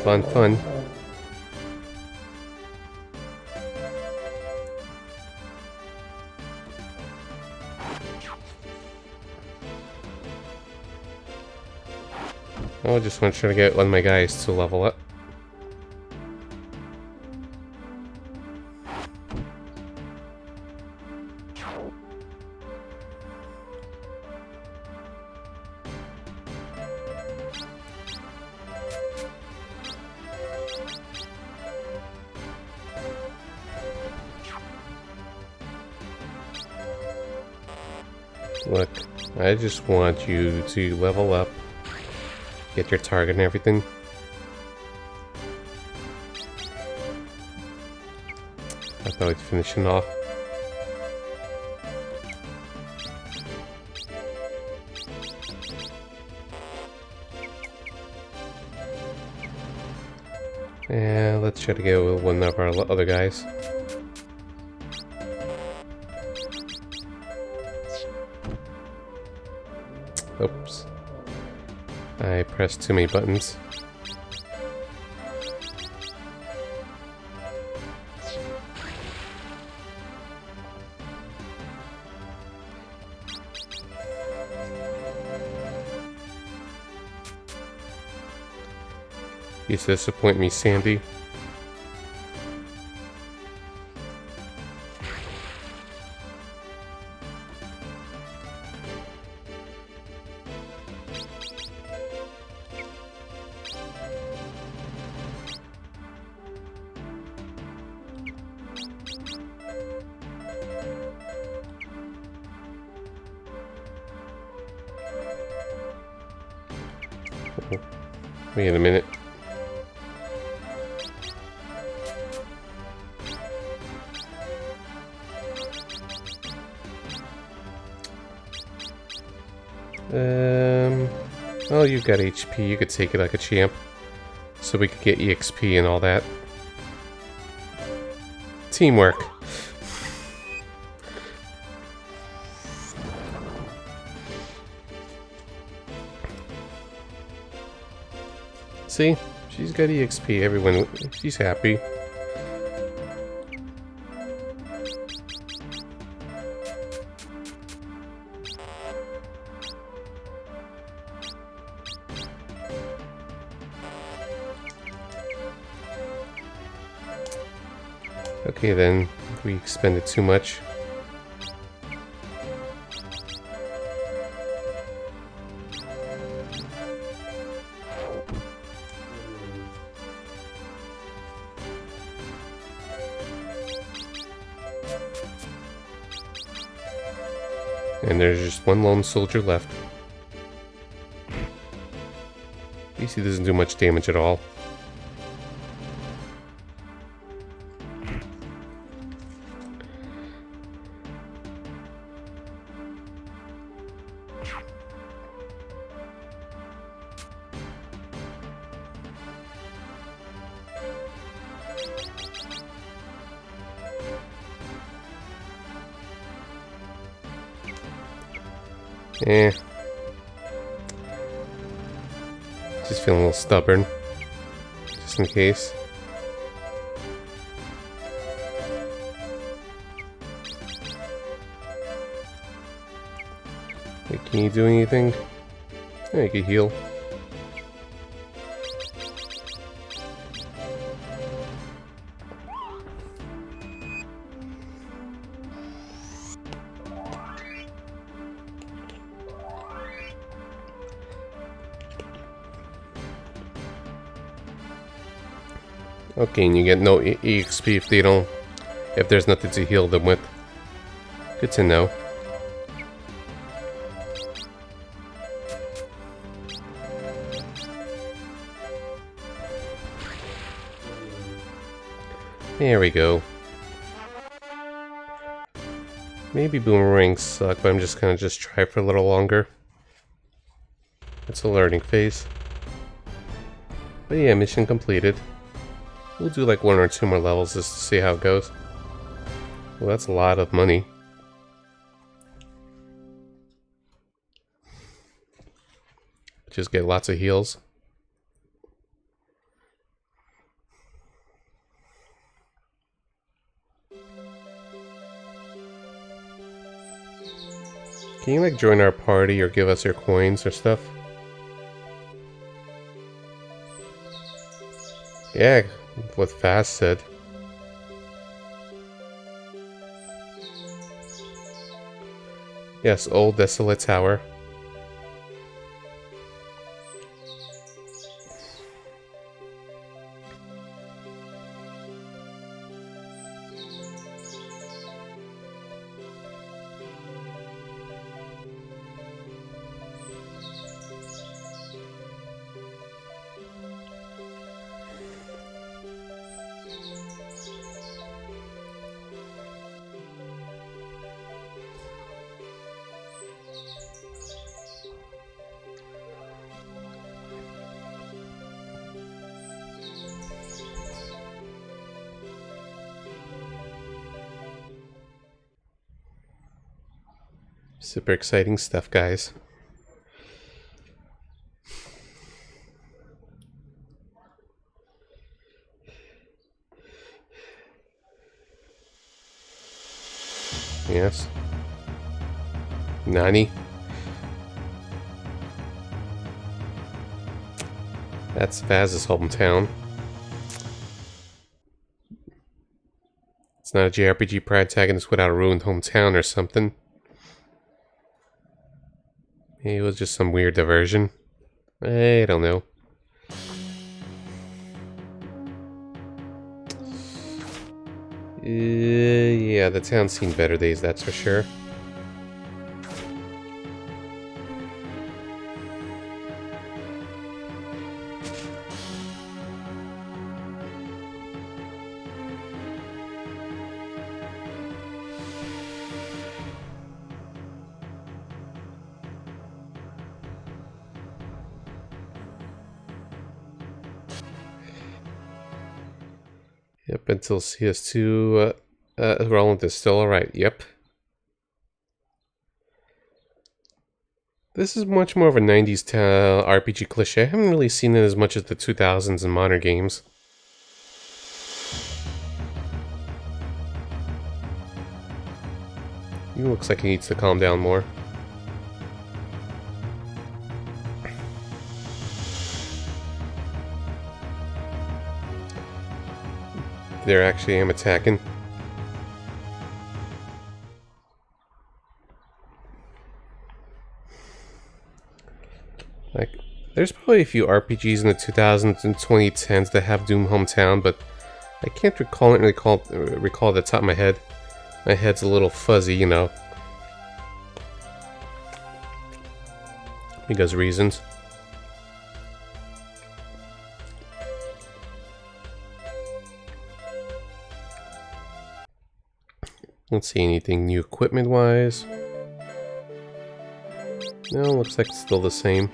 Fun, fun. I just want to try to get one of my guys to level up. Look, I just want you to level up, get your target and everything. I thought I'd finish it off. And let's try to get with one of our other guys. Oops. I pressed too many buttons. You disappoint me, Sandy. Wait a minute. Well, you've got HP. You could take it like a champ. So we could get EXP and all that. Teamwork. See? She's got EXP. Everyone, she's happy. Okay then, we expended too much. And there's just one lone soldier left. At least he doesn't do much damage at all. Eh. Just feeling a little stubborn. Just in case. Wait, can you do anything? Yeah, you can heal. Okay, and you get no EXP if they don't, if there's nothing to heal them with. Good to know. There we go. Maybe boomerangs suck, but I'm just gonna try for a little longer. It's a learning phase. But yeah, mission completed. We'll do like 1 or 2 more levels just to see how it goes. Well, that's a lot of money. Just get lots of heals. Can you like join our party or give us your coins or stuff? Yeah, what Fast said. Yes, old desolate tower. Super exciting stuff, guys. Yes. Nani? That's Vaz's hometown. It's not a JRPG protagonist without a ruined hometown or something. Maybe it was just some weird diversion. I don't know. Yeah, the town's seen better days, that's for sure. Up until CS2, Roland is still alright. Yep. This is much more of a 90s RPG cliche. I haven't really seen it as much as the 2000s in modern games. He looks like he needs to calm down more. There actually am attacking. Like, there's probably a few RPGs in the 2000s and 2010s that have Doom Hometown, but I can't recall at the top of my head. My head's a little fuzzy, you know. Because reasons. Don't see anything new equipment-wise. No, looks like it's still the same.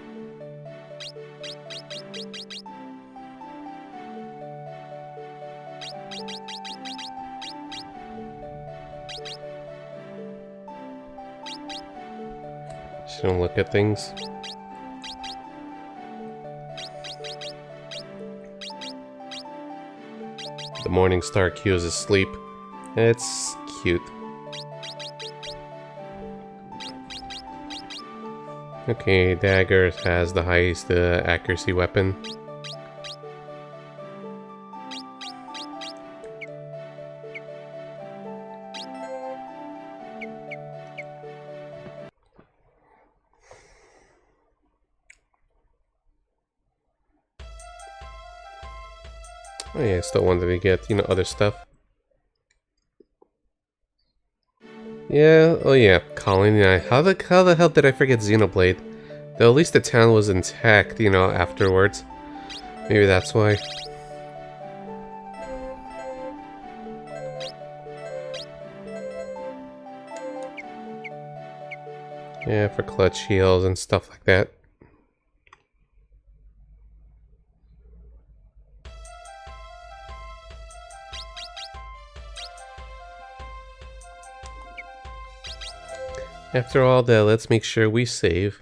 Just gonna look at things. The Morning Star Q is asleep. It's cute. Okay, Dagger has the highest accuracy weapon. Oh yeah, I still wanted to get, you know, other stuff. Yeah, oh yeah, Colony. How the hell did I forget Xenoblade? Though at least the town was intact, you know, afterwards. Maybe that's why. Yeah, for clutch heals and stuff like that. After all that, let's make sure we save.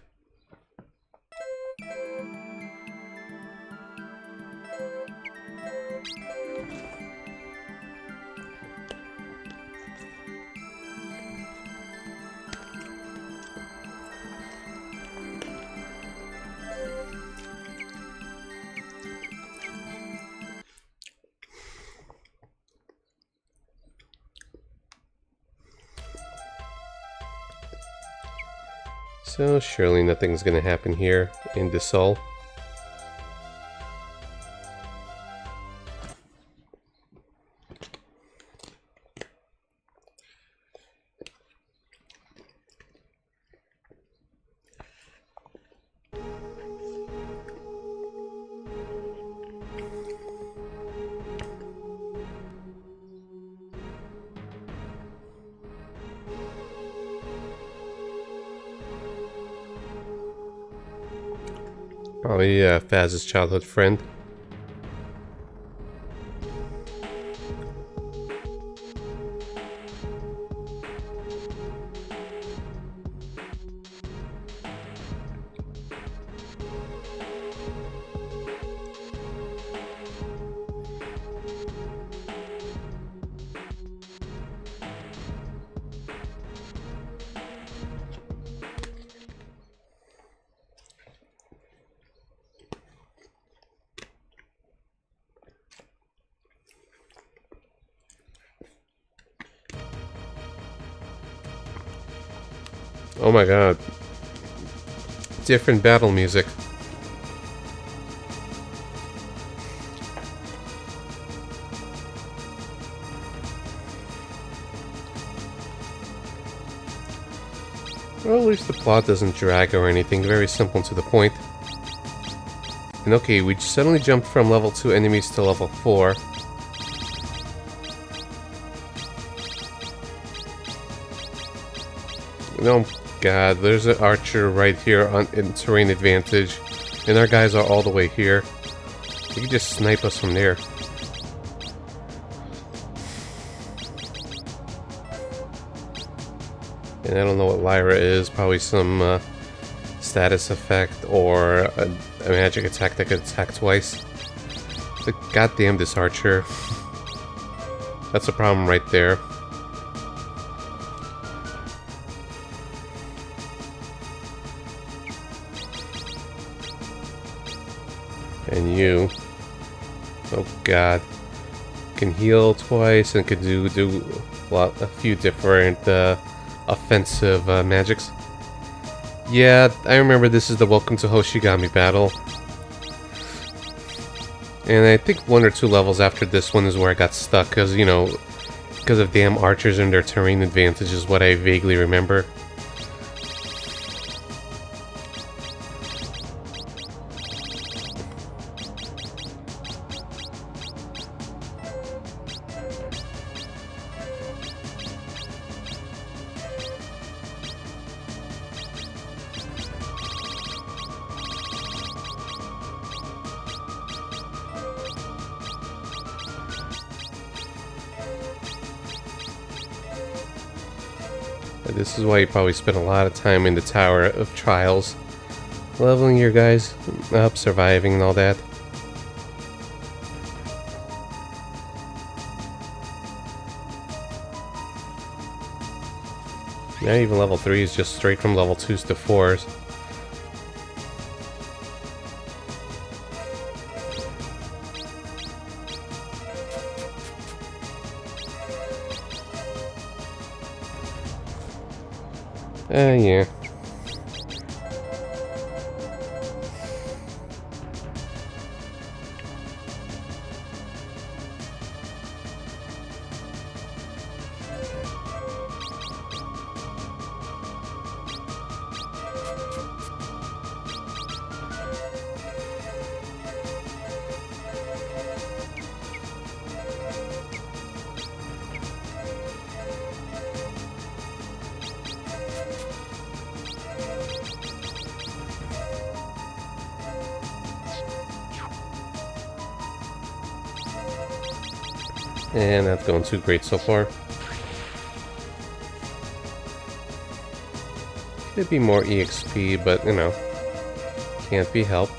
So surely nothing's gonna happen here in the Soul. Probably Faz's childhood friend. Oh my god. Different battle music. Well, at least the plot doesn't drag or anything. Very simple and to the point. And okay, we suddenly jumped from level 2 enemies to level 4. Oh god, there's an archer right here in terrain advantage. And our guys are all the way here. He can just snipe us from there. And I don't know what Lyra is. Probably some status effect or a magic attack that could attack twice. But goddamn this archer. That's a problem right there. And you. Oh god. Can heal twice and can do a few different offensive magics. Yeah, I remember this is the Welcome to Hoshigami battle. And I think 1 or 2 levels after this one is where I got stuck, because, you know, because of damn archers and their terrain advantage is what I vaguely remember. This is why you probably spent a lot of time in the Tower of Trials. Leveling your guys up, surviving and all that. Not even level 3 is just straight from level 2s to 4s. Yeah. And that's going too great so far. Could be more EXP, but you know, can't be helped.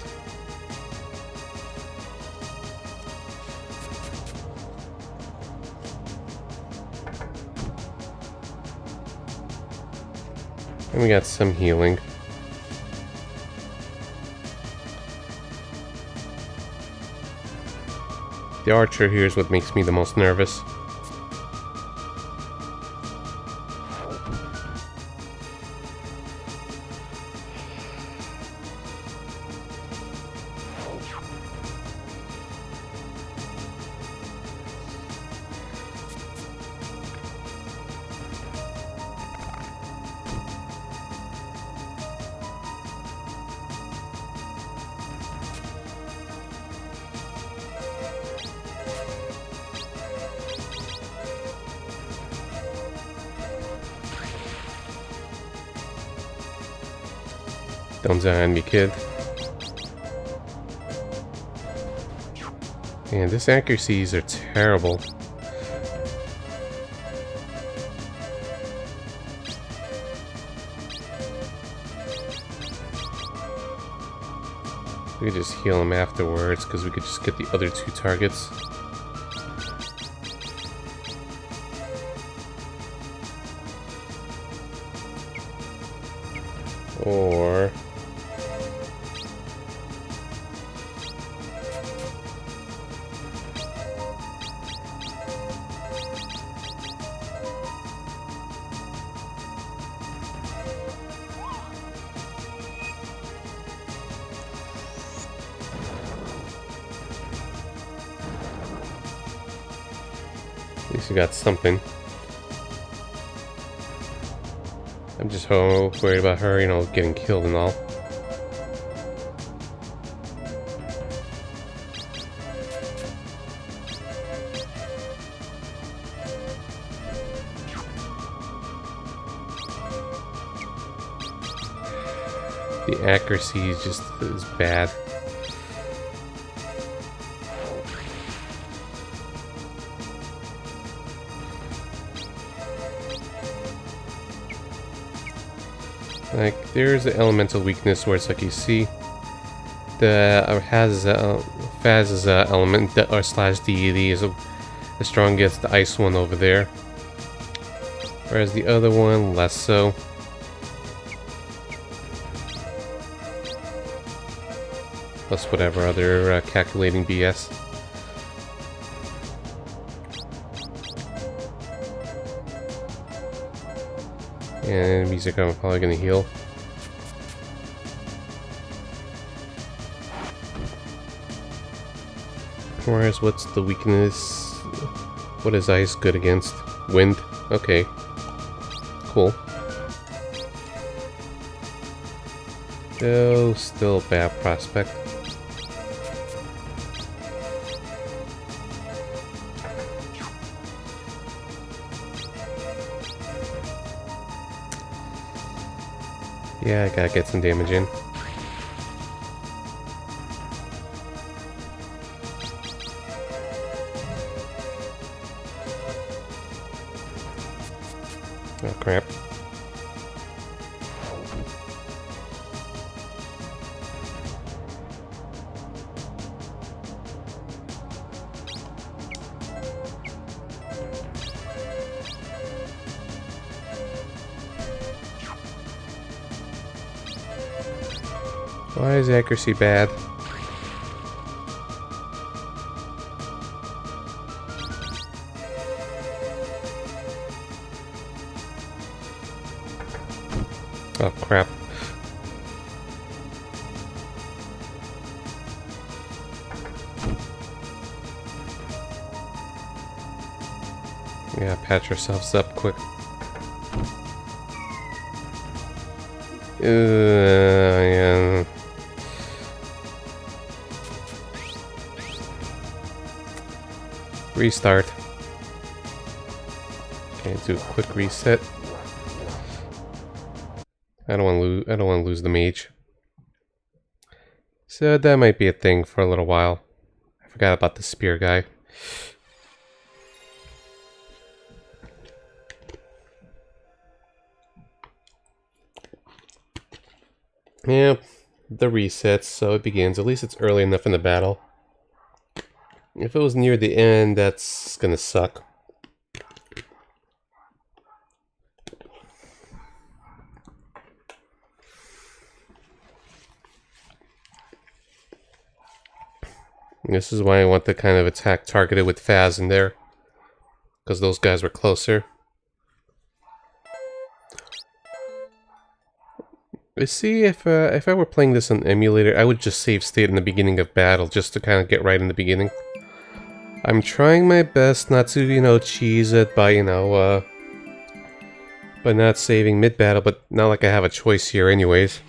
And we got some healing. The archer here is what makes me the most nervous. Don't die on me, kid. Man, these accuracies are terrible. We could just heal him afterwards, because we could just get the other 2 targets. Or... at least we got something. I'm just worried about her, you know, getting killed and all. The accuracy is bad. Like, there's an elemental weakness where it's like you see the Faz's element or slash deity is the strongest, the ice one over there, whereas the other one less so. Plus whatever other calculating BS. And music I'm probably gonna heal. Whereas what's the weakness? What is ice good against? Wind? Okay. Cool. Though still a bad prospect. Yeah, I gotta get some damage in. Oh crap. Why is accuracy bad? Oh crap. Yeah, patch ourselves up quick. Yeah. Restart. Okay, do a quick reset. I don't want to lose the mage. So that might be a thing for a little while. I forgot about the spear guy. Yeah, the resets, so it begins. At least it's early enough in the battle. If it was near the end, that's gonna suck. This is why I want the kind of attack targeted with Faz in there, because those guys were closer. You see, if I were playing this on emulator, I would just save state in the beginning of battle, just to kind of get right in the beginning. I'm trying my best not to, you know, cheese it by, you know, by not saving mid-battle, but not like I have a choice here anyways.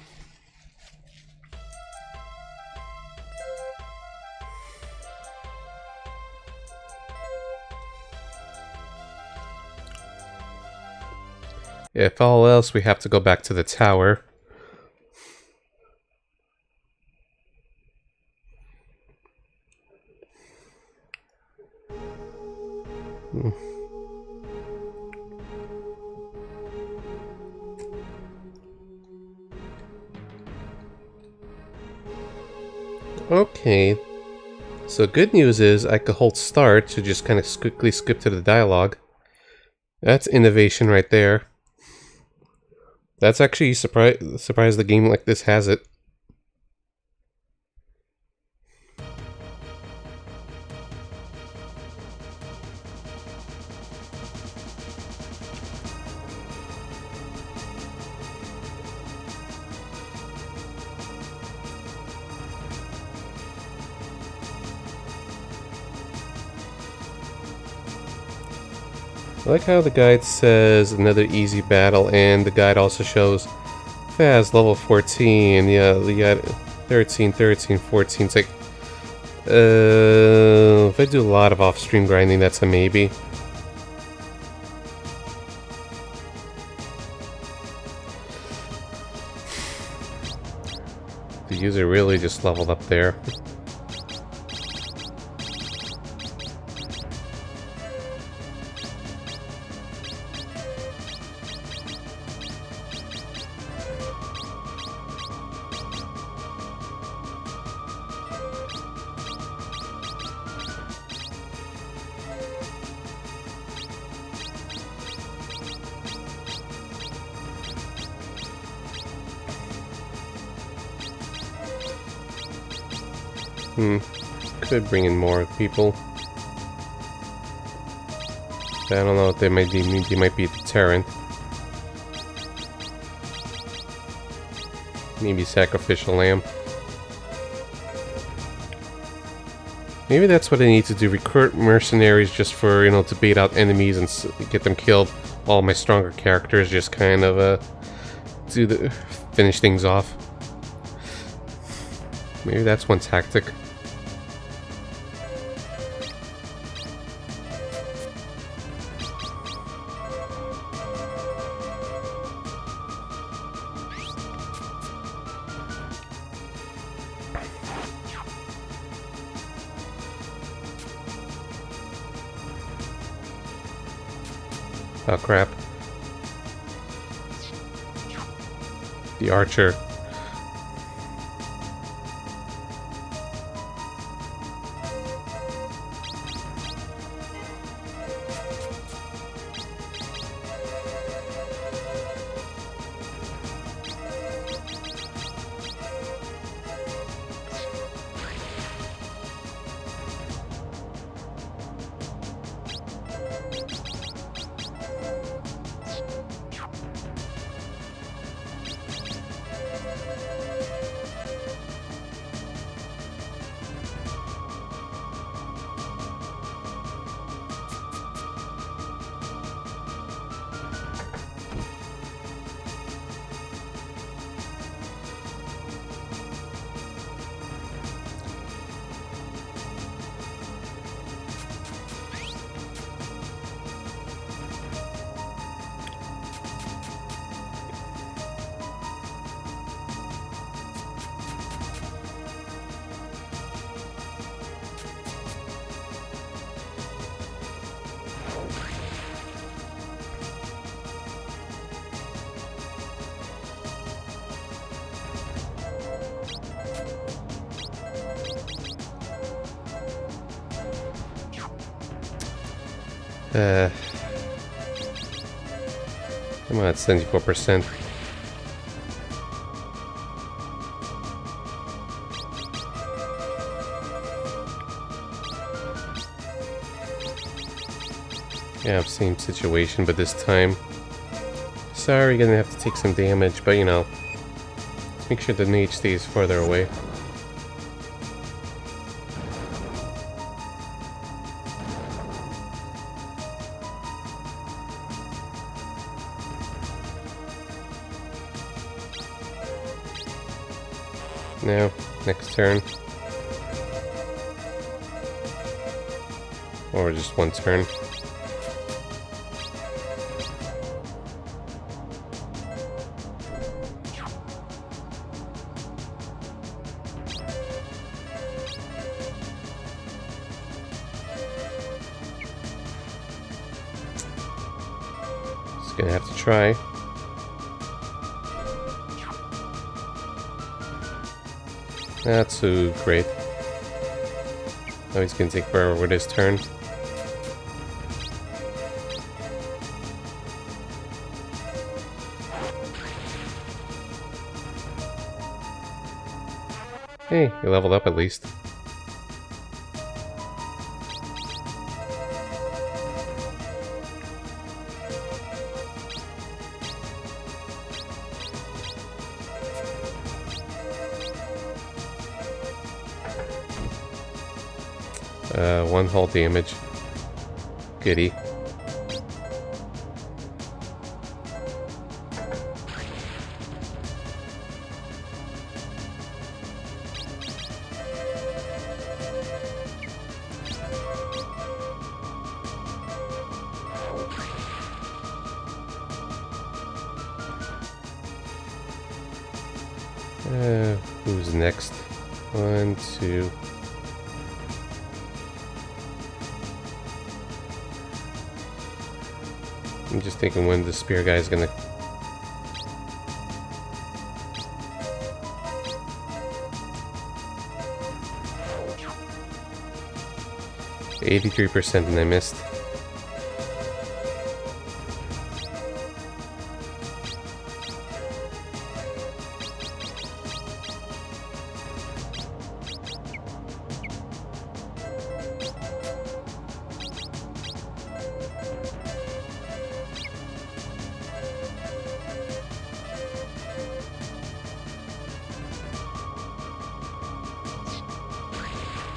If all else, we have to go back to the tower. Okay. So good news is I could hold start to just kind of quickly skip to the dialogue. That's innovation right there. That's actually surprised the game like this has it. I like how the guide says another easy battle, and the guide also shows Faz level 14. Yeah, you got 13, 13, 14. It's like, if I do a lot of off-stream grinding, that's a maybe. The user really just leveled up there. Could bring in more people. But I don't know if they might be a deterrent. Maybe sacrificial lamb. Maybe that's what I need to do. Recruit mercenaries just for, you know, to bait out enemies and get them killed. All my stronger characters just kind of finish things off. Maybe that's one tactic. Oh crap. The archer. I'm at 74%. Yeah, same situation, but this time, sorry, gonna have to take some damage, but you know, let's make sure the mage stays farther away. Now, next turn. Or just one turn. Just gonna have to try. Not so great. Oh, he's gonna take forever with his turn. Hey, you leveled up at least. One hull damage. Goody. Who's next? 1, 2. I'm just thinking when the spear guy is gonna. %, and I missed.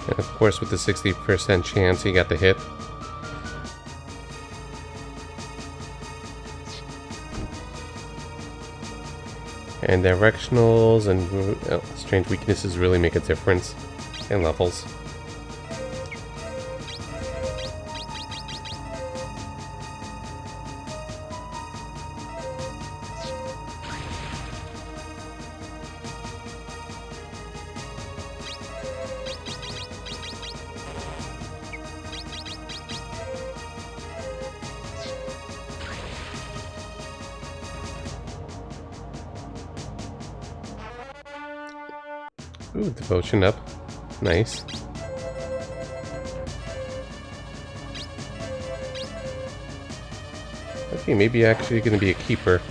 And of course, with the 60% chance, he got the hit. And directionals and strange weaknesses really make a difference in levels. Ooh, devotion up. Nice. Okay, maybe actually gonna be a keeper.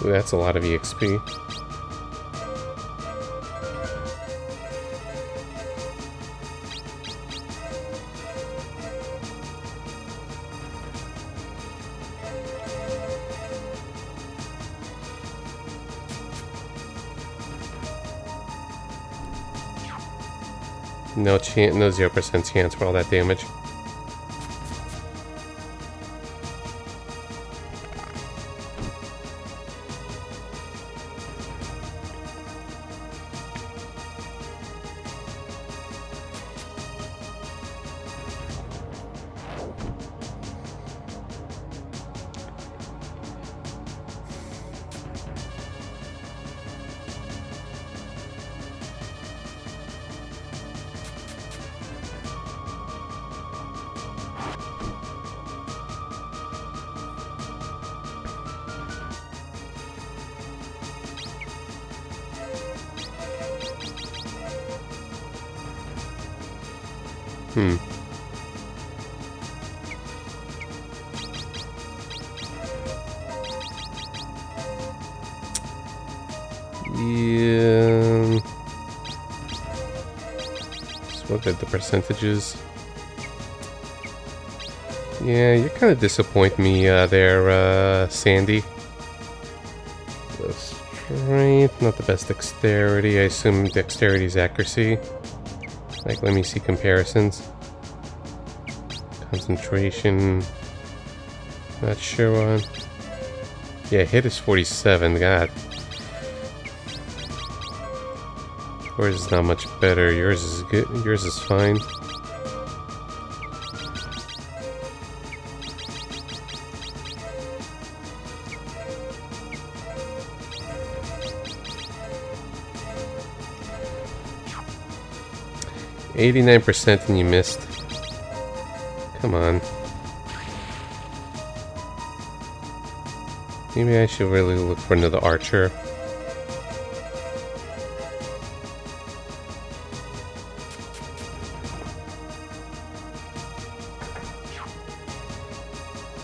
Ooh, that's a lot of EXP. No chance, no 0% chance for all that damage. Yeah. Just look at the percentages. Yeah, you kind of disappoint me there, Sandy. The strength, not the best dexterity. I assume dexterity is accuracy. Like, let me see comparisons. Concentration. Not sure on. Yeah, hit is 47. God. Yours is not much better. Yours is good. Yours is fine. %, and you missed. Come on. Maybe I should really look for another archer.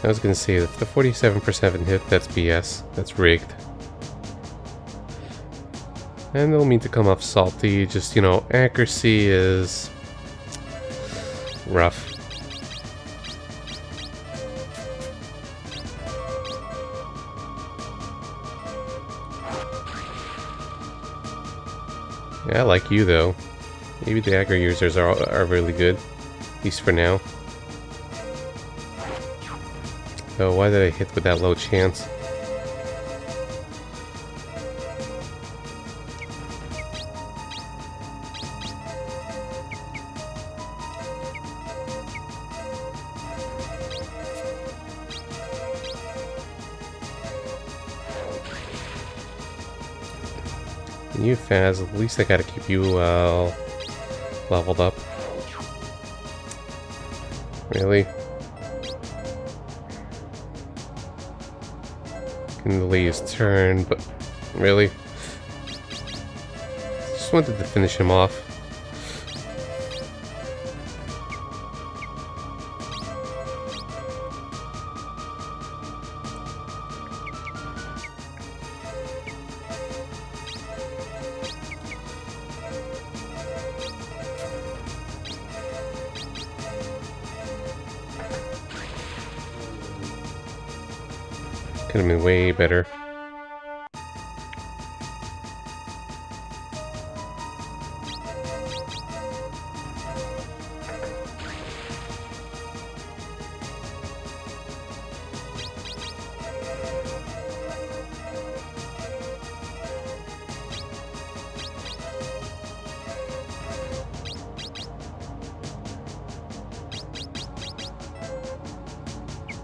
I was gonna say, if the 47% hit, that's BS. That's rigged. And they'll mean to come off salty, just, you know, accuracy is rough. Yeah, I like you though. Maybe the aggro users are really good, at least for now. So why did I hit with that low chance? You Faz, at least I gotta keep you leveled up. Really? Can delay his turn, but really? Just wanted to finish him off. Could have been way better.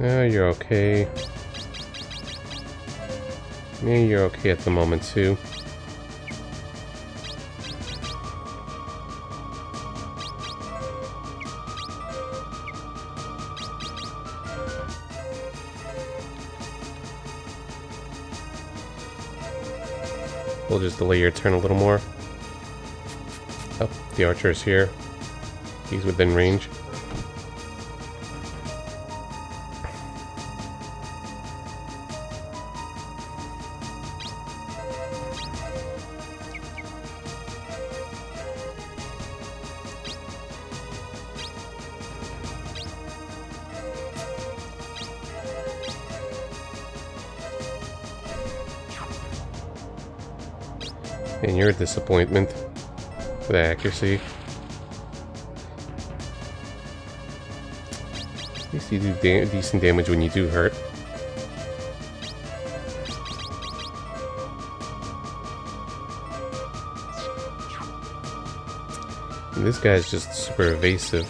You're okay. Yeah, you're okay at the moment too. We'll just delay your turn a little more. Oh, the archer is here. He's within range. And you're a disappointment with accuracy. At least you do decent damage when you do hurt. And this guy's just super evasive.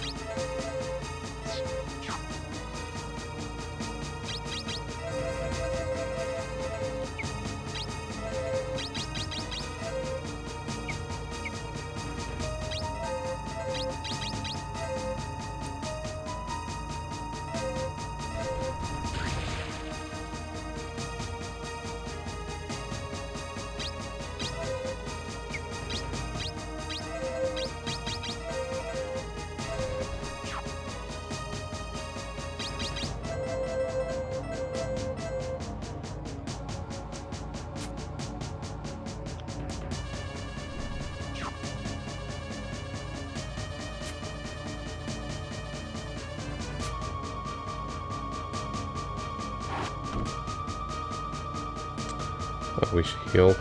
Oh, we should heal.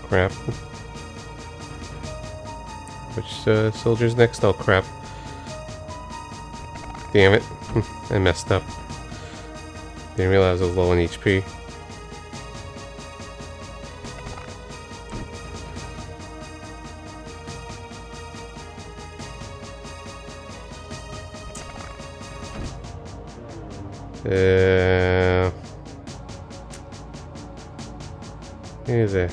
Crap. Which soldier's next? Oh, crap. Damn it. I messed up. Didn't realize I was low on HP. Here's a...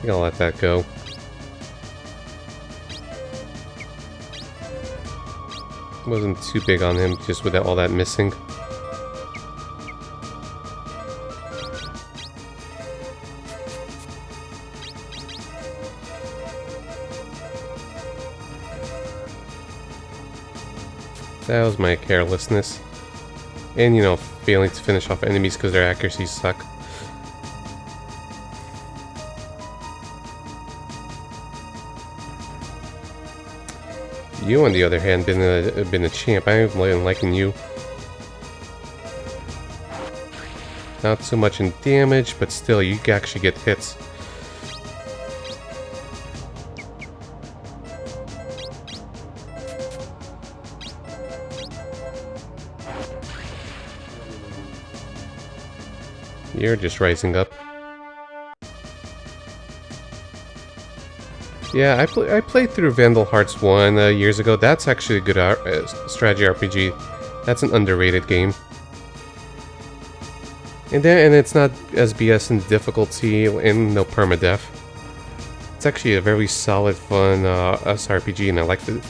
I'm gonna let that go. Wasn't too big on him, just with all that missing. That was my carelessness. And, you know, failing to finish off enemies because their accuracies suck. You, on the other hand, been a champ. I've been liking you. Not so much in damage, but still, you actually get hits. You're just rising up. Yeah, I played through Vandal Hearts 1 years ago. That's actually a good strategy RPG. That's an underrated game. And it's not as BS in difficulty and no permadeath. It's actually a very solid, fun SRPG, and I like the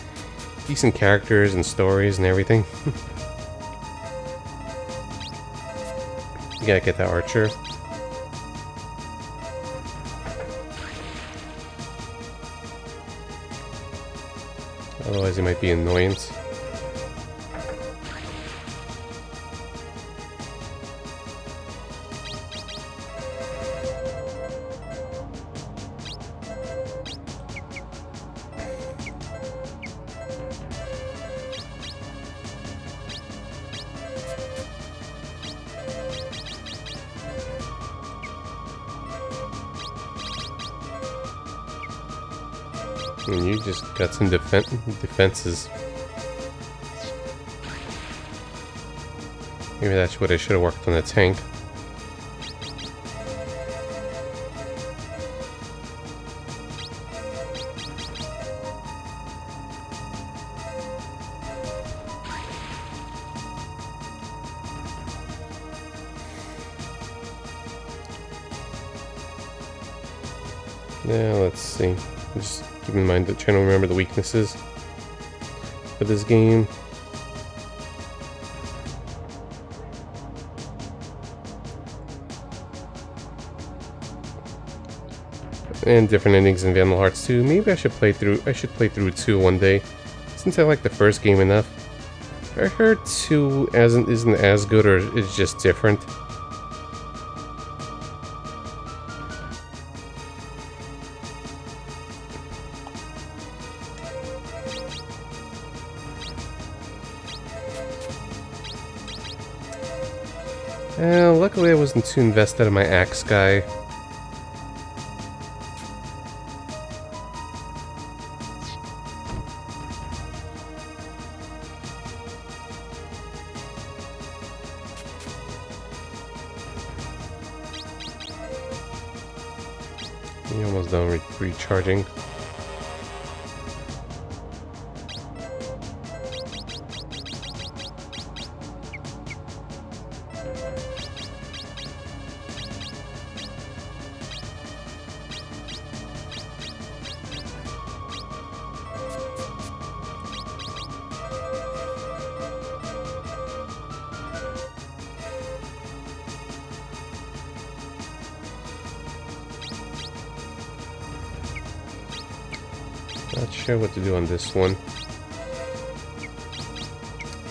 decent characters and stories and everything. You gotta get that archer. Otherwise it might be an annoyance. And you just got some defenses. Maybe that's what I should have worked on the tank. Now let's see. Just keep in mind that trying to remember the weaknesses for this game. And different endings in Vandal Hearts 2. Maybe I should play through 2 one day, since I like the first game enough. I heard 2 isn't as good, or is just different. Luckily I wasn't too invested in my axe guy. You're almost done recharging. Not sure what to do on this one.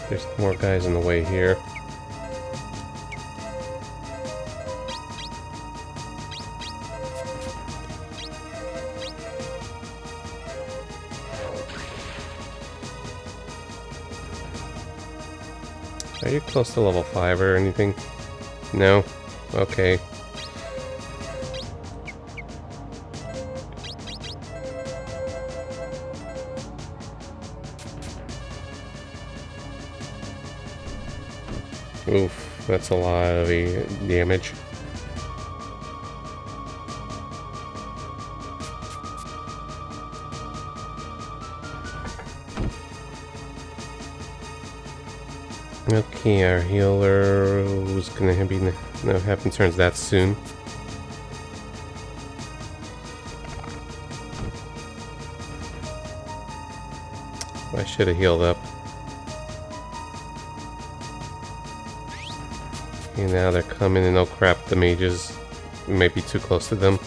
There's more guys in the way here. Are you close to level 5 or anything? No? Okay. Oof, that's a lot of damage. Okay, our healer was gonna be no happen turns that soon. I should have healed up. Okay, now they're coming, and oh crap, the mages. We might be too close to them.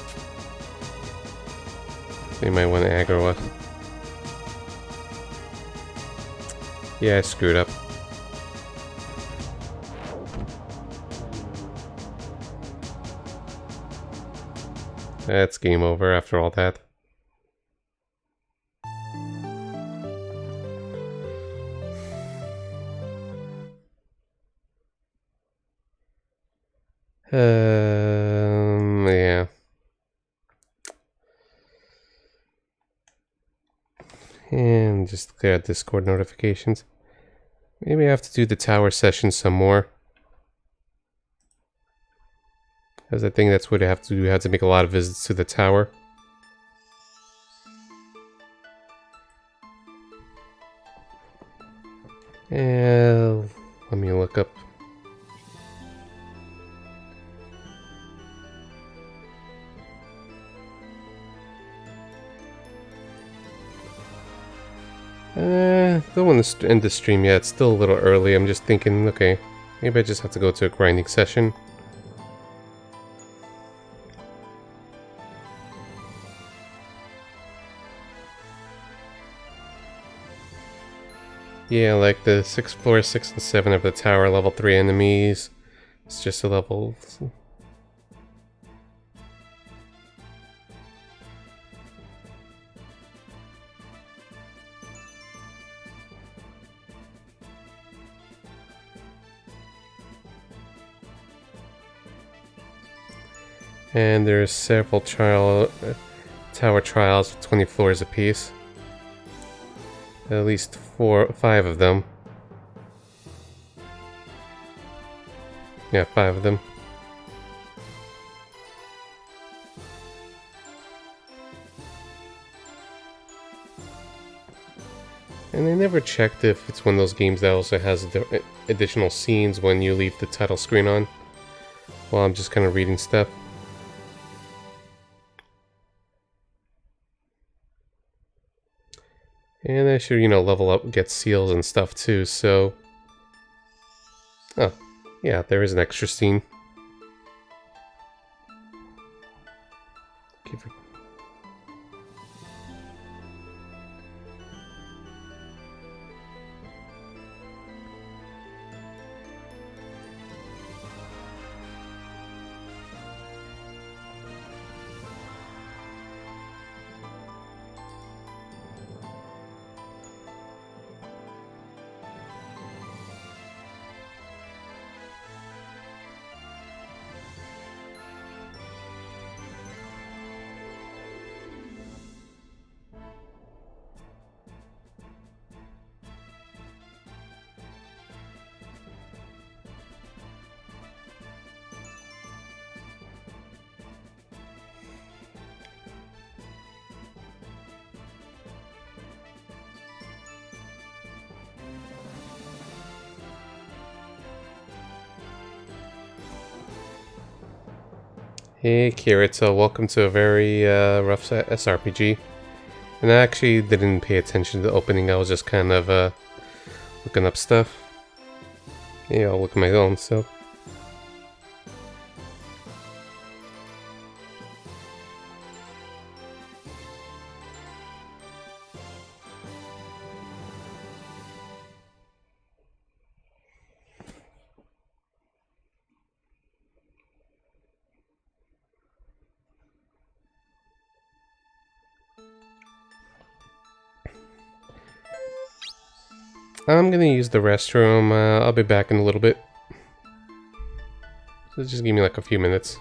They might want to aggro us. Yeah, I screwed up. That's game over after all that. Yeah. And just clear out Discord notifications. Maybe I have to do the tower session some more. Because I think that's what I have to do. I have to make a lot of visits to the tower. And let me look up. Don't want to end the stream yet. It's still a little early. I'm just thinking, okay, maybe I just have to go to a grinding session. Yeah, like the floor 6 and 7 of the tower, level 3 enemies. It's just a level. And there's several tower trials with 20 floors apiece. At least 5 of them. Yeah, 5 of them. And I never checked if it's one of those games that also has additional scenes when you leave the title screen on. Well, I'm just kind of reading stuff. And I should, level up, get seals and stuff too, so... Oh, yeah, there is an extra scene. Hey Kirito, welcome to a very rough SRPG. And I actually didn't pay attention to the opening, I was just kind of looking up stuff. Yeah, I'll look at my own stuff. I'm gonna use the restroom, I'll be back in a little bit. So just give me like a few minutes.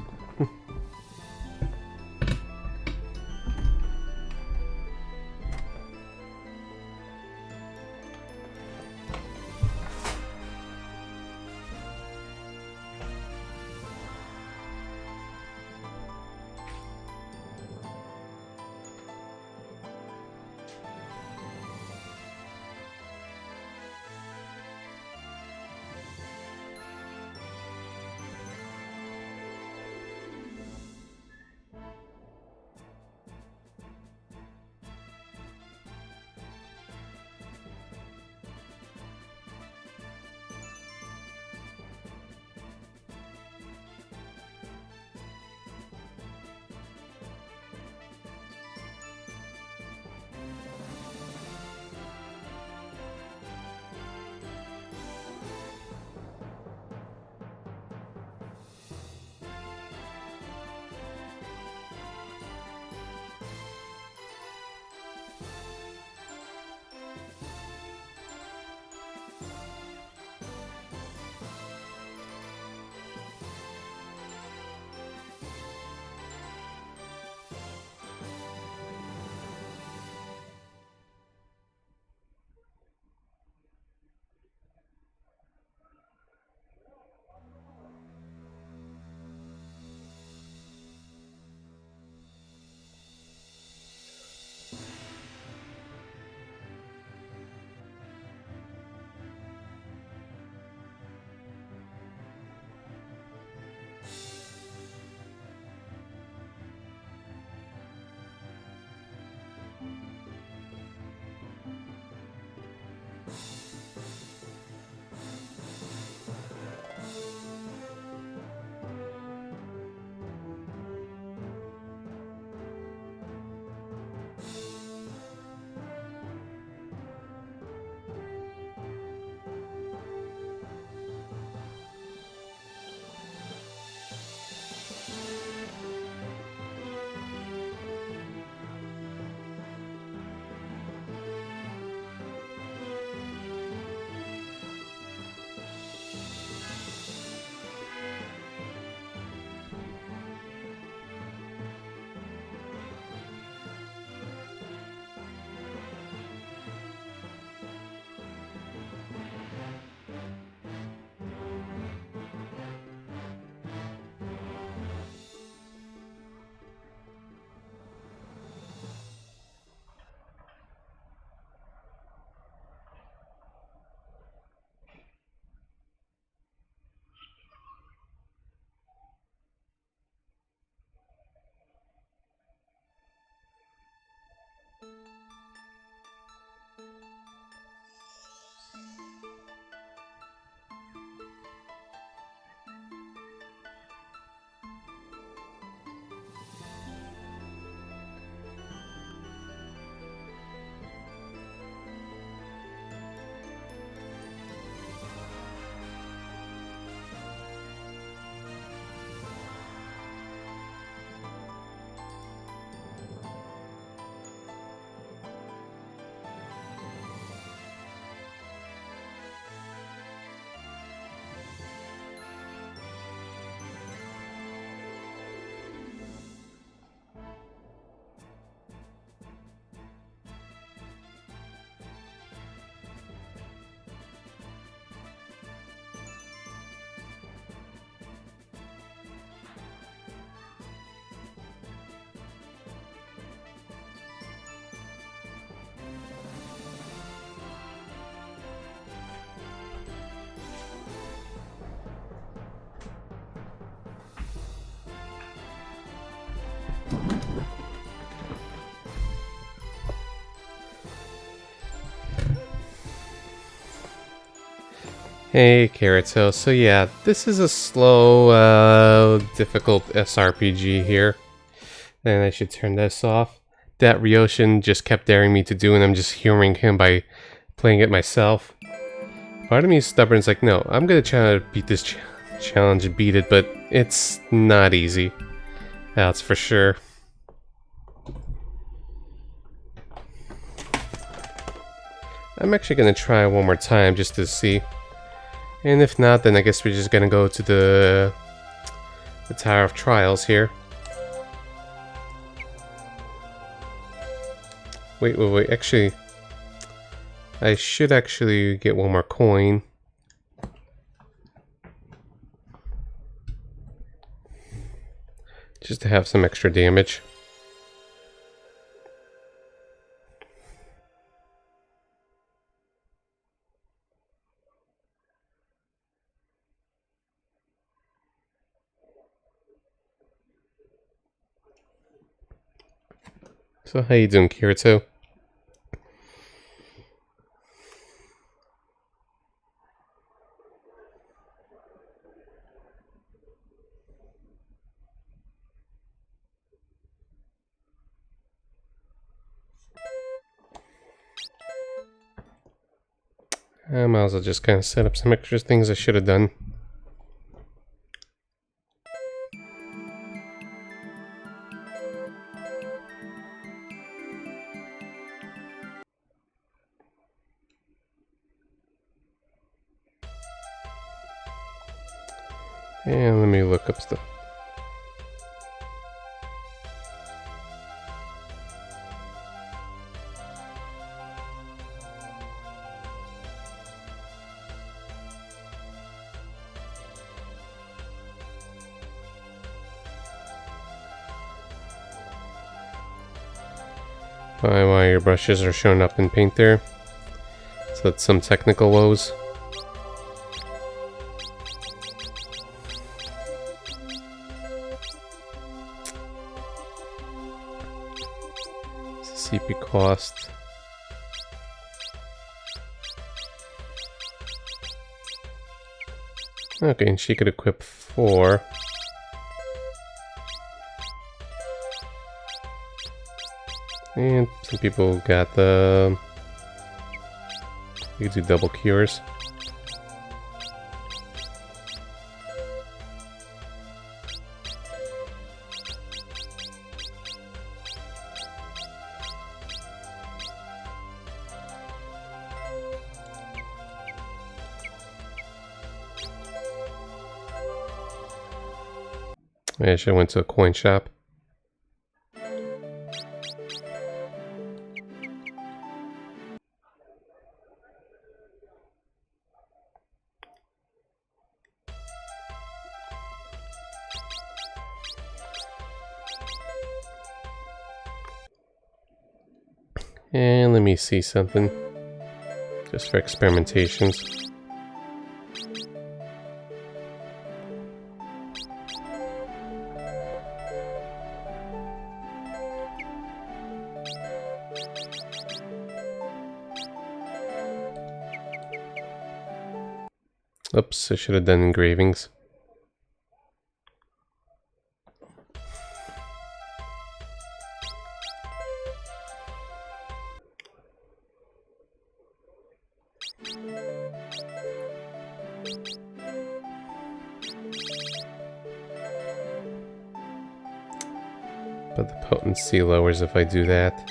Hey, Kirito. So yeah, this is a slow, difficult SRPG here. And I should turn this off. That Ryoshin just kept daring me to do, and I'm just humoring him by playing it myself. Part of me is stubborn. It's like, no, I'm gonna try to beat this challenge and beat it, but it's not easy. That's for sure. I'm actually gonna try one more time just to see. And if not, then I guess we're just gonna go to the Tower of Trials here. Wait. Actually, I should actually get one more coin. Just to have some extra damage. So how you doing, Kirito? I might as well just kind of set up some extra things I should have done. And let me look up stuff. Why your brushes are showing up in paint there. So that's some technical woes. CP cost. Okay, and she could equip 4. And some people got the... You could do double cures. I should have went to a coin shop. And let me see something. Just for experimentations. Oops, I should have done engravings. But the potency lowers if I do that.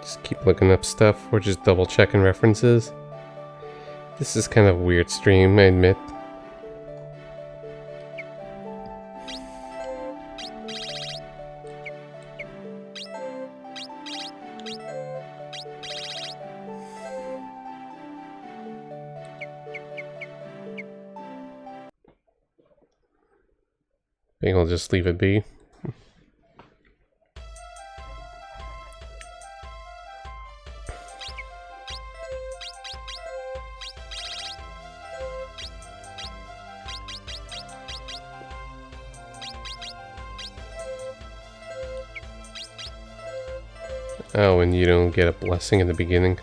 Just keep looking up stuff or just double checking references. This is kind of a weird stream, I admit. I think I'll just leave it be. Oh, and you don't get a blessing in the beginning.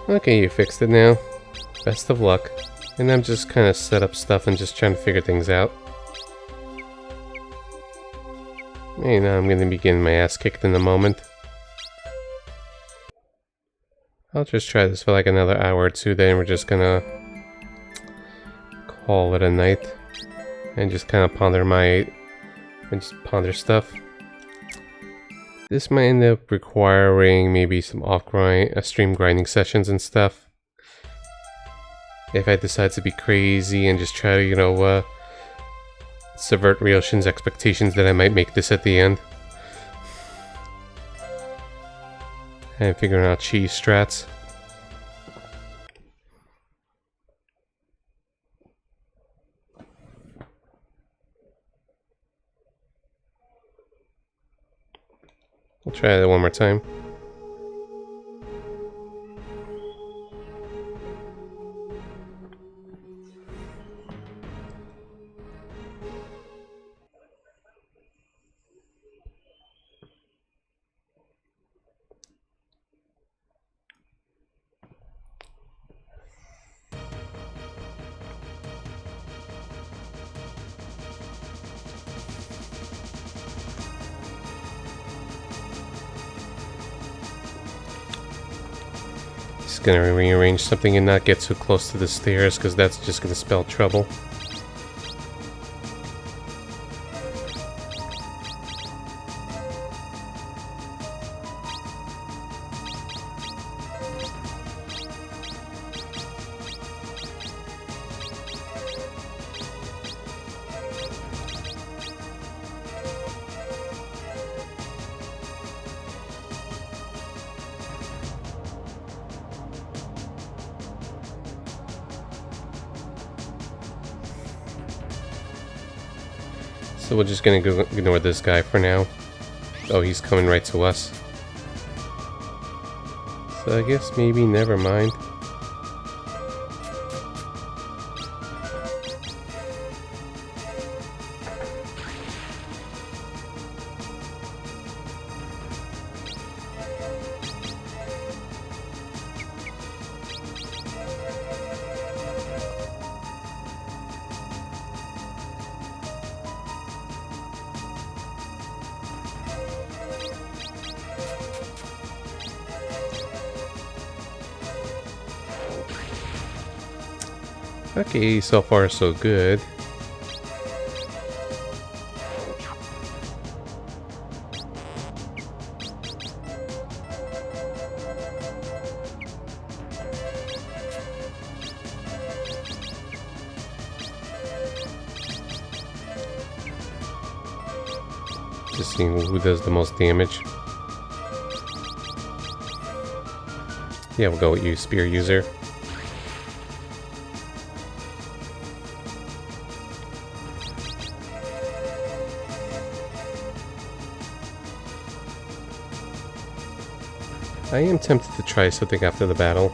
Okay, you fixed it now. Best of luck. And I'm just kind of set up stuff and just trying to figure things out. Hey, now I'm going to be getting my ass kicked in a moment. I'll just try this for like another hour or two, then we're just gonna call it a night. And just kind of ponder stuff. This might end up requiring maybe some stream grinding sessions and stuff. If I decide to be crazy and just try to, you know, subvert Ryoshin's expectations, that I might make this at the end. And figuring out cheese strats. I'll try that one more time. Just gonna rearrange something and not get too close to the stairs, because that's just gonna spell trouble. So we're just gonna go ignore this guy for now. Oh, he's coming right to us. So I guess maybe never mind. Okay, so far so good. Just seeing who does the most damage. Yeah, we'll go with you, spear user. I am tempted to try something after the battle.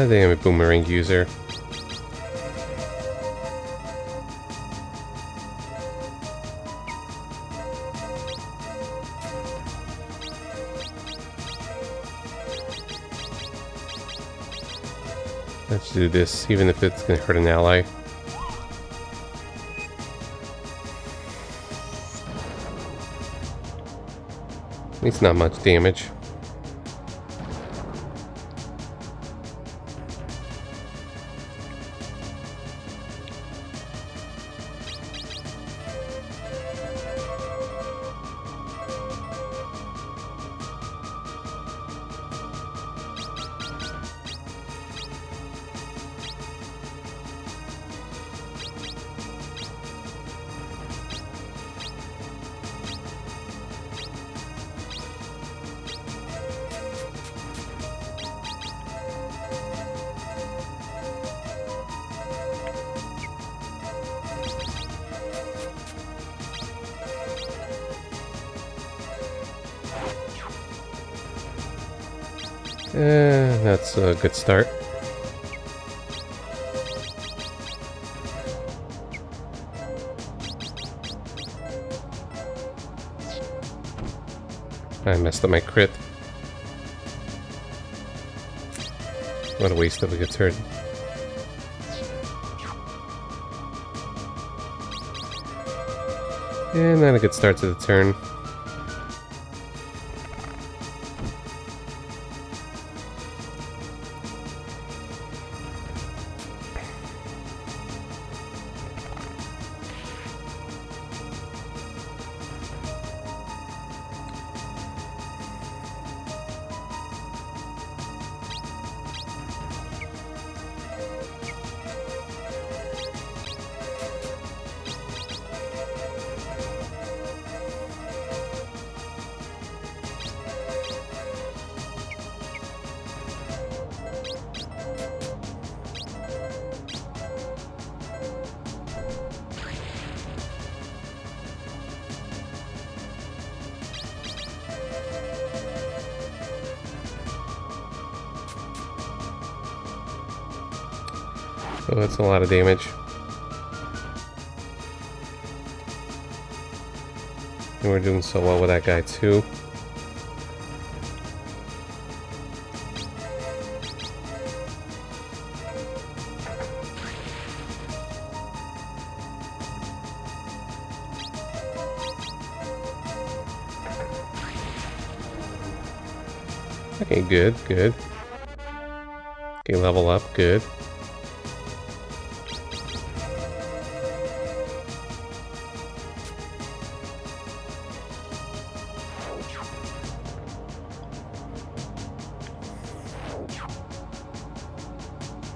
Damn it, boomerang user. Let's do this, even if it's gonna hurt an ally. At least not much damage. That's a good start. I messed up my crit. What a waste of a good turn. And not a good start to the turn. So that's a lot of damage. And we're doing so well with that guy too. Okay, good, good. Okay, level up, good.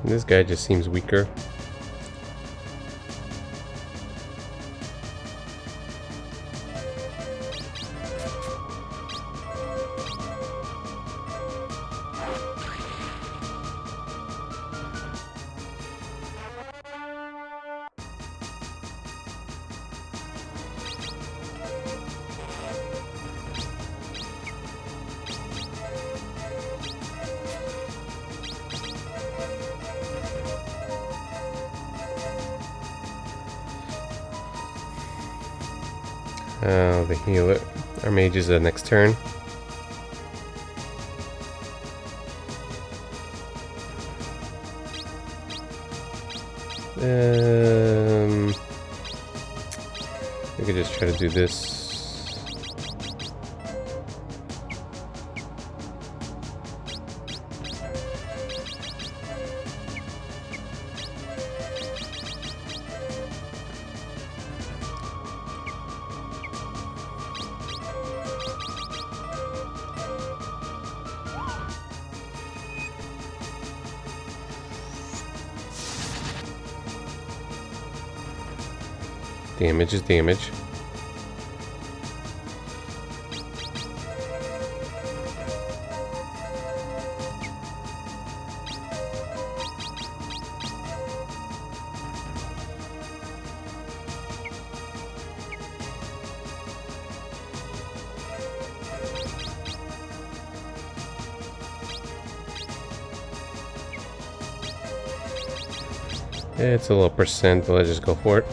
This guy just seems weaker. The healer. Our mage is the next turn. We could just try to do this. Damage is damage. It's a little percent, but let's just go for it.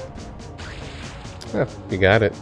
Oh, we got it.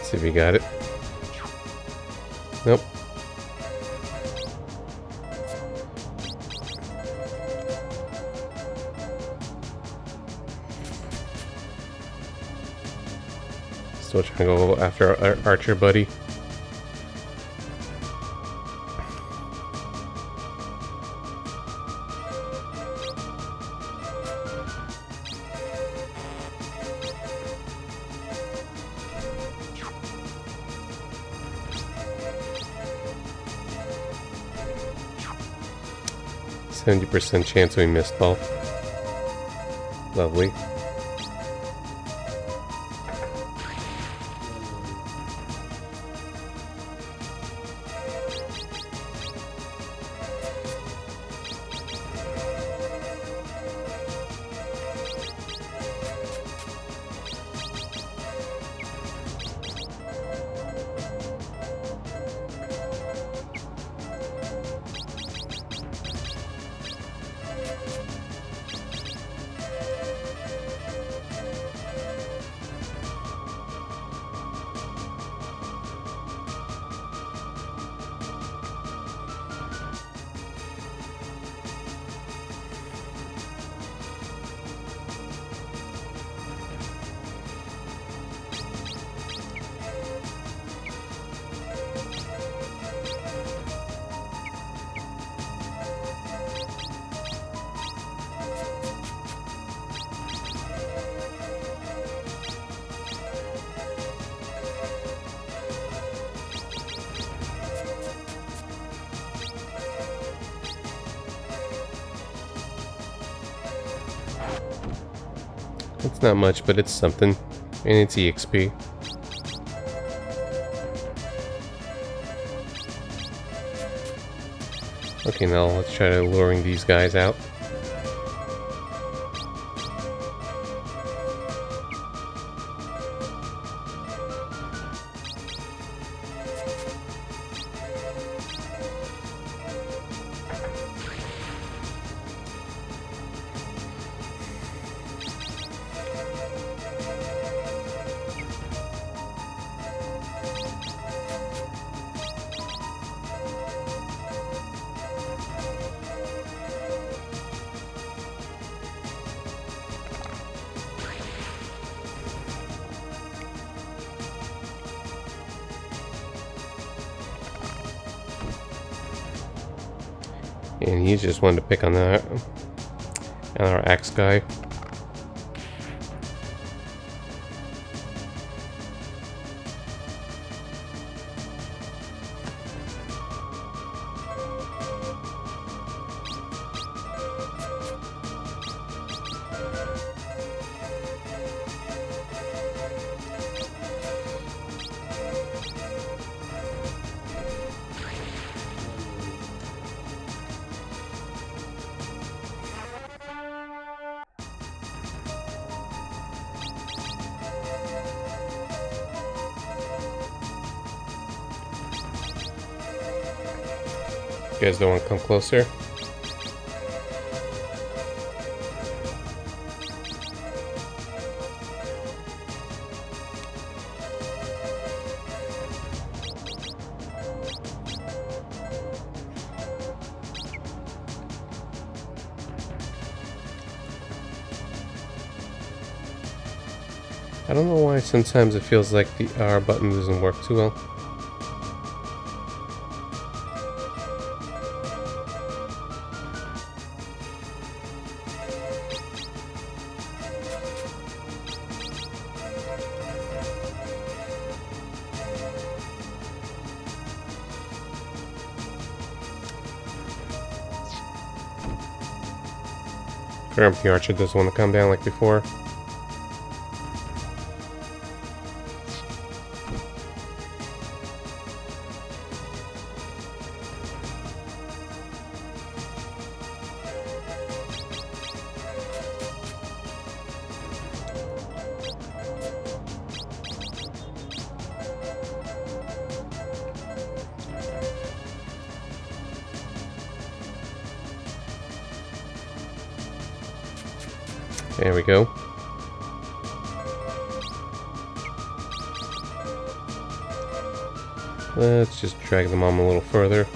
See if we got it. Nope. Still trying to go after our archer buddy. %70 chance we missed both. Lovely. It's not much, but it's something. And it's EXP. Okay, now let's try to luring these guys out. And he just wanted to pick on our axe guy. You guys don't want to come closer? I don't know why sometimes it feels like the R button doesn't work too well. The archer doesn't want to come down like before. There we go. Let's just drag them on a little further.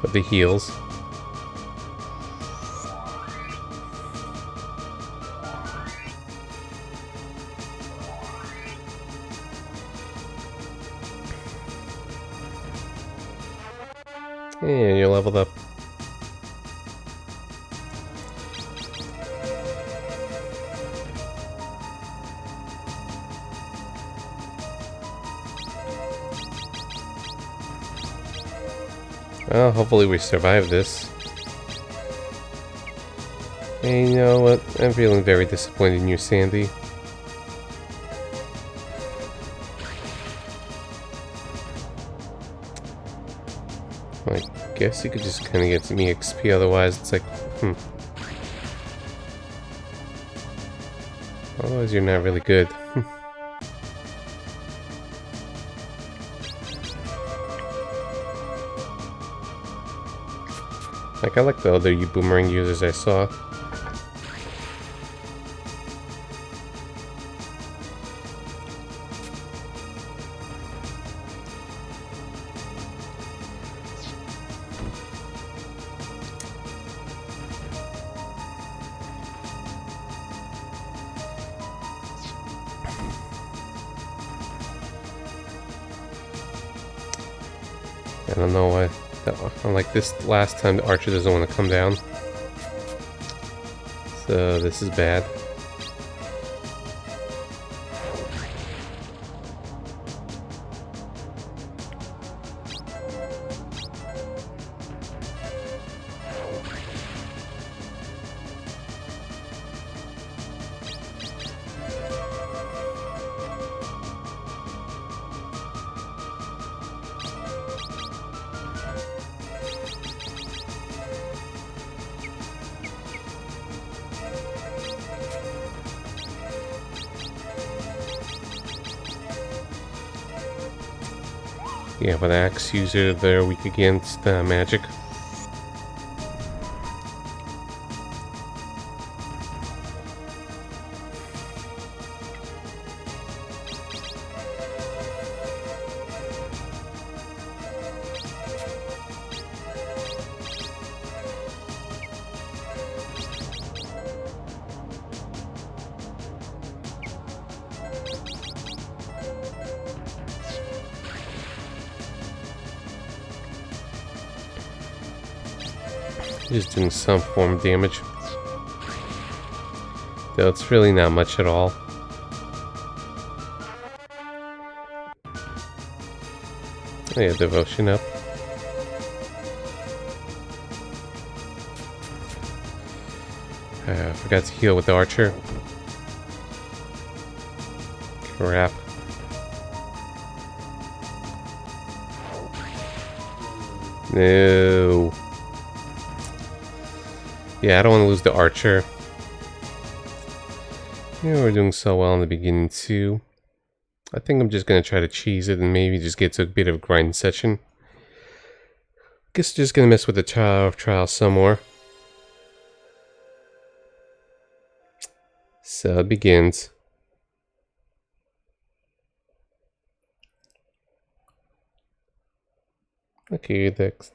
With the heels. And you're leveled up. Well, hopefully we survive this. And you know what? I'm feeling very disappointed in you, Sandy. I guess you could just kind of get me XP, otherwise it's like, Otherwise you're not really good. Like, I like the other boomerang users I saw. I don't know why. Unlike this last time, the archer doesn't want to come down. So this is bad. Yeah, but axe user, they're weak against magic. Just doing some form of damage. Though it's really not much at all. Oh yeah, devotion up. I forgot to heal with the archer. Crap. No. Yeah, I don't want to lose the archer. Yeah, we're doing so well in the beginning too. I think I'm just going to try to cheese it and maybe just get to a bit of a grind session. Guess just going to mess with the trial some more. So it begins. Okay, next.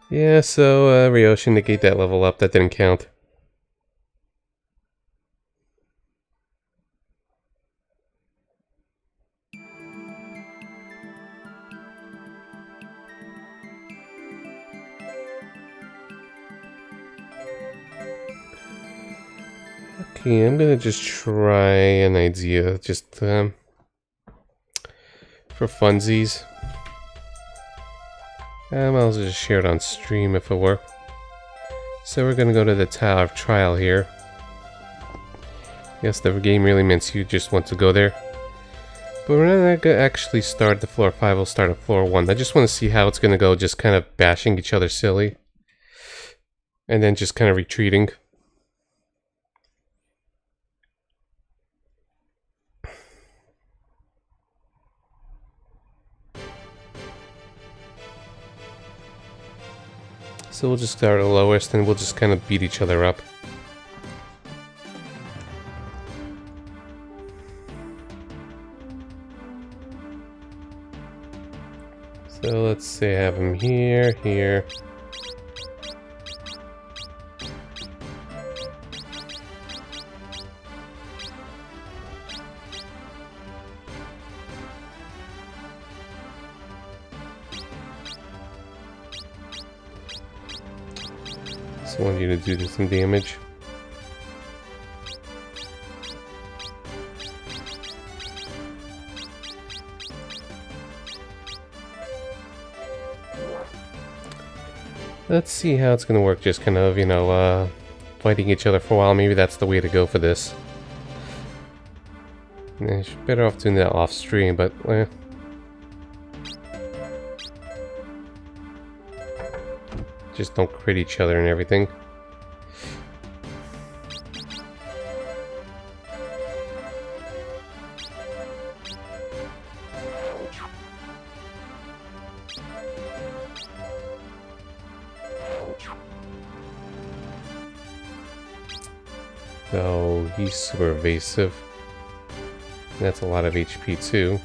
Yeah, so Ryoshi negate that level up. That didn't count. Okay, I'm gonna just try an idea, just for funsies. I'll just share it on stream if it were. So we're gonna go to the Tower of Trial here. Yes, the game really means you just want to go there. But we're not gonna actually start the floor 5, we'll start at floor 1. I just want to see how it's gonna go, just kind of bashing each other silly. And then just kind of retreating. So we'll just start at the lowest and we'll just kind of beat each other up. So let's say I have him here, here. So I want you to do some damage. Let's see how it's gonna work, just kind of, you know, fighting each other for a while. Maybe that's the way to go for this. Better off doing that off stream, but just don't crit each other and everything. So he's super evasive. That's a lot of HP too.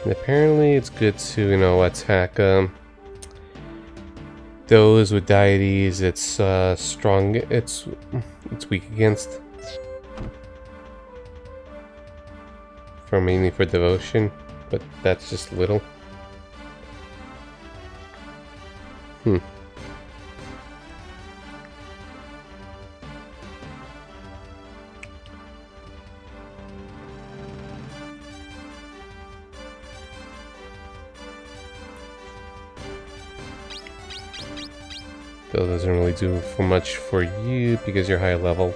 And apparently it's good to, you know, attack those with deities it's strong, it's weak against. Mainly for devotion, but that's just little. Though doesn't really do for much for you because you're high level.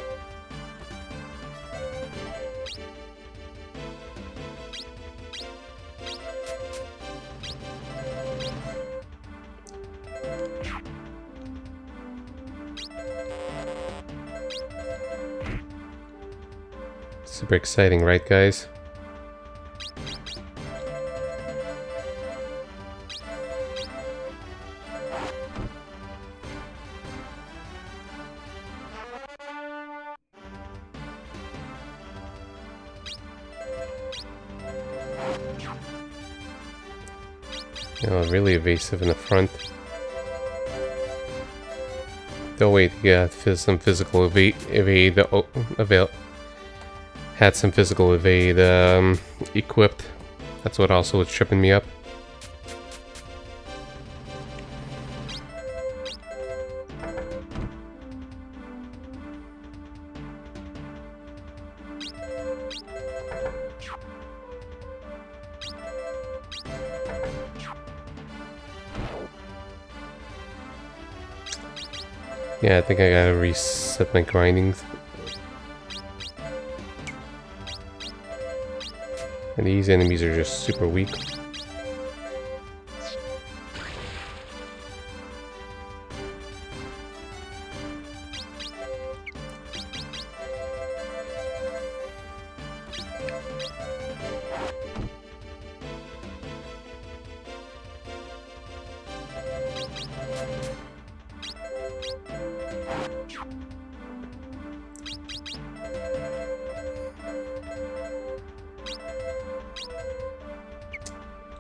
Super exciting, right, guys? You know, really evasive in the front. Though wait, yeah, some physical evade had some physical evade equipped. That's what also was tripping me up. Yeah, I think I gotta reset my grinding And these enemies are just super weak.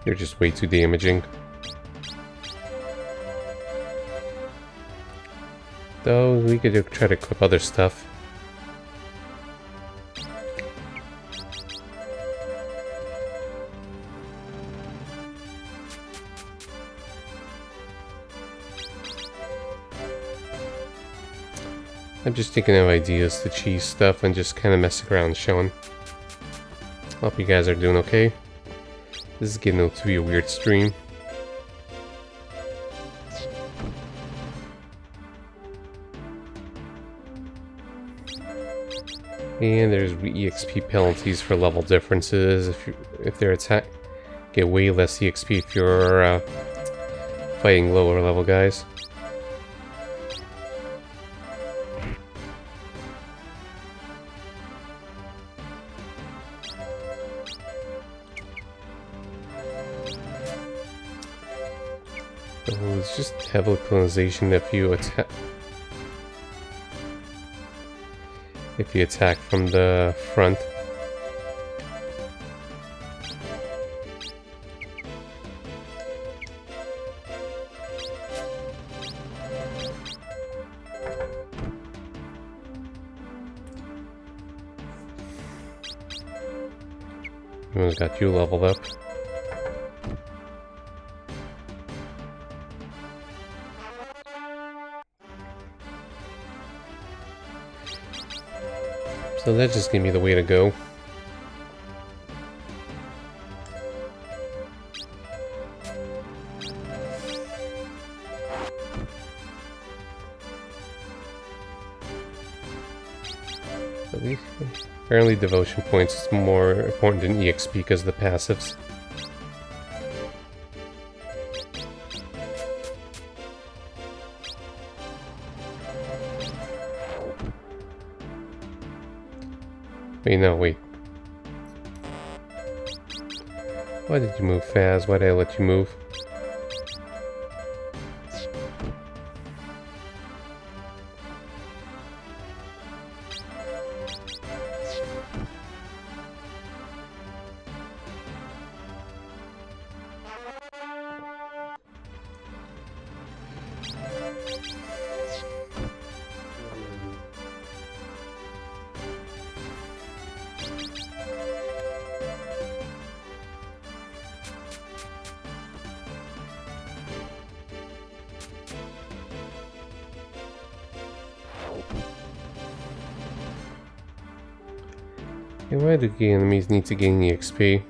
They're just way too damaging. Though, we could try to equip other stuff. I'm just thinking of ideas to cheese stuff and just kind of messing around showing. Hope you guys are doing okay. This is getting to be a weird stream. And there's EXP penalties for level differences. If their attack get way less EXP if you're fighting lower level guys. Oh, it's just heavy colonization if you attack. If you attack from the front. Everyone's got you leveled up. So that's just gonna be the way to go. At least, apparently devotion points is more important than EXP because of the passives. Wait, no, wait. Why did you move, Faz? Why did I let you move? Hey, why do the enemies need to gain EXP?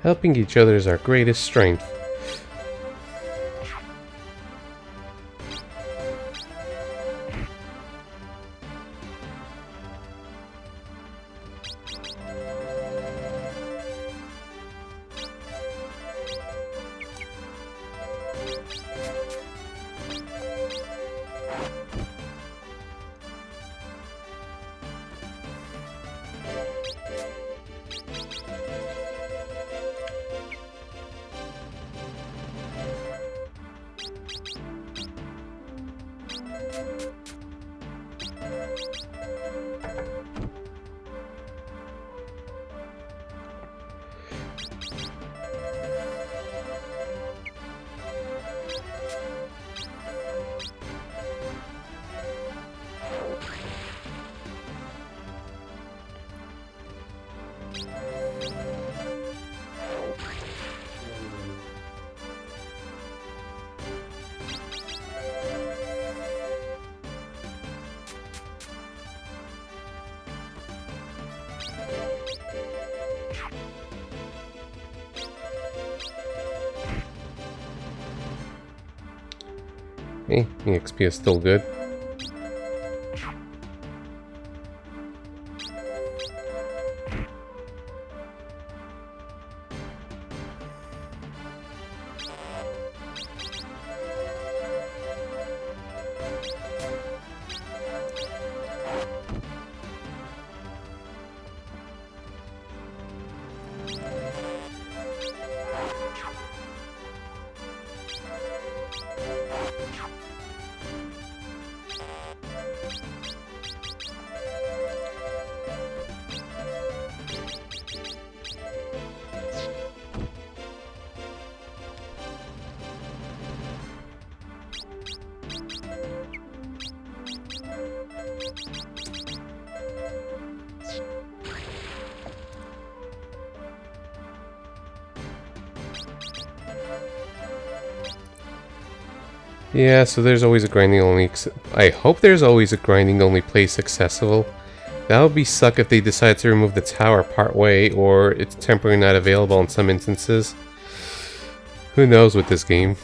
Helping each other is our greatest strength. Hey, the XP is still good. Yeah, so there's always a grinding only. I hope there's always a grinding only place accessible. That would be suck if they decide to remove the tower part way, or it's temporarily not available in some instances. Who knows with this game?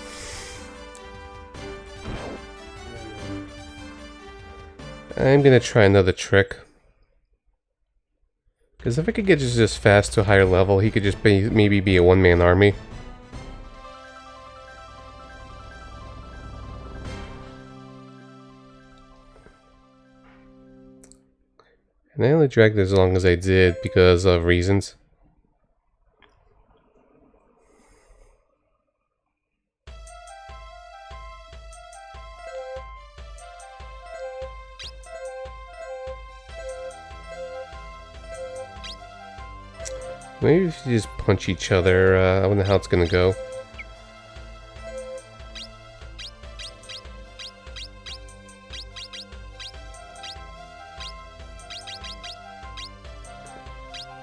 I'm gonna try another trick. Because if I could get just fast to a higher level, he could just maybe be a one-man army. And I only dragged as long as I did because of reasons. Maybe we should just punch each other. I wonder how it's gonna go.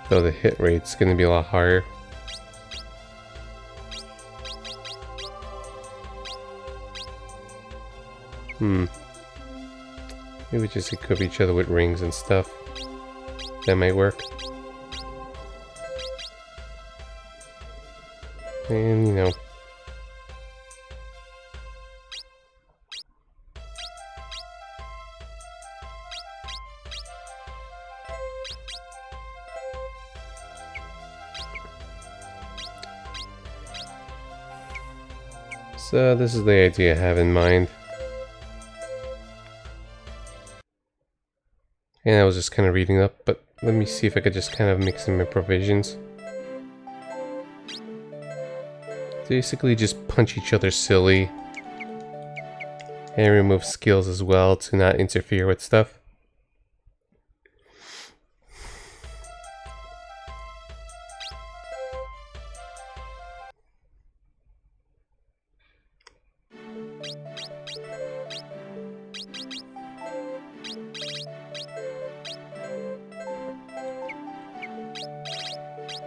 Though the hit rate's gonna be a lot higher. Maybe just equip each other with rings and stuff. That might work. And, you know. So this is the idea I have in mind. And I was just kind of reading up, but let me see if I could just kind of make some improvisations. Basically just punch each other silly. And remove skills as well to not interfere with stuff.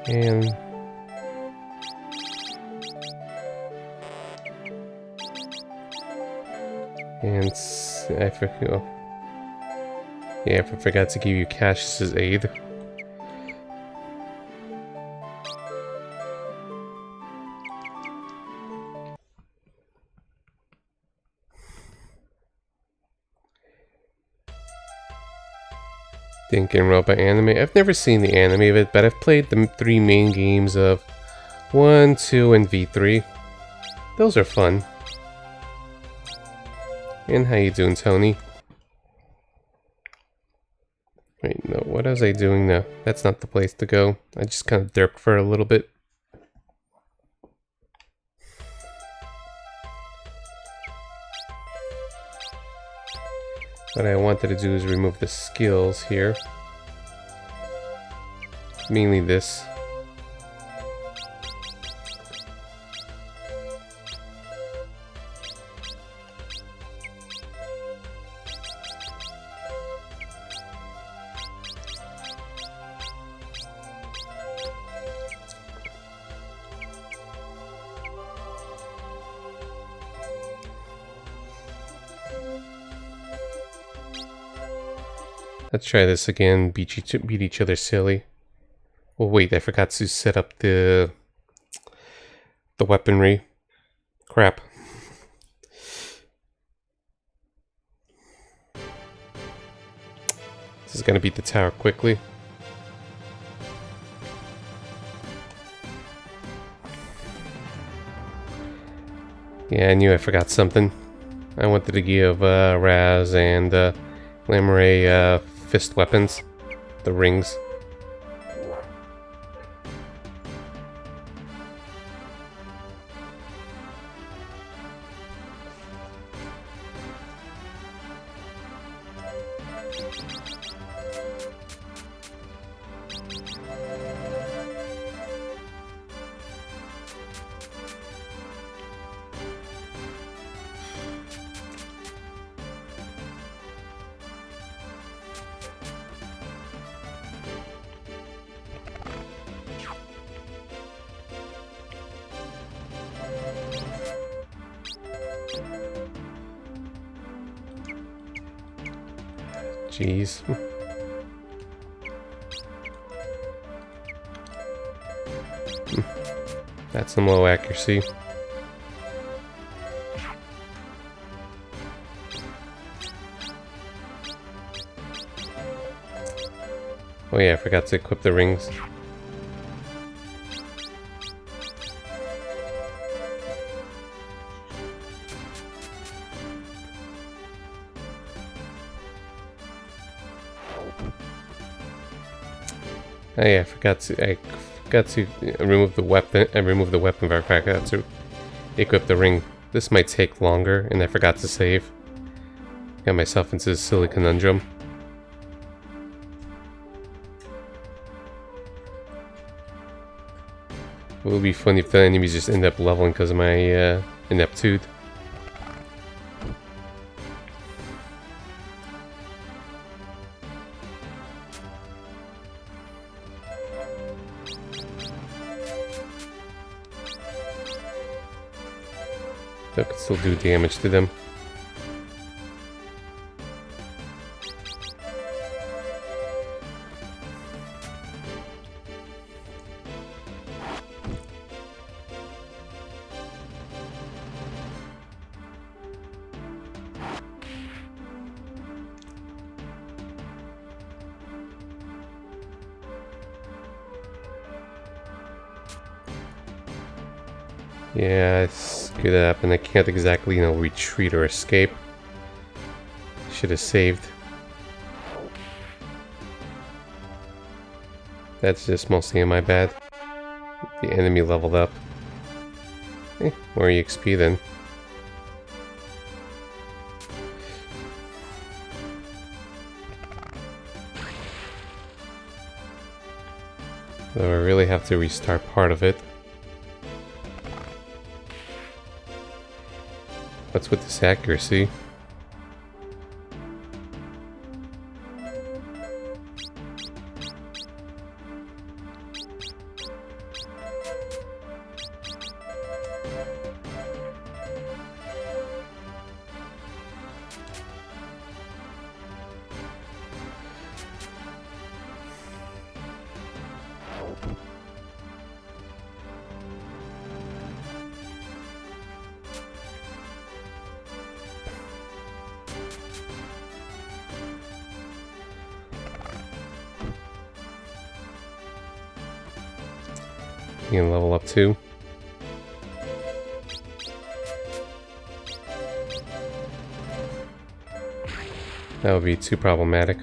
And I forgot. Oh. Yeah, I forgot to give you Cassius's aid. Danganronpa anime. I've never seen the anime of it, but I've played the 3 main games of 1, 2, and V3. Those are fun. And how you doing, Tony? Wait, no, what was I doing now? That's not the place to go. I just kind of derped for a little bit. What I wanted to do is remove the skills here. Mainly this. Let's try this again. Beat each other silly. Oh wait, I forgot to set up the weaponry. Crap. This is gonna beat the tower quickly. Yeah, I knew I forgot something. I wanted to give Raz and Lamray fist weapons. The rings. Jeez. That's some low accuracy. Oh yeah, I forgot to equip the rings. Oh yeah, I forgot to remove the weapon. I removed the weapon, but I forgot to equip the ring. This might take longer, and I forgot to save. Got myself into a silly conundrum. It would be funny if the enemies just end up leveling because of my ineptitude. I could still do damage to them. Yeah, it's good that happened. I can't exactly, retreat or escape. Should have saved. That's just mostly my bad. The enemy leveled up. More EXP then. Though I really have to restart part of it. What's with this accuracy? You can level up too. That would be too problematic.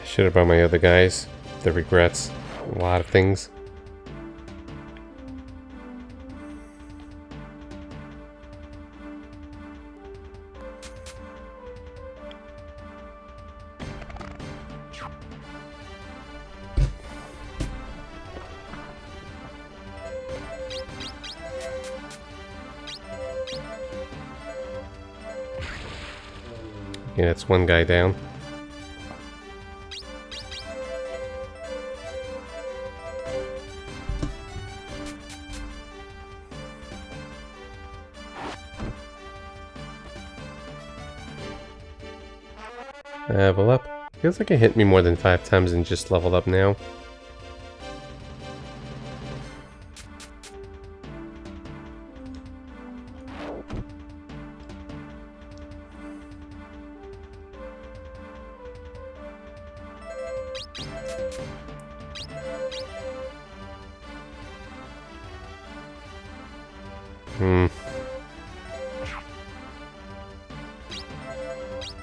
Should have brought my other guys. The regrets. A lot of things. Yeah, that's one guy down. Level up. Feels like it hit me more than 5 times and just leveled up now.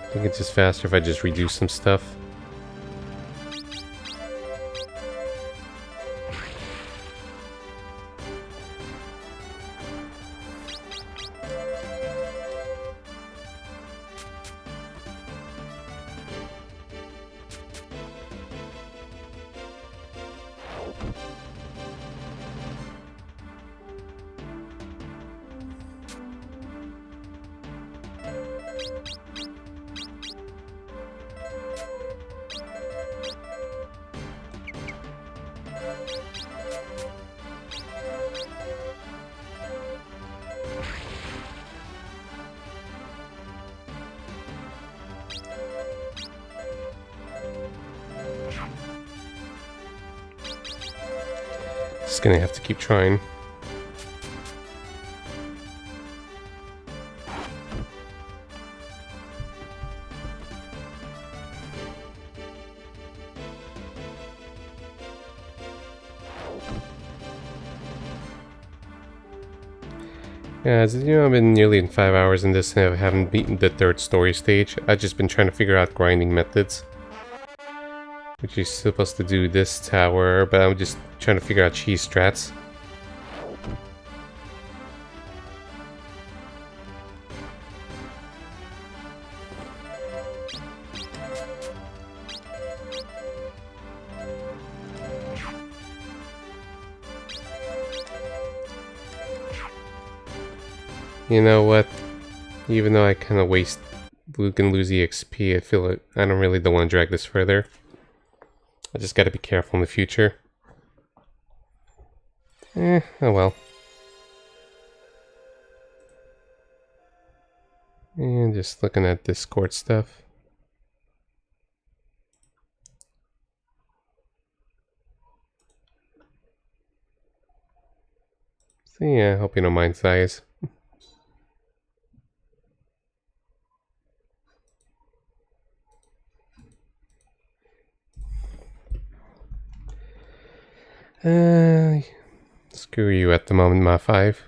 I think it's just faster if I just redo some stuff. Just gonna have to keep trying. Yeah, as you know, I've been nearly in 5 hours in this and I haven't beaten the 3rd story stage. I've just been trying to figure out grinding methods. Which is supposed to do this tower, but I'm just trying to figure out cheese strats. You know what? Even though I kind of can lose EXP, I feel like I don't want to drag this further. I just gotta be careful in the future. Oh well. And just looking at Discord stuff. So yeah, I hope you don't mind size. Screw you at the moment, Ma 5.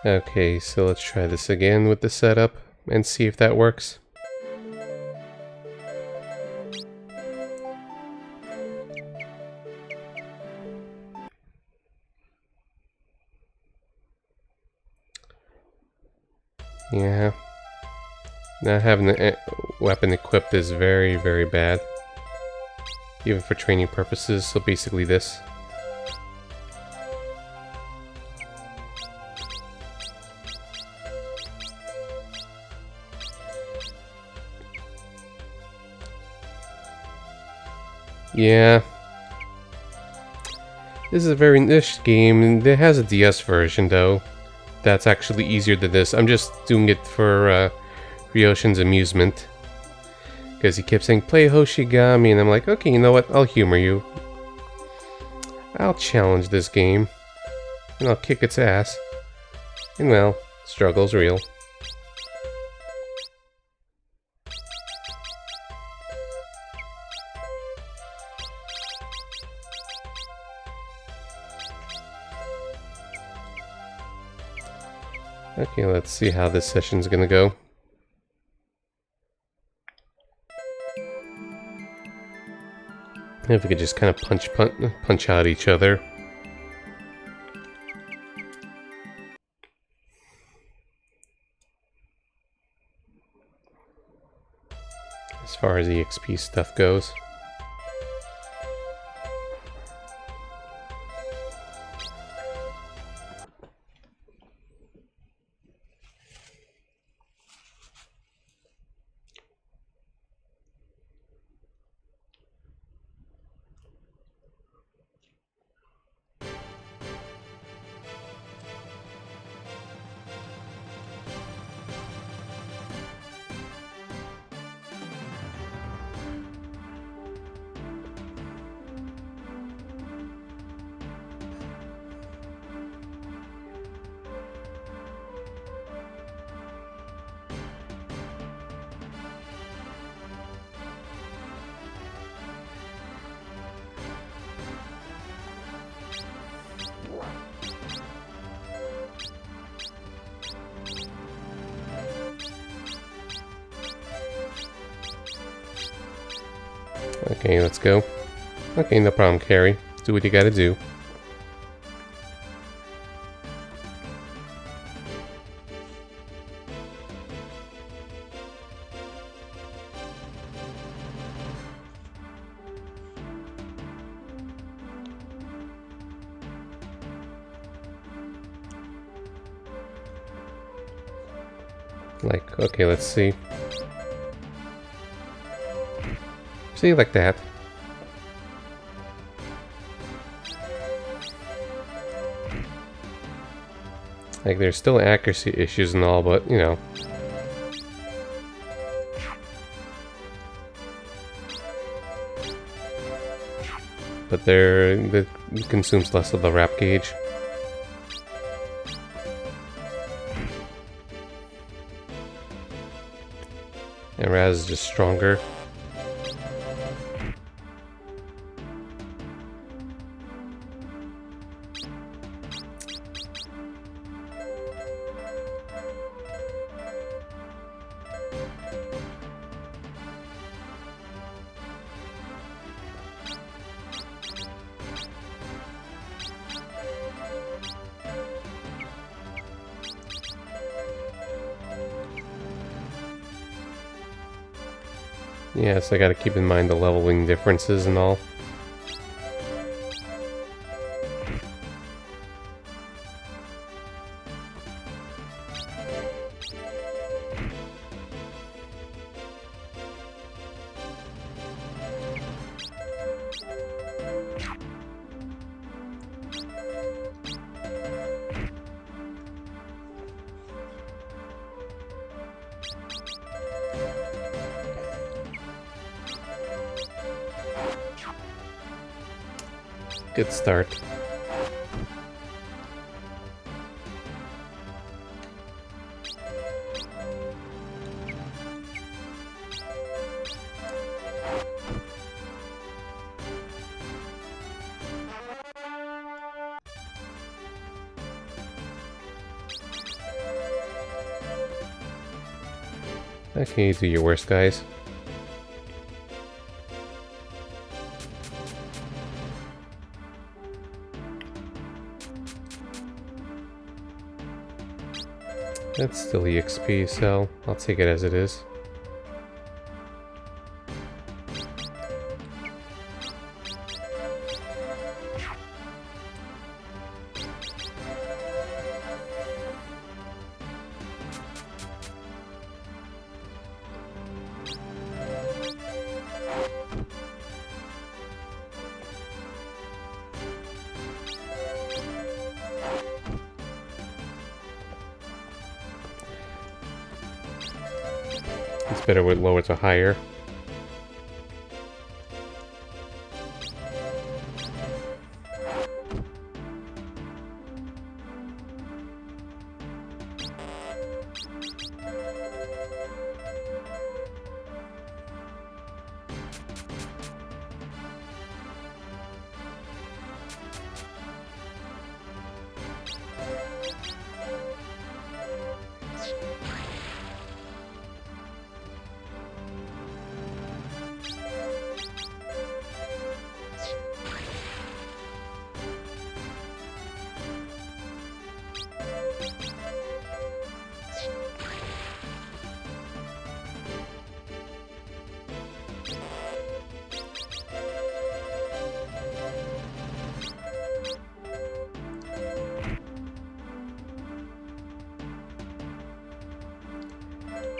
Okay, so let's try this again with the setup and see if that works. Yeah. Not having the weapon equipped is very, very bad. Even for training purposes, so basically this. Yeah. This is a very niche game, and it has a DS version though. That's actually easier than this. I'm just doing it for Ryoshin's amusement. Because he kept saying, play Hoshigami, and I'm like, okay, you know what, I'll humor you. I'll challenge this game. And I'll kick its ass. And well, struggle's real. Okay, let's see how this session's gonna go. If we could just kind of punch out each other. As far as the EXP stuff goes. Okay, let's go. Okay, no problem, Carrie. Do what you gotta do. Like, okay, let's see. See, like that. Like, there's still accuracy issues and all, but, you know. But it consumes less of the wrap gauge. And Raz is just stronger. Yeah, so I gotta keep in mind the leveling differences and all. Good start. Okay, you do your worst, guys. That's still EXP, so I'll take it as it is. It's better with lower to higher.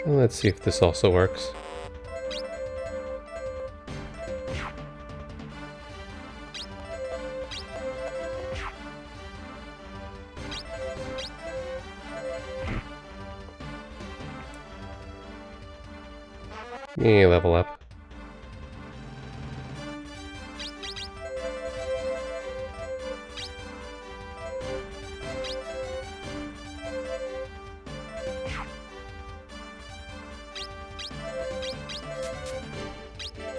And let's see if this also works. Yeah, level up.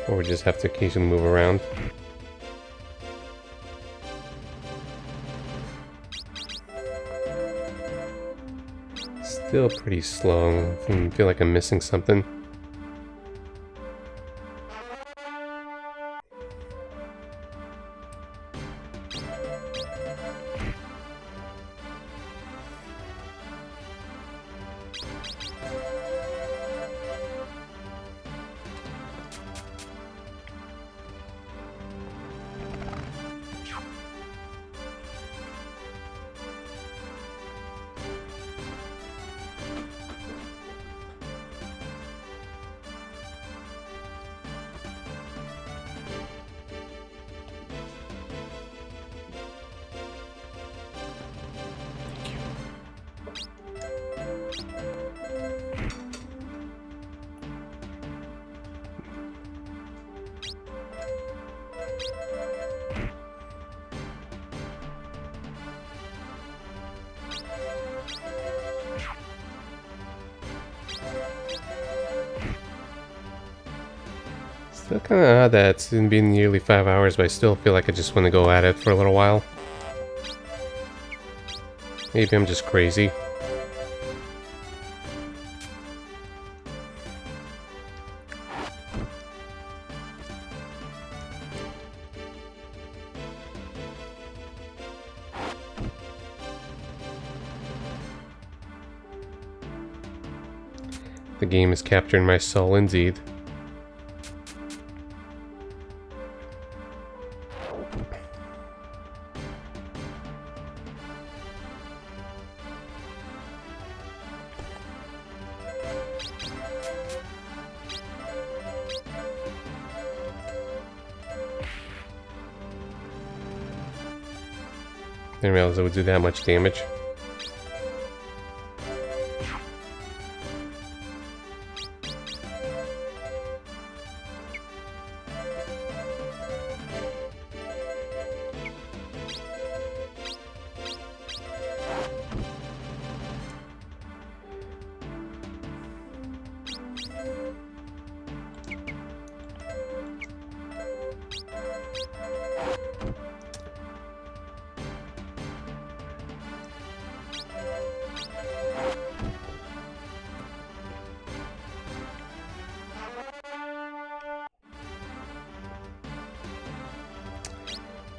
Or we just have to occasionally move around. Still pretty slow. I feel like I'm missing something. Still kind of odd that it's been nearly 5 hours, but I still feel like I just want to go at it for a little while. Maybe I'm just crazy. The game is capturing my soul indeed. I didn't realize it would do that much damage.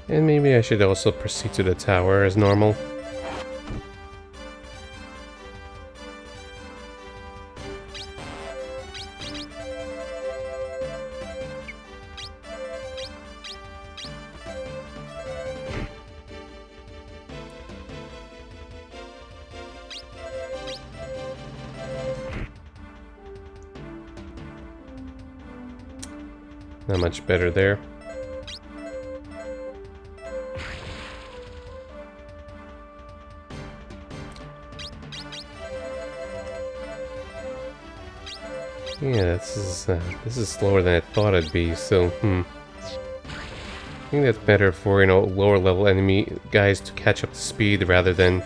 And maybe I should also proceed to the tower as normal. Not much better there. Yeah, this is slower than I thought it'd be, so, I think that's better for, you know, lower level enemy guys to catch up to speed rather than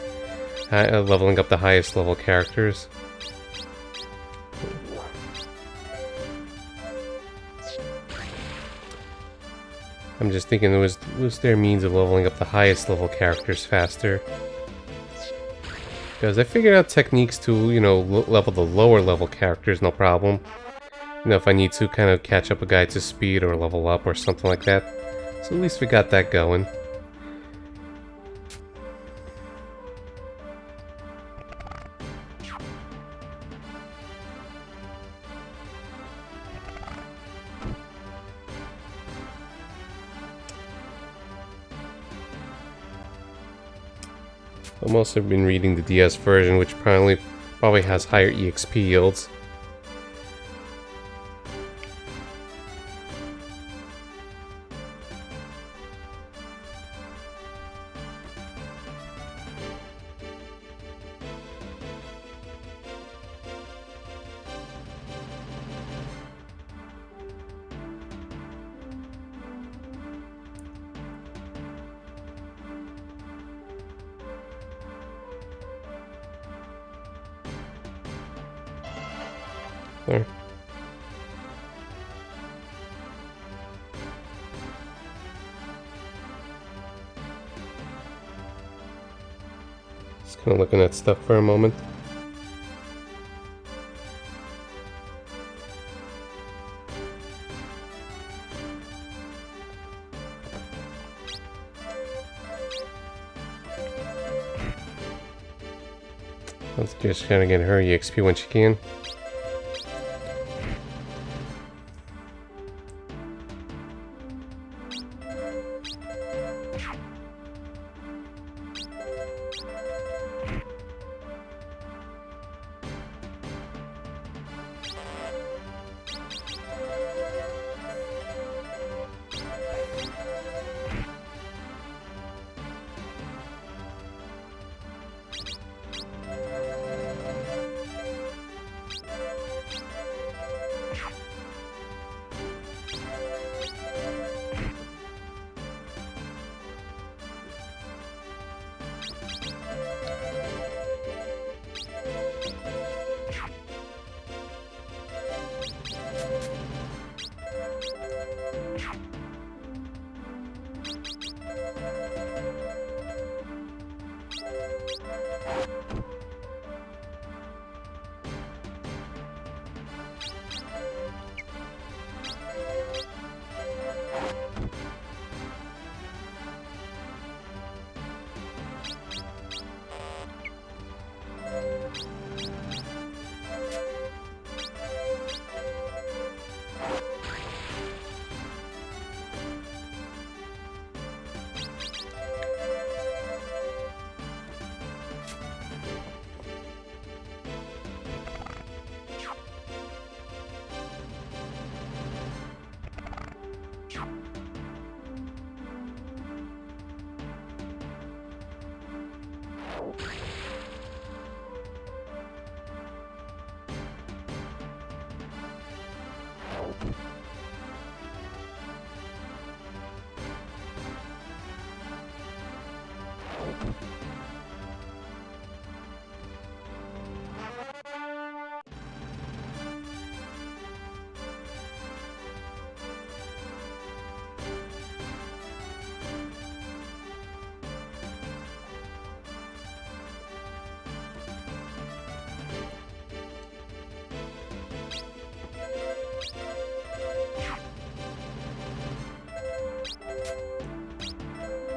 leveling up the highest level characters. I'm just thinking, was there means of leveling up the highest level characters faster? Because I figured out techniques to, you know, level the lower level characters, no problem. You know, if I need to kind of catch up a guy to speed or level up or something like that. So at least we got that going. I've also been reading the DS version, which probably has higher EXP yields. There. Just kind of looking at stuff for a moment. Let's just kind of get her EXP when she can.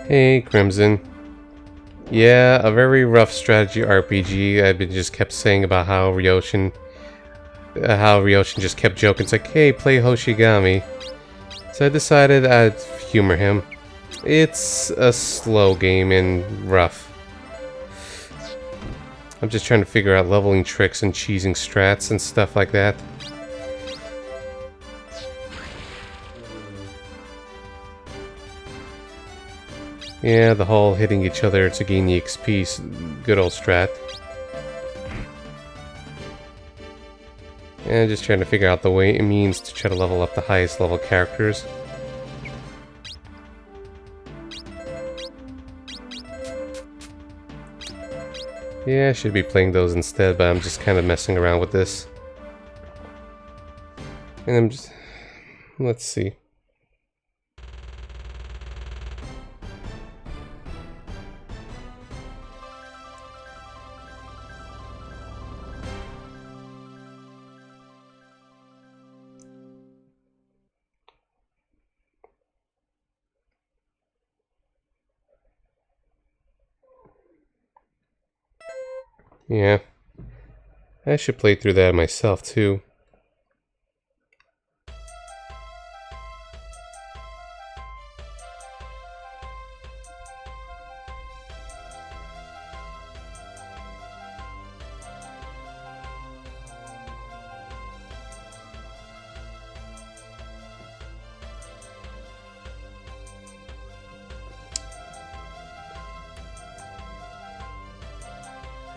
Hey, Crimson. Yeah, a very rough strategy RPG. I've been just kept saying about how Ryoshin just kept joking. It's like, hey, play Hoshigami. So I decided I'd humor him. It's a slow game and rough. I'm just trying to figure out leveling tricks and cheesing strats and stuff like that. Yeah, the whole hitting each other to gain the XP, good old strat. And just trying to figure out the way it means to try to level up the highest level characters. Yeah, I should be playing those instead, but I'm just kind of messing around with this. And I'm just... let's see. Yeah. I should play through that myself, too.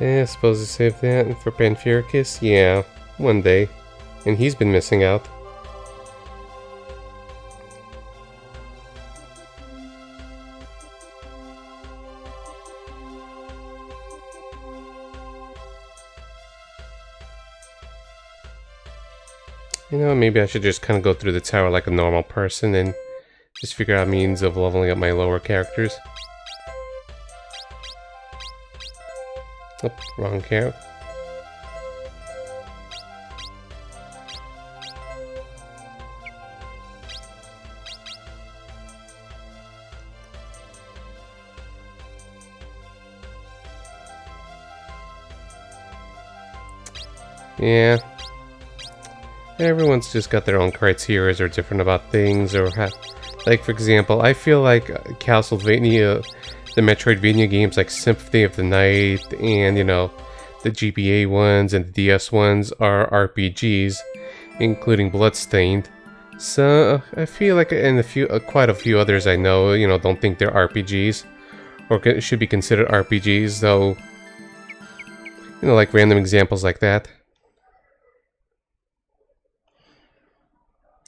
Yeah, I suppose to save that for Panfuricus? Yeah, one day. And he's been missing out. You know, maybe I should just kind of go through the tower like a normal person and just figure out means of leveling up my lower characters. Oh, wrong character. Yeah. Everyone's just got their own criterias or different about things or like for example, I feel like Castlevania, the Metroidvania games like Symphony of the Night and you know, the GBA ones and the DS ones are RPGs, including Bloodstained. So I feel like in quite a few others I know, you know, don't think they're RPGs or should be considered RPGs, though. You know, like random examples like that.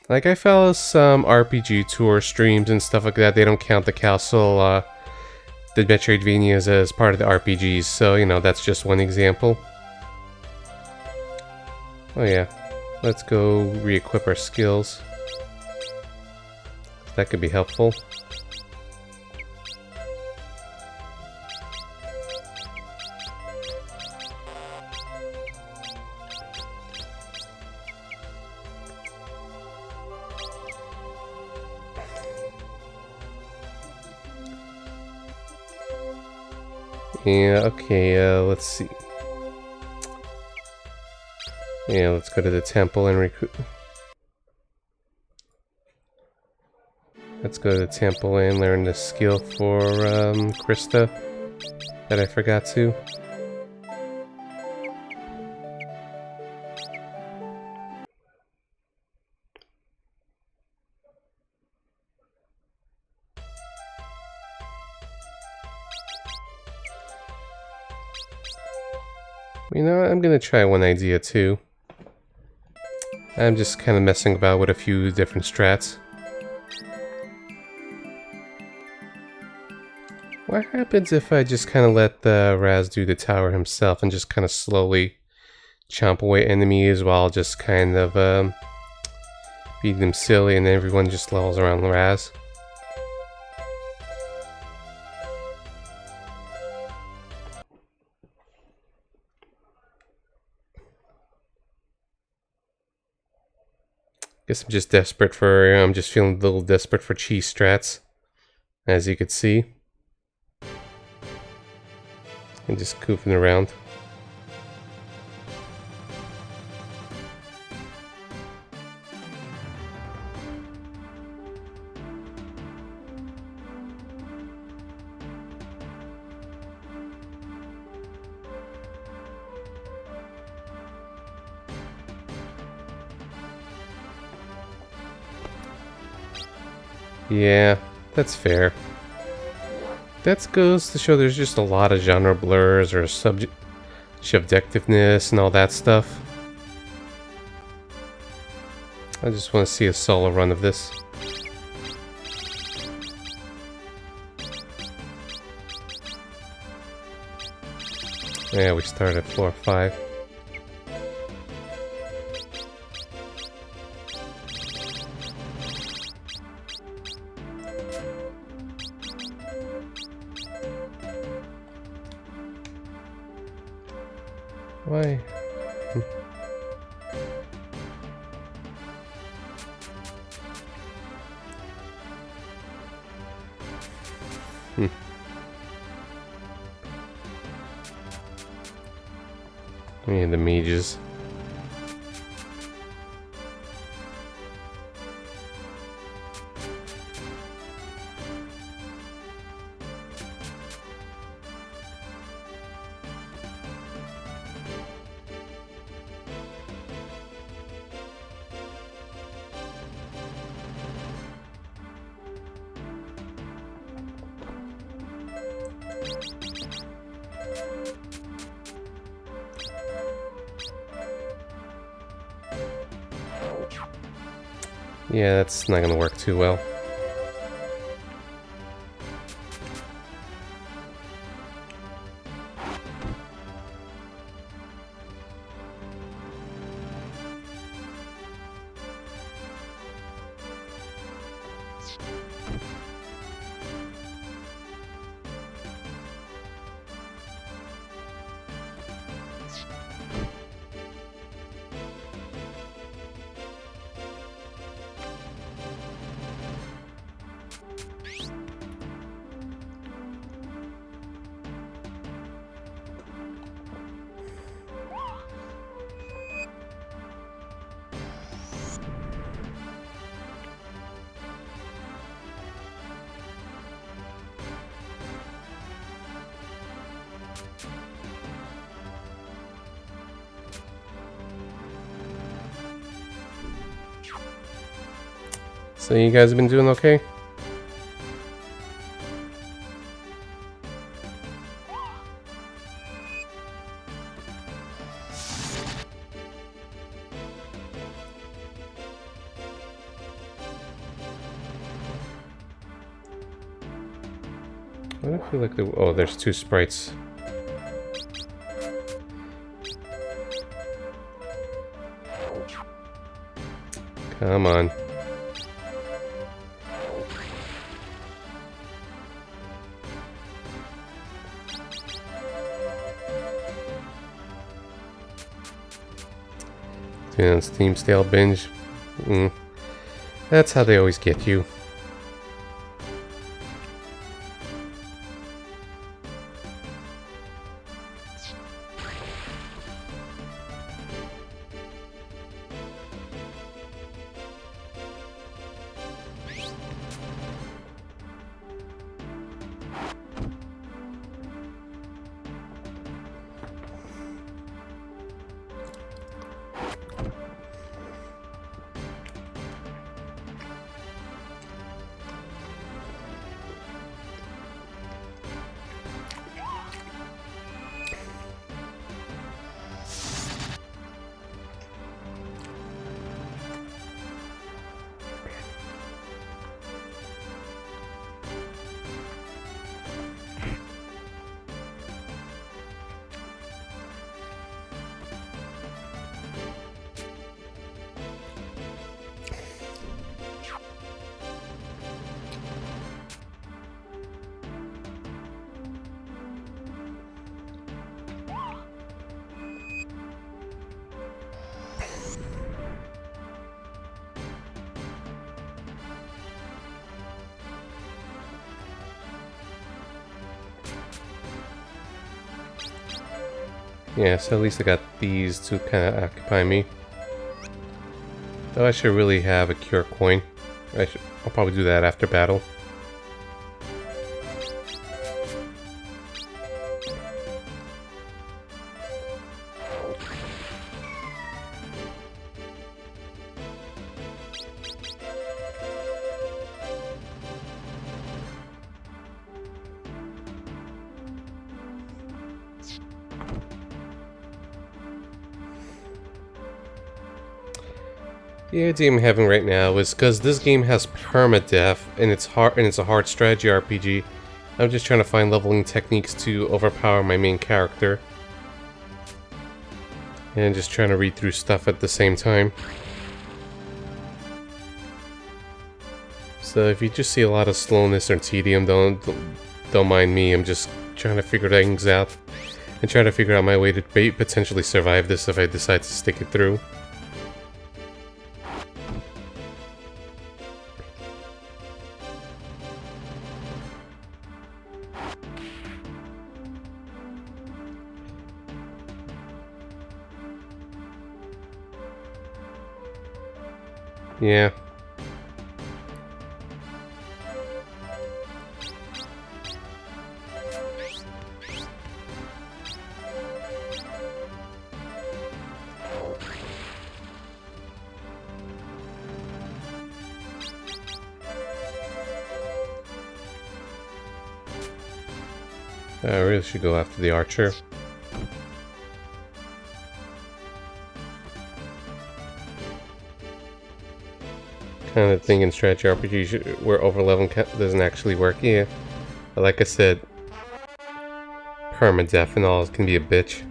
Like, I follow some RPG tour streams and stuff like that. They don't count the the Metroidvanias as part of the RPGs, so, you know, that's just one example. Oh yeah, let's go re-equip our skills. That could be helpful. Yeah, okay, let's see. Yeah, let's go to the temple and recruit. Let's go to the temple and learn the skill for Krista that I forgot to. You know what? I'm gonna try one idea too. I'm just kind of messing about with a few different strats. What happens if I just kind of let the Raz do the tower himself and just kind of slowly chomp away enemies while just kind of beating them silly and everyone just levels around Raz? Guess I'm just desperate for, I'm just feeling a little desperate for cheese strats, as you could see. And just goofing around. Yeah, that's fair. That goes to show there's just a lot of genre blurs or subjectiveness and all that stuff. I just want to see a solo run of this. Yeah, we started at floor 5. Why? Yeah, the mages. Yeah, that's not gonna work too well. So you guys have been doing okay? I don't feel like the... Oh, there's two sprites. Come on. Yeah, Steam stale binge. That's how they always get you. Yeah, so at least I got these to kind of occupy me. Though I should really have a cure coin. I'll probably do that after battle. The idea I'm having right now is because this game has permadeath and it's a hard strategy RPG. I'm just trying to find leveling techniques to overpower my main character. And just trying to read through stuff at the same time. So if you just see a lot of slowness or tedium, don't mind me. I'm just trying to figure things out and trying to figure out my way to potentially survive this if I decide to stick it through. Yeah. I really should go after the archer. Kind of thing in strategy RPGs where overleveling doesn't actually work. Yeah, but like I said, permadeath and all can be a bitch.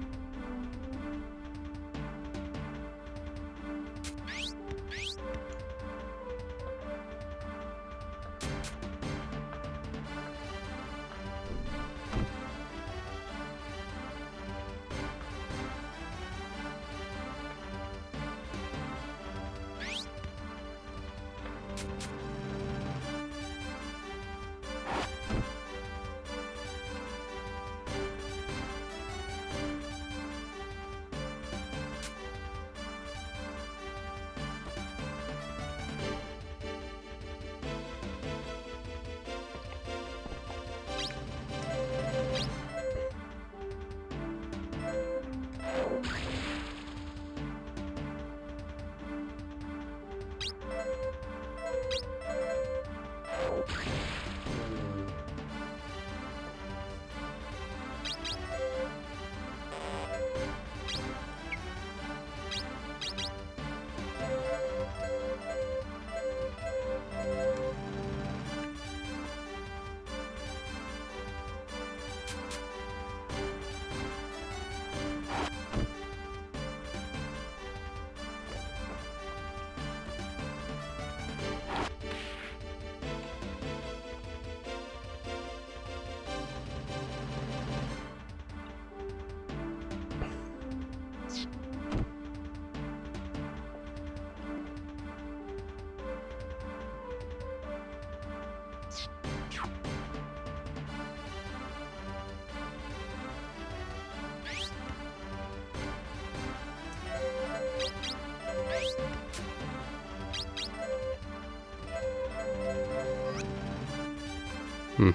Hmm.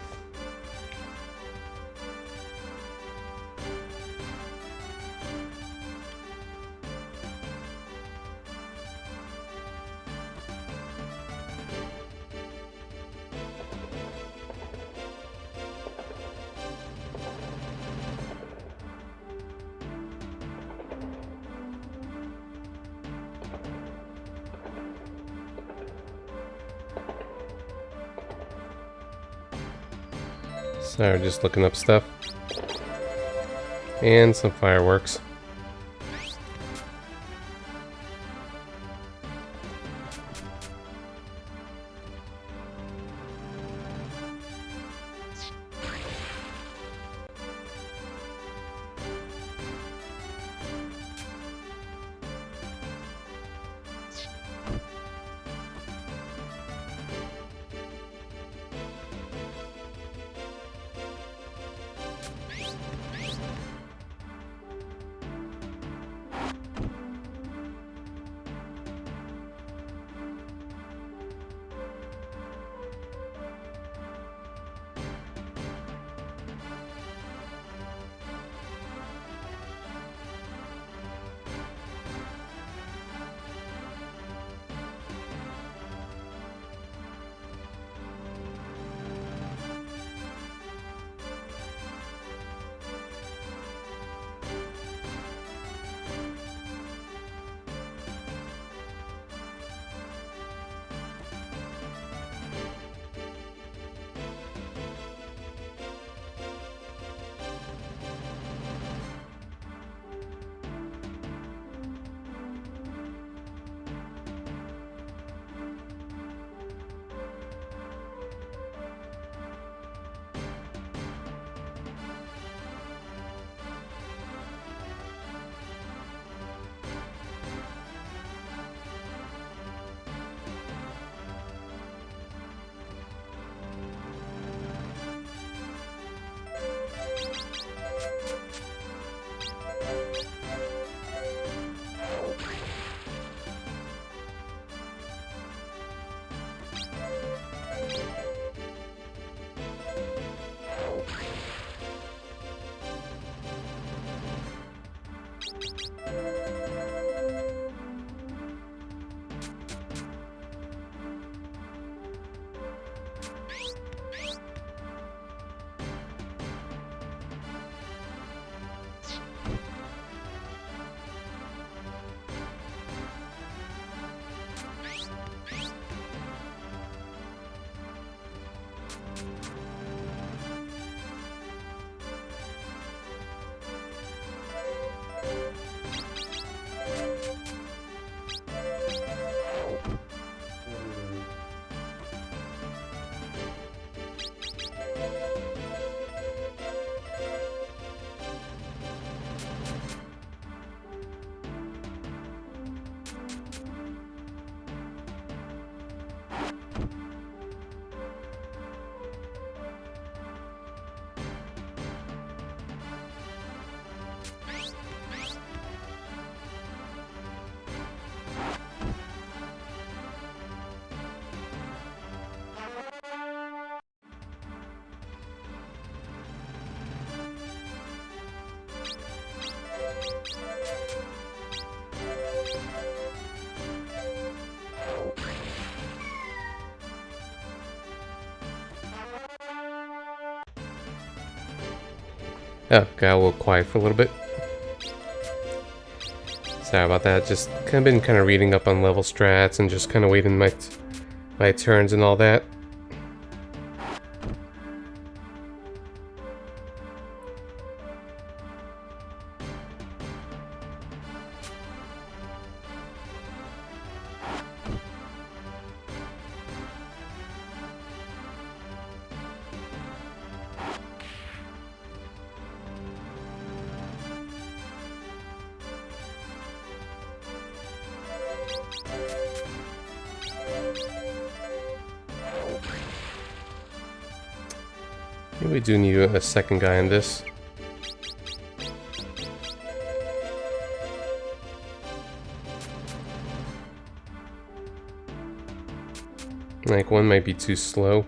Sorry, just looking up stuff. And some fireworks. Oh, got a little quiet for a little bit. Sorry about that. Just been reading up on level strats and just kind of waiting my turns and all that. Maybe we do need a second guy in this. Like, one might be too slow.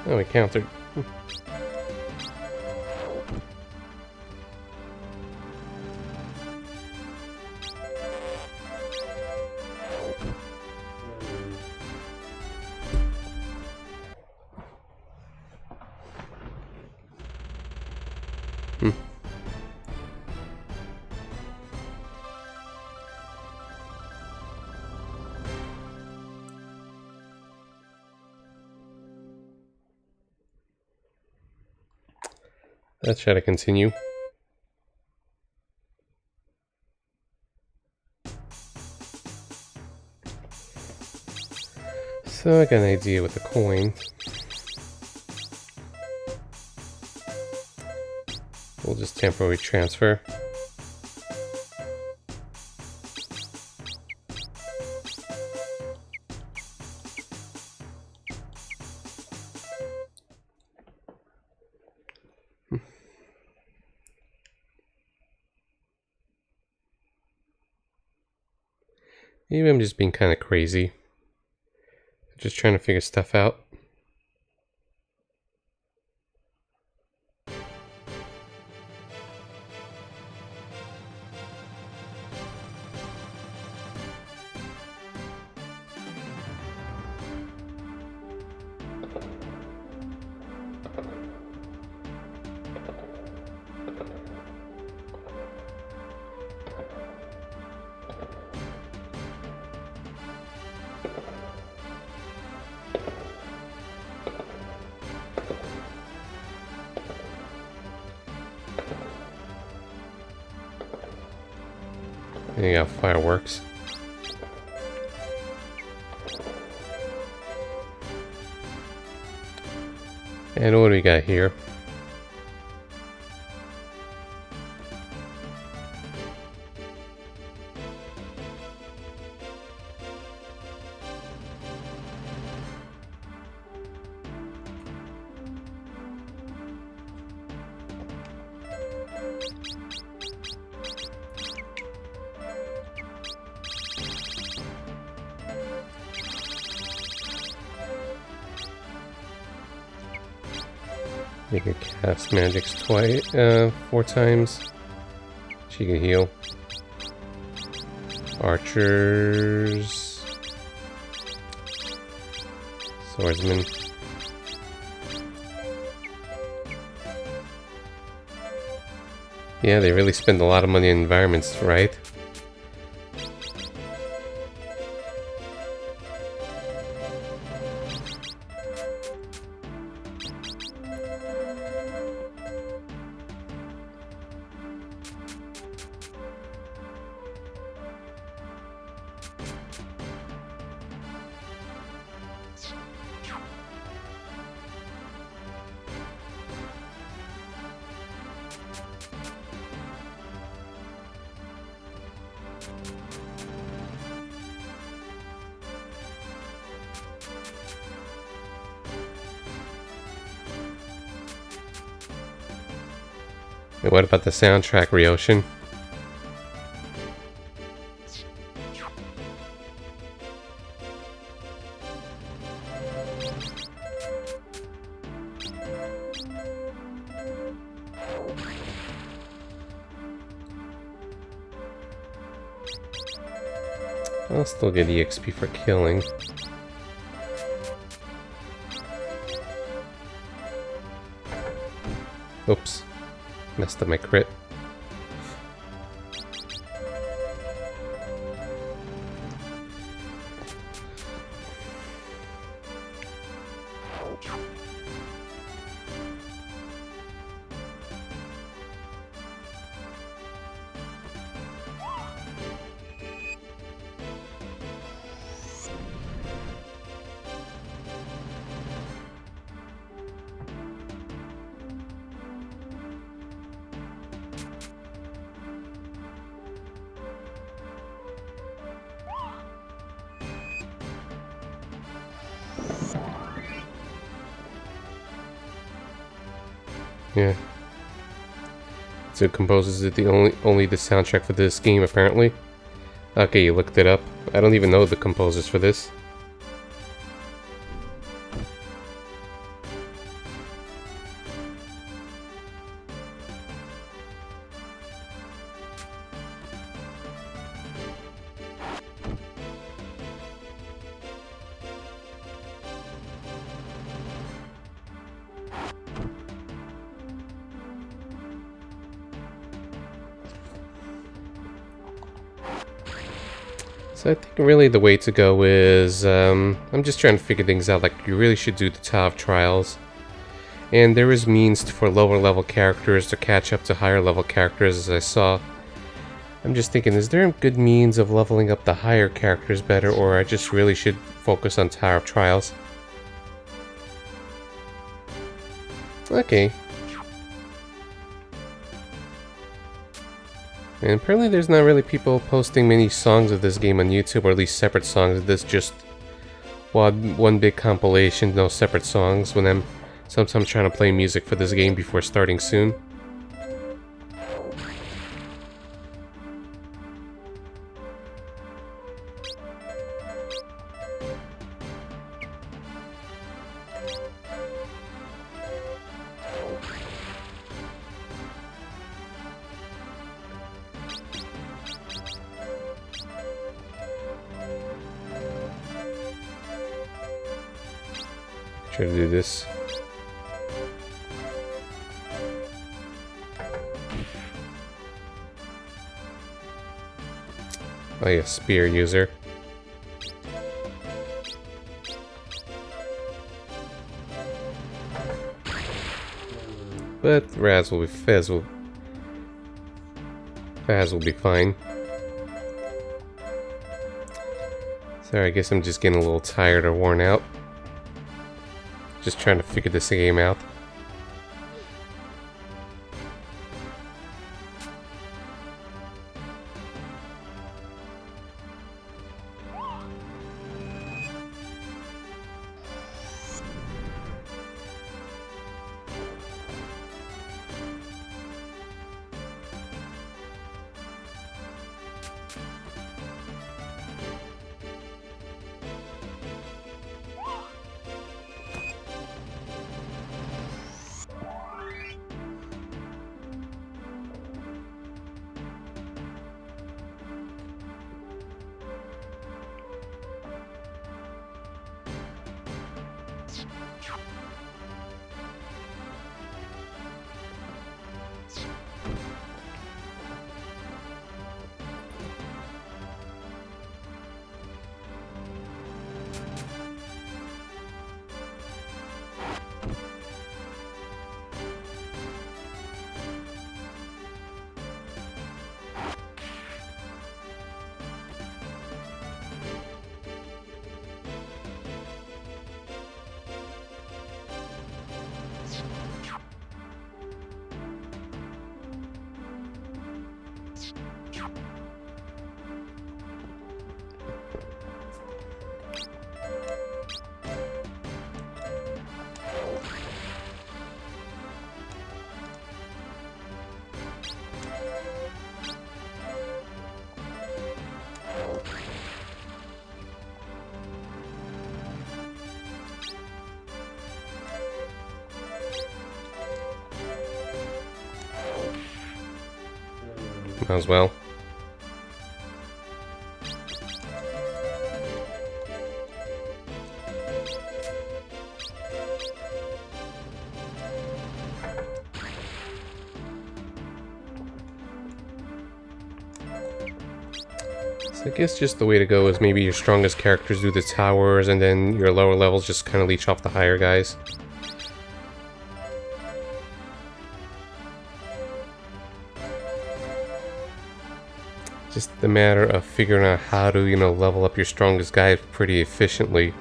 Oh, we countered. Let's try to continue. So I got an idea with the coin. We'll just temporarily transfer. Maybe I'm just being kind of crazy. Just trying to figure stuff out. And you got fireworks. And what do we got here? You can cast magics twice, 4 times. She can heal. Archers. Swordsman. Yeah, they really spend a lot of money on environments, right? Wait, what about the soundtrack, Ryoshin? I'll still get EXP for killing. Oops. Messed up my crit. Yeah. So it composes it only the soundtrack for this game, apparently. Okay, you looked it up. I don't even know the composers for this. So I think really the way to go is, I'm just trying to figure things out, like you really should do the Tower of Trials. And there is means for lower level characters to catch up to higher level characters, as I saw. I'm just thinking, is there a good means of leveling up the higher characters better, or I just really should focus on Tower of Trials? Okay. And apparently there's not really people posting many songs of this game on YouTube, or at least separate songs. This just one big compilation, no separate songs, when I'm sometimes trying to play music for this game before starting soon. Try to do this. Oh yeah, spear user. But Faz will be fine. Sorry, I guess I'm just getting a little tired or worn out. Just trying to figure this game out. Might as well. So I guess just the way to go is maybe your strongest characters do the towers, and then your lower levels just kind of leech off the higher guys. Just a matter of figuring out how to, level up your strongest guy pretty efficiently.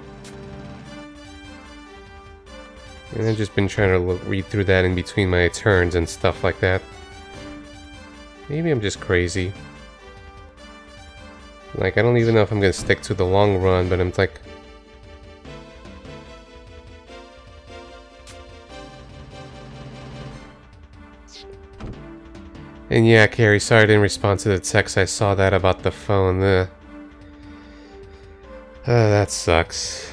And I've just been trying to read through that in between my turns and stuff like that. Maybe I'm just crazy. Like, I don't even know if I'm gonna stick to the long run, but I'm like... And yeah, Carrie, sorry I didn't respond to the text. I saw that about the phone. That sucks.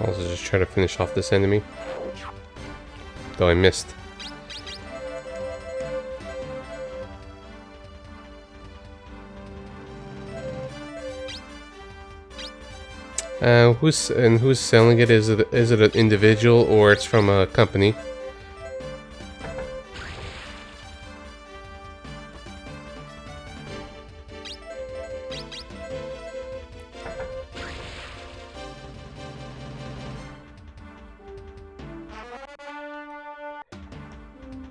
I'll also just try to finish off this enemy. Though I missed. Who's selling it? Is it an individual or it's from a company?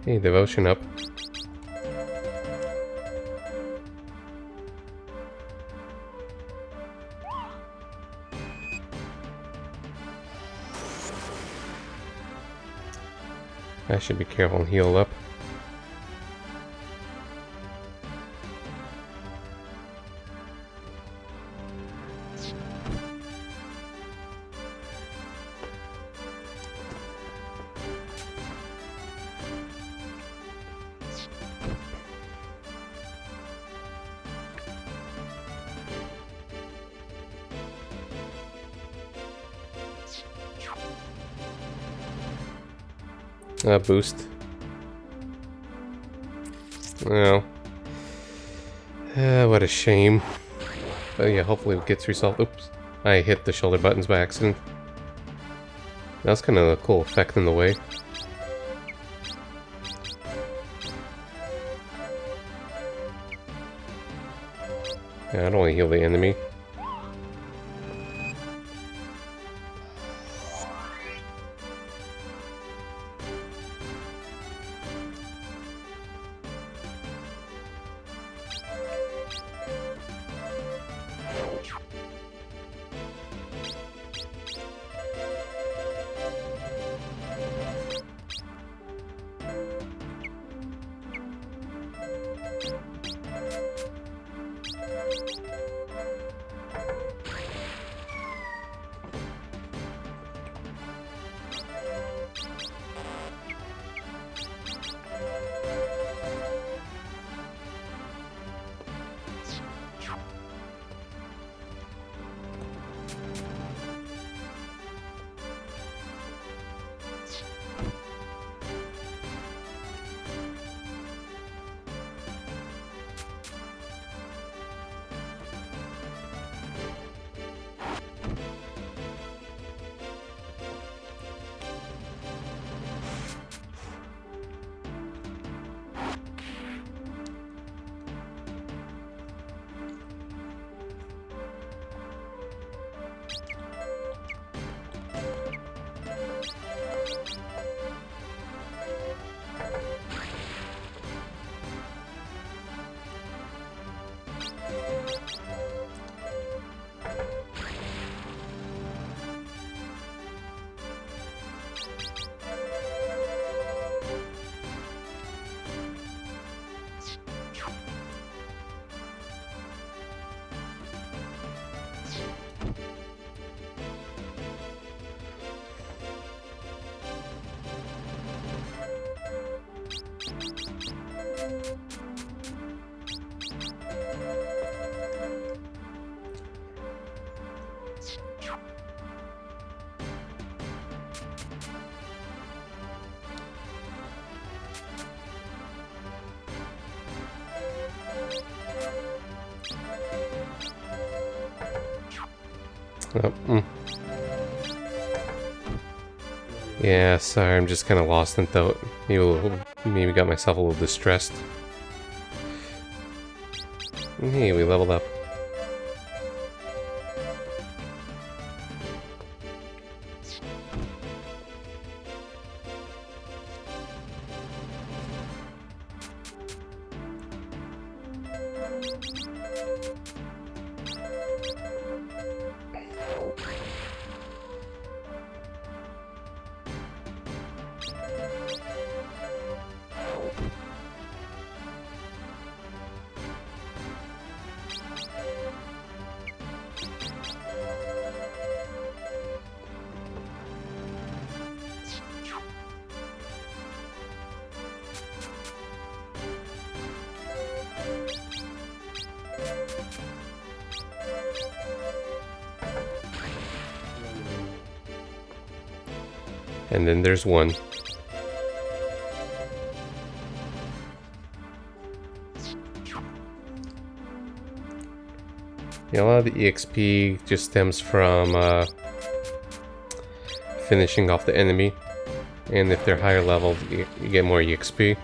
Hey, devotion up. I should be careful and heal up. Boost. Well, what a shame. But yeah, hopefully it gets resolved. Oops, I hit the shoulder buttons by accident. That's kind of a cool effect in the way. Yeah, I don't want to heal the enemy. Yeah, sorry, I'm just kind of lost in thought. Maybe got myself a little distressed. Hey, we leveled up. And then there's one. Yeah, a lot of the EXP just stems from finishing off the enemy. And if they're higher level, you get more EXP.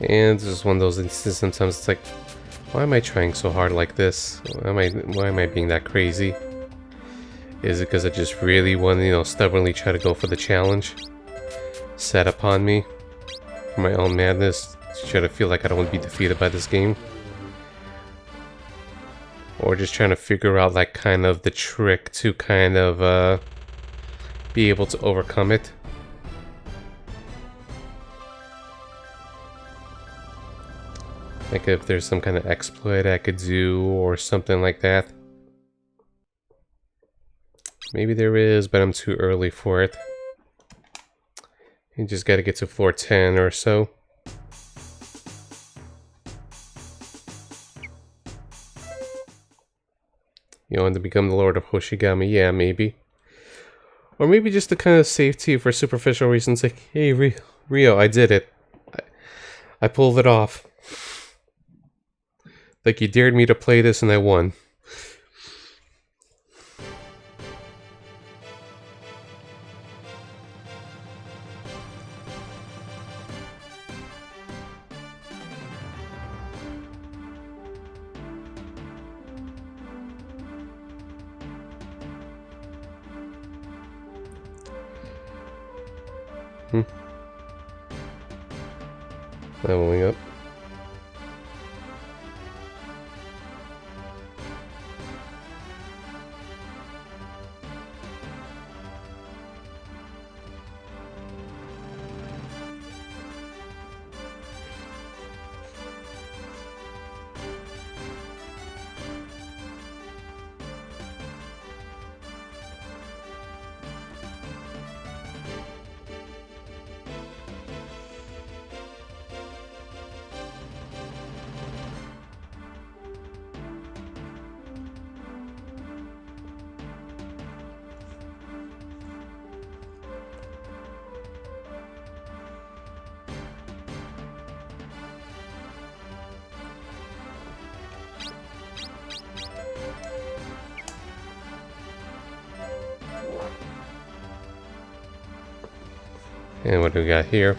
And this is one of those instances sometimes it's like, why am I trying so hard like this? Why am I being that crazy? Is it because I just really want to, stubbornly try to go for the challenge set upon me? For my own madness, to try to feel like I don't want to be defeated by this game? Or just trying to figure out like kind of the trick to kind of be able to overcome it? Like if there's some kind of exploit I could do or something like that. Maybe there is, but I'm too early for it. You just gotta get to floor 10 or so. You want to become the Lord of Hoshigami? Yeah, maybe. Or maybe just the kind of safety for superficial reasons like, hey Rio, I did it. I pulled it off. Like you dared me to play this and I won. Leveling up. And what do we got here?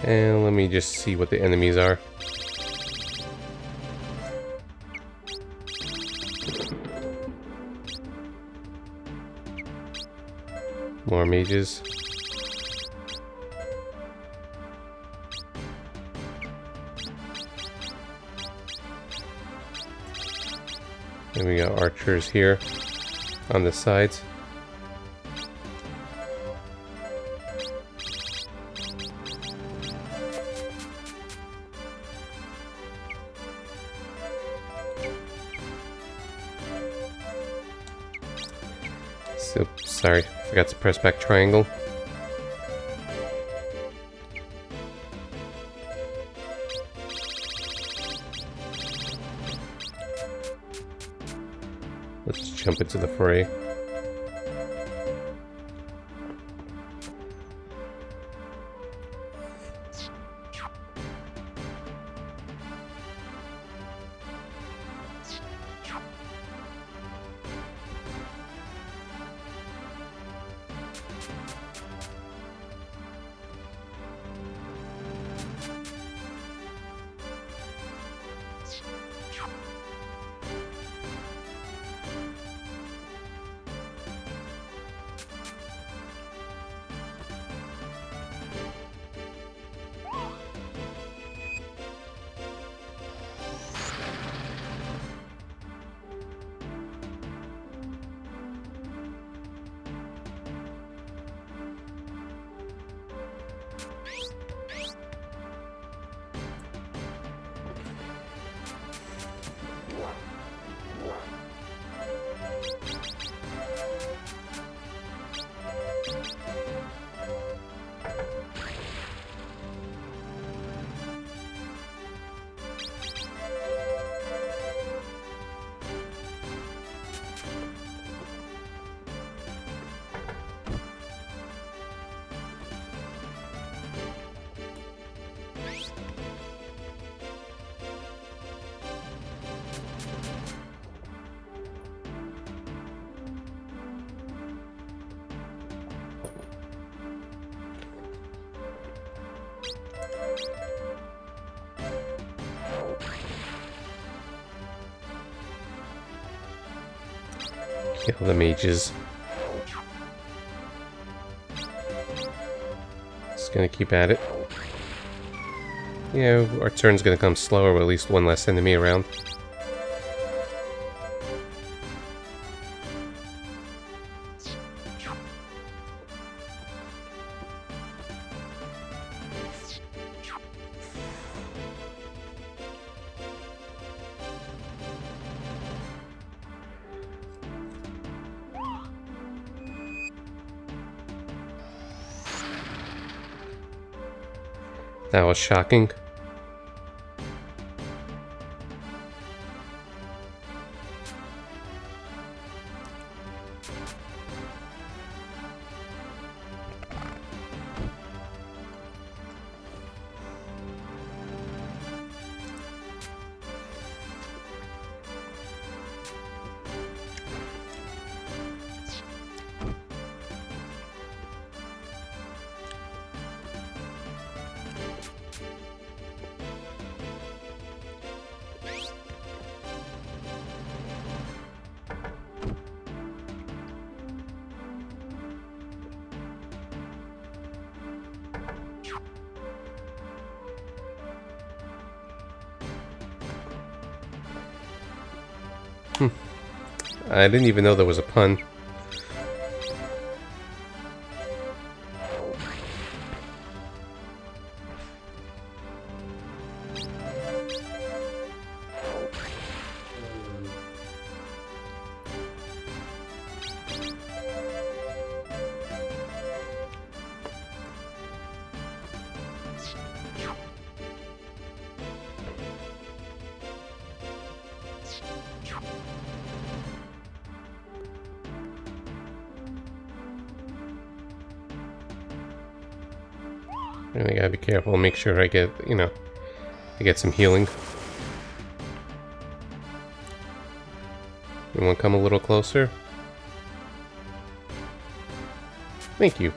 And let me just see what the enemies are. More mages. And we got archers here on the sides. So, sorry, forgot to press back triangle. Let's jump into the fray. Kill the mages. Just gonna keep at it. Yeah, our turn's gonna come slower with at least one less enemy around. That was shocking. I didn't even know there was a pun. And I gotta be careful, make sure I get, I get some healing. You wanna come a little closer? Thank you.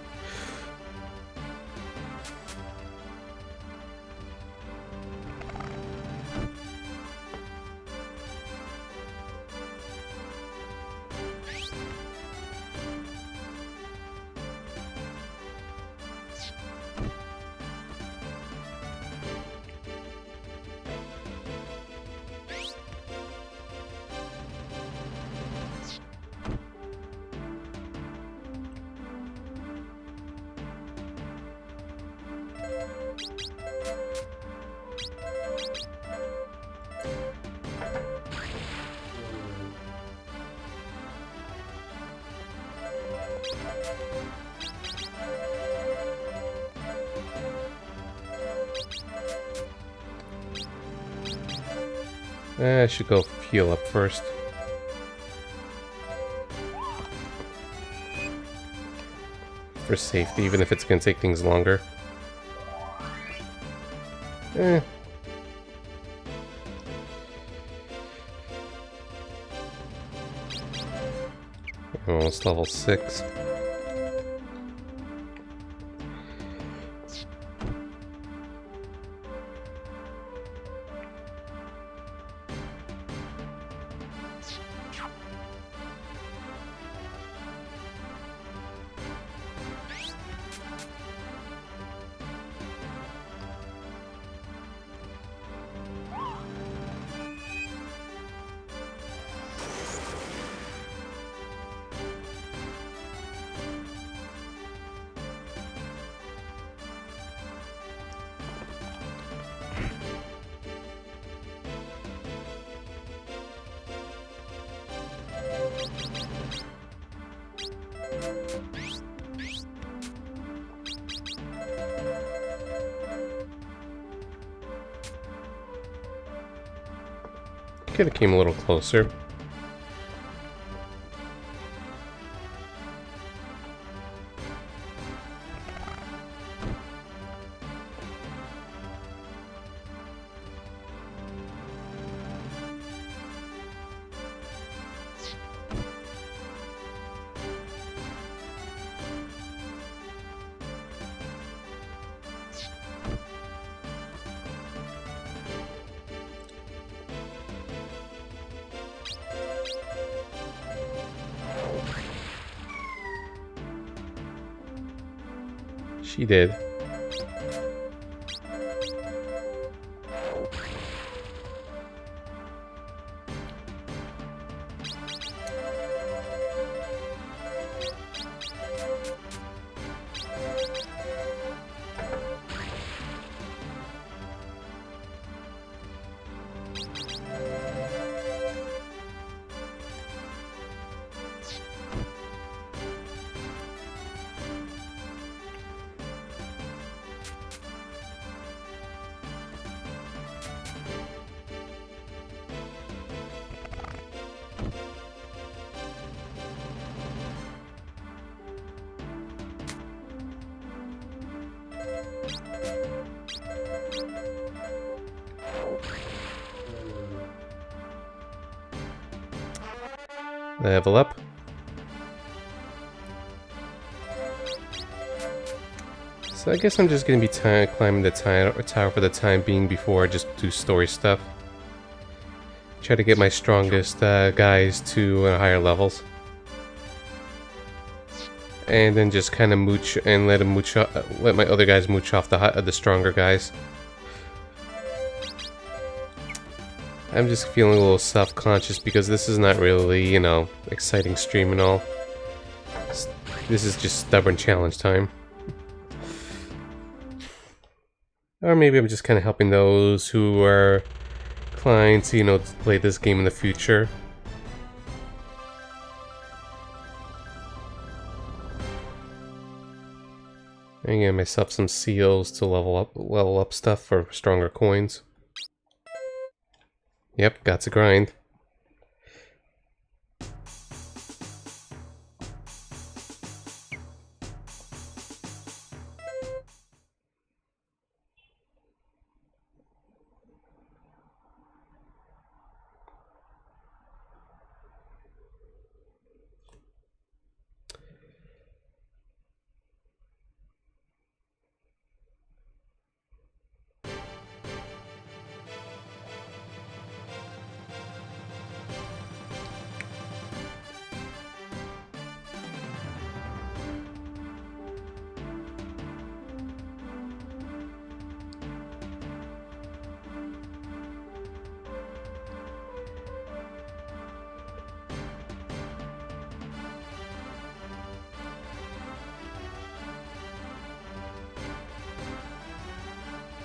I should go heal up first. For safety, even if it's gonna take things longer. Almost level 6. Could have came a little closer. She did. Level up. So I guess I'm just gonna be climbing the tower for the time being before I just do story stuff. Try to get my strongest guys to higher levels. And then just kind of mooch and let my other guys mooch off the stronger guys. I'm just feeling a little self-conscious because this is not really, you know, exciting stream and all. This is just stubborn challenge time. Or maybe I'm just kind of helping those who are inclined to, you know, play this game in the future. I get myself some seals to level up stuff for stronger coins. Yep, got to grind.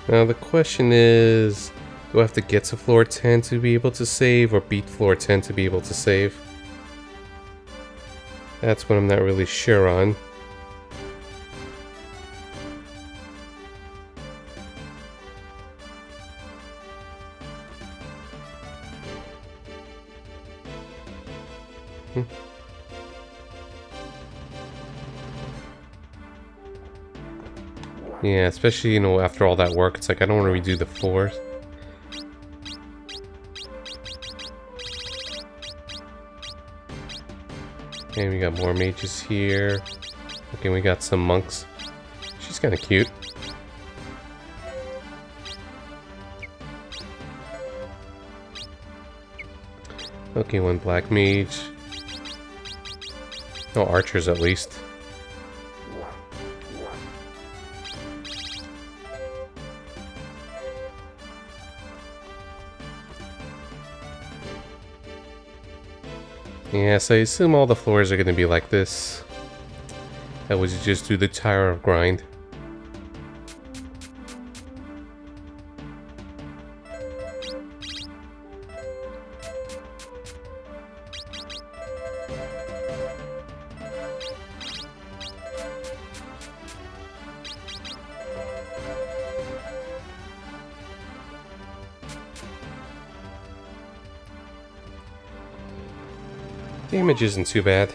Now the question is, do I have to get to floor 10 to be able to save, or beat floor 10 to be able to save? That's what I'm not really sure on. Yeah, especially, you know, after all that work, it's like I don't want to redo the floors. And we got more mages here. Okay, we got some monks. She's kind of cute. Okay, one black mage. No archers, at least. Yeah, so I assume all the floors are going to be like this. That was just do the Tower of Grind. Damage isn't too bad.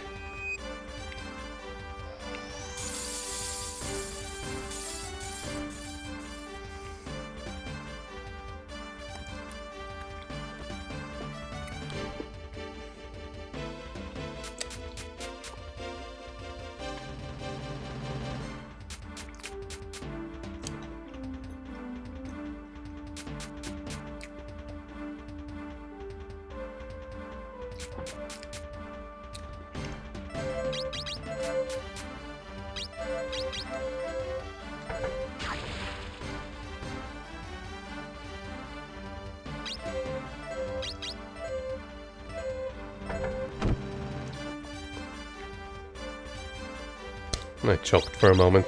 I choked for a moment.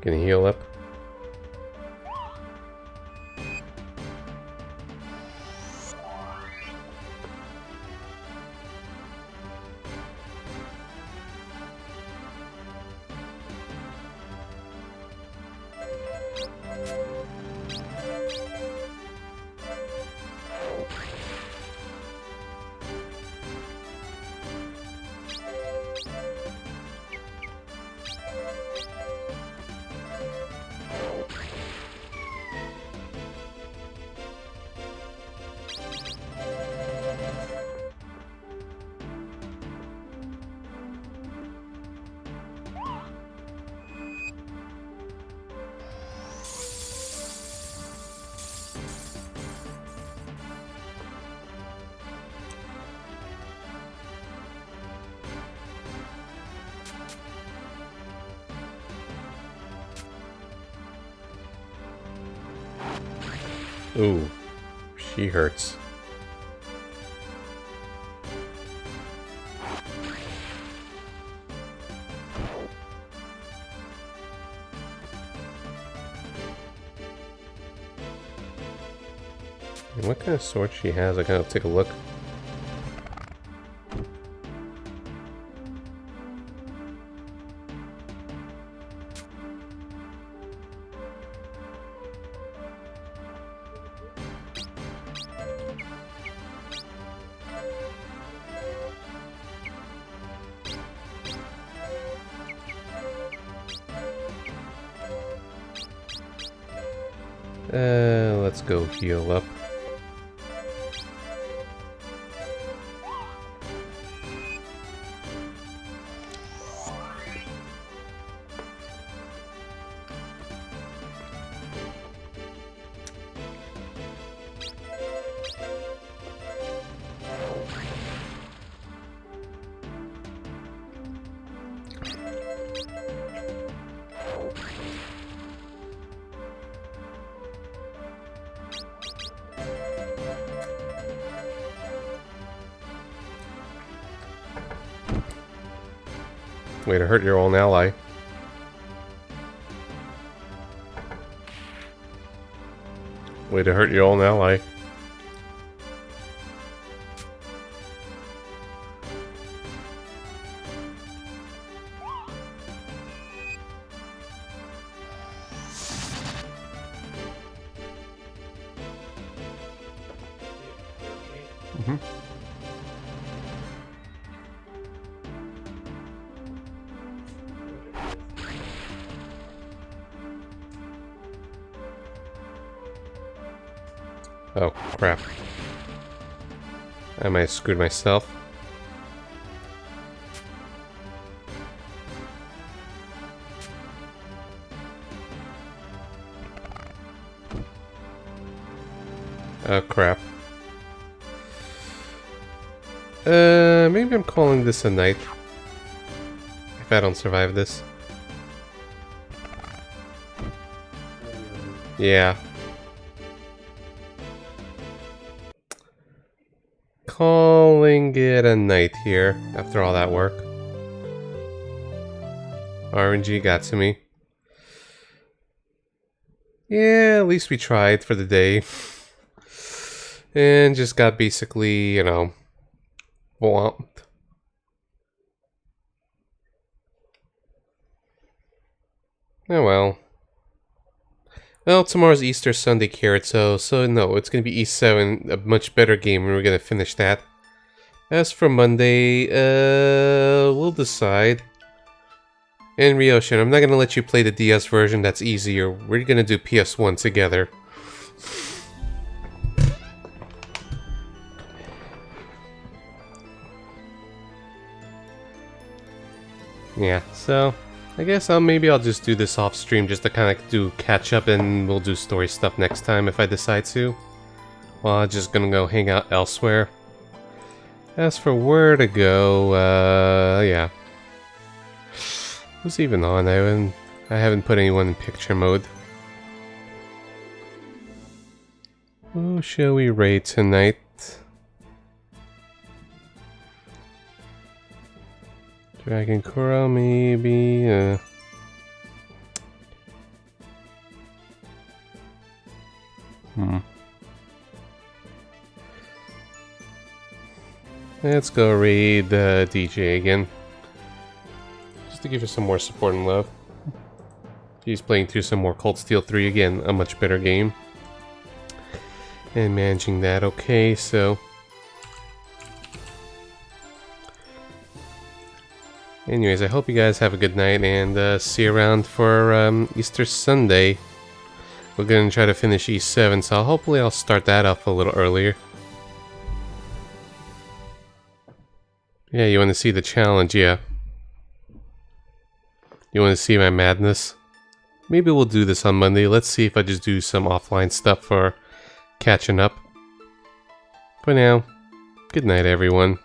Gonna heal up. Ooh, she hurts. And what kind of sword she has? I gotta take a look. Let's go heal up. Way to hurt your own ally. Way to hurt your own ally. Oh, crap. I might have screwed myself. Oh, crap. Maybe I'm calling this a night. If I don't survive this. Yeah. Calling it a night here, after all that work. RNG got to me. Yeah, at least we tried for the day. And just got basically, you know, whomped. Oh well. Well, tomorrow's Easter Sunday, Kirito, so no, it's gonna be E7, a much better game, and we're gonna finish that. As for Monday, we'll decide. And Ryoshin, I'm not gonna let you play the DS version, that's easier. We're gonna do PS1 together. Yeah, so I guess maybe I'll just do this off stream just to kind of do catch up, and we'll do story stuff next time if I decide to. Well, I'm just gonna go hang out elsewhere. As for where to go, yeah. Who's even on? I haven't put anyone in picture mode. Who shall we raid tonight? Dragon Coral, maybe. Let's go raid DJ again. Just to give her some more support and love. She's playing through some more Cold Steel 3 again, a much better game. And managing that okay, so... Anyways, I hope you guys have a good night, and see you around for Easter Sunday. We're gonna try to finish E7, so hopefully I'll start that off a little earlier. Yeah, you want to see the challenge, yeah. You want to see my madness? Maybe we'll do this on Monday. Let's see if I just do some offline stuff for catching up. For now, good night everyone.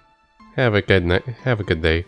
Have a good night. Have a good day.